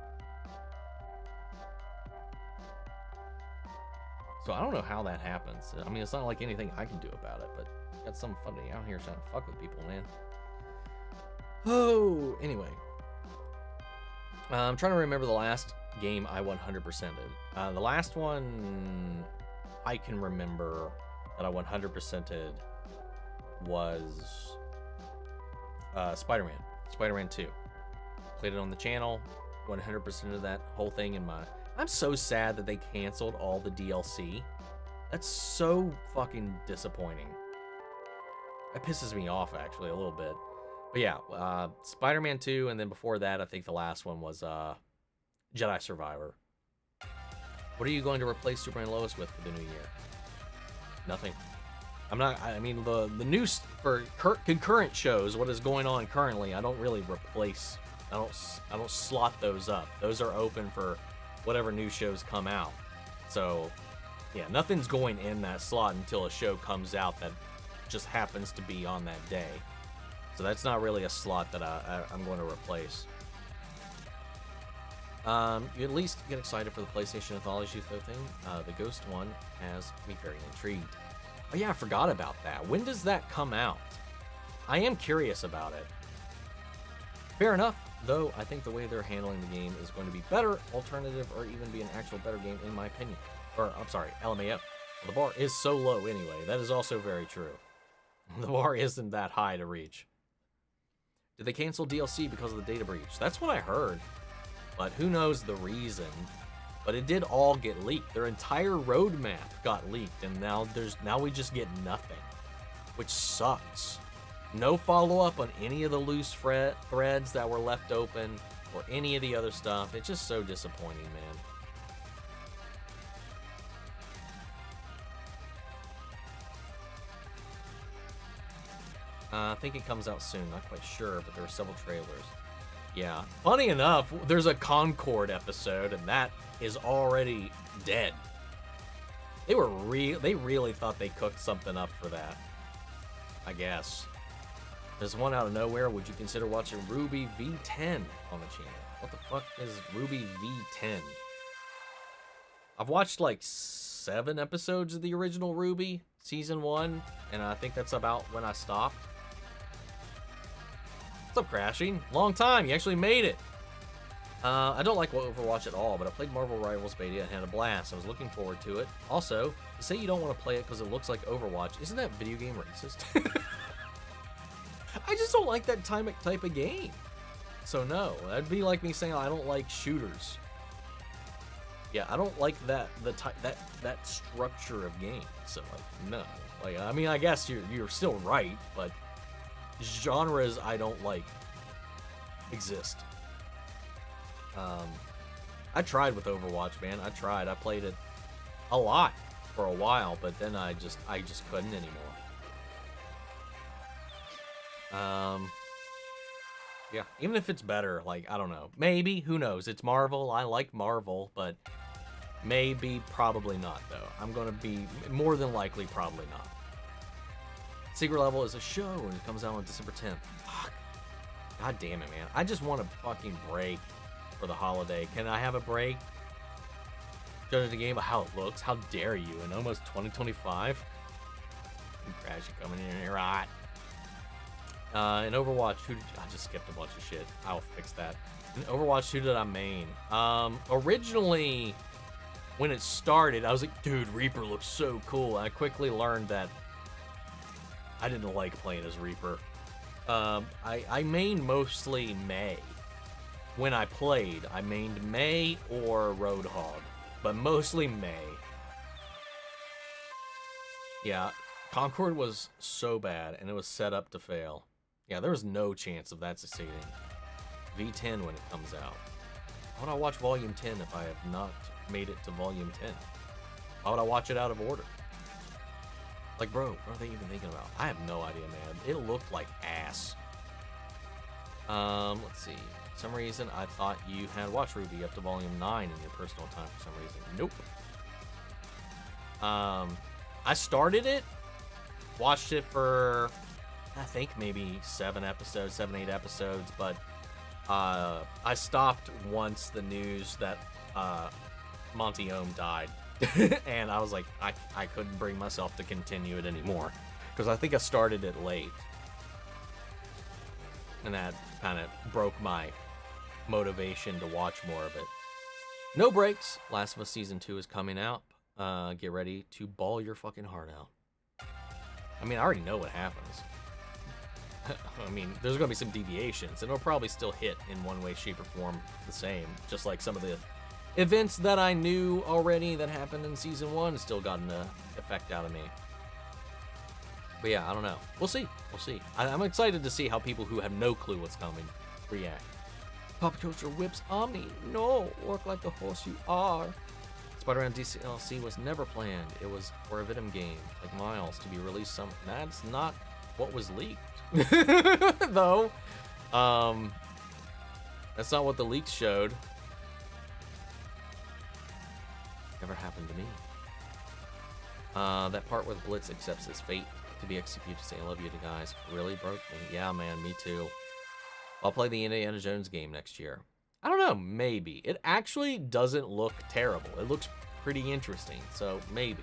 So I don't know how that happens. I mean, it's not like anything I can do about it, but got some funny out here trying to fuck with people, man. Oh, anyway. I'm trying to remember the last game I 100%ed. The last one I can remember that I 100%ed was Spider-Man. Spider-Man 2. Played it on the channel, 100% of that whole thing in my... I'm so sad that they canceled all the DLC. That's so fucking disappointing. That pisses me off, actually, a little bit. But yeah, Spider-Man 2, and then before that, I think the last one was Jedi Survivor. What are you going to replace Superman and Lois with for the new year? Nothing. I mean, the news for concurrent shows, what is going on currently, I don't really replace. I don't slot those up. Those are open for whatever new shows come out. So, yeah, nothing's going in that slot until a show comes out that just happens to be on that day. So that's not really a slot that I'm going to replace. You at least get excited for the PlayStation Anthology thing. The Ghost one has me very intrigued. Oh yeah, I forgot about that. When does that come out? I am curious about it. Fair enough, though I think the way they're handling the game is going to be better, alternative, or even be an actual better game in my opinion. Or, I'm sorry, LMAO. Well, the bar is so low anyway. That is also very true. The bar isn't that high to reach. Did they cancel DLC because of the data breach? That's what I heard. But who knows the reason. But it did all get leaked. Their entire roadmap got leaked, and now we just get nothing, which sucks. No follow-up on any of the loose threads that were left open or any of the other stuff. It's just so disappointing, man. I think it comes out soon. Not quite sure, but there are several trailers. Yeah. Funny enough, there's a Concord episode, and that is already dead. They really thought they cooked something up for that. I guess. There's one out of nowhere. Would you consider watching Ruby V10 on the channel? What the fuck is Ruby V10? I've watched like 7 episodes of the original Ruby, season 1, and I think that's about when I stopped. What's up, Crashing? Long time, you actually made it. I don't like Overwatch at all, but I played Marvel Rivals beta and had a blast. I was looking forward to it. Also, you say you don't want to play it because it looks like Overwatch. Isn't that video game racist? I just don't like that type of game. So no, that'd be like me saying I don't like shooters. Yeah, I don't like that structure of game. So like, no. Like, I mean, I guess you're still right, but genres I don't like exist. I tried with Overwatch, man. I tried. I played it a lot for a while, but then I just couldn't anymore. Yeah, even if it's better, like, I don't know. Maybe, who knows? It's Marvel. I like Marvel, but maybe, probably not, though. I'm gonna be more than likely probably not. Secret Level is a show, and it comes out on December 10th. Fuck. God damn it, man. I just want a fucking break for the holiday. Can I have a break? Judging the game by how it looks? How dare you? In almost 2025? Crash, you coming in here hot. In Overwatch, I just skipped a bunch of shit. I'll fix that. In Overwatch, who did I main? Originally, when it started, I was like, dude, Reaper looks so cool. And I quickly learned that I didn't like playing as Reaper. I mained mostly Mei. When I played, I mained Mei or Roadhog, but mostly Mei. Yeah, Concord was so bad, and it was set up to fail. Yeah, there was no chance of that succeeding. V10 when it comes out. Why would I watch Volume 10 if I have not made it to Volume 10? Why would I watch it out of order? Like, bro, what are they even thinking about? I have no idea, man. It looked like ass. Let's see. For some reason, I thought you had watched Ruby up to Volume 9 in your personal time for some reason. Nope. I started it, watched it for, I think, maybe 7, 8 episodes, but I stopped once the news that Monty Omn died. And I was like, I couldn't bring myself to continue it anymore. Because I think I started it late. And that kind of broke my motivation to watch more of it. No breaks. Last of Us Season 2 is coming out. Get ready to bawl your fucking heart out. I mean, I already know what happens. I mean, there's going to be some deviations, and it'll probably still hit in one way, shape, or form the same. Just like some of the events that I knew already that happened in Season 1 still got an effect out of me. But yeah, I don't know. We'll see. We'll see. I'm excited to see how people who have no clue what's coming react. Pop culture whips Omni. No, work like the horse you are. Spider-Man DLC was never planned. It was for a Venom game, like Miles, to be released some. That's not what was leaked, though. That's not what the leaks showed. Never happened to me. That part where Blitz accepts his fate to be executed, saying, "I love you to guys," really broke me. Yeah, man, me too. I'll play the Indiana Jones game next year. I don't know, maybe. It actually doesn't look terrible. It looks pretty interesting, so maybe.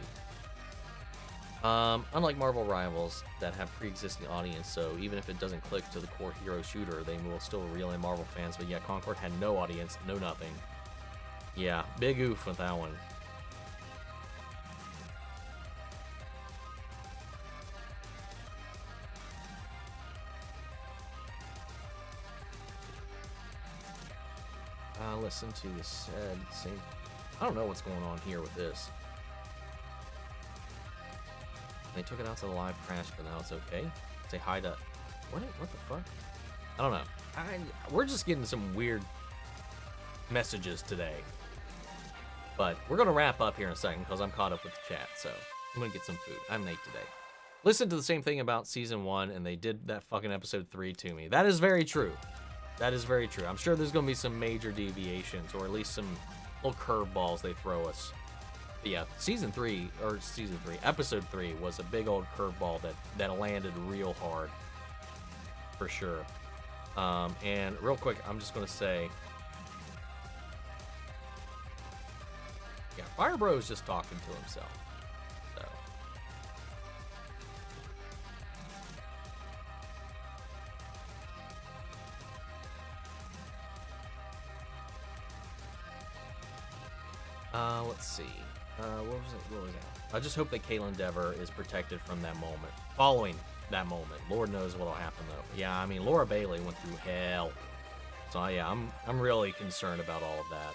Unlike Marvel Rivals that have pre-existing audience, so even if it doesn't click to the core hero shooter, they will still reel in Marvel fans. But yeah, Concord had no audience, no nothing. Yeah, big oof with that one. Listen to the same. I don't know what's going on here with this. They took it out to the live crash, but now it's okay. Say hi to what the fuck? I don't know. We're just getting some weird messages today. But we're gonna wrap up here in a second because I'm caught up with the chat, so I'm gonna get some food. I'm Nate today. Listen to the same thing about season 1, and they did that fucking episode 3 to me. That is very true. That is very true. I'm sure there's going to be some major deviations, or at least some little curveballs they throw us. But yeah, episode 3 was a big old curveball that landed real hard. For sure. And real quick, I'm just going to say, yeah, Firebro is just talking to himself. So. Let's see. What was that? I just hope that Caitlyn Dever is protected from that moment. Following that moment. Lord knows what'll happen, though. Yeah, I mean, Laura Bailey went through hell. So, yeah, I'm really concerned about all of that.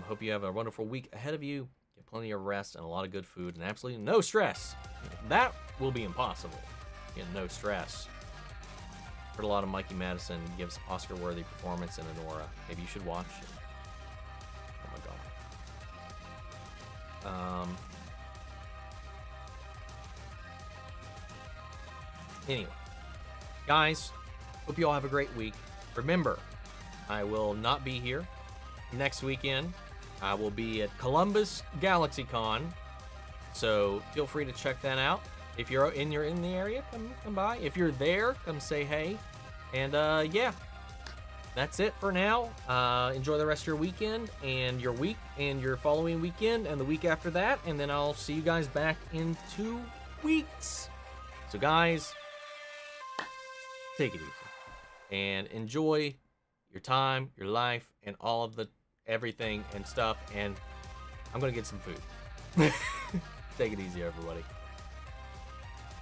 Hope you have a wonderful week ahead of you. Get plenty of rest and a lot of good food and absolutely no stress. That will be impossible. Get no stress. Heard a lot of Mikey Madison gives Oscar-worthy performance in Anora. Maybe you should watch it. Anyway, guys, hope you all have a great week. Remember, I will not be here next weekend. I will be at Columbus GalaxyCon, so feel free to check that out. If you're in the area, come by. If you're there, come say hey. And yeah. That's it for now. Enjoy the rest of your weekend and your week and your following weekend and the week after that. And then I'll see you guys back in 2 weeks. So guys, take it easy and enjoy your time, your life, and all of the everything and stuff. And I'm going to get some food. Take it easy, everybody.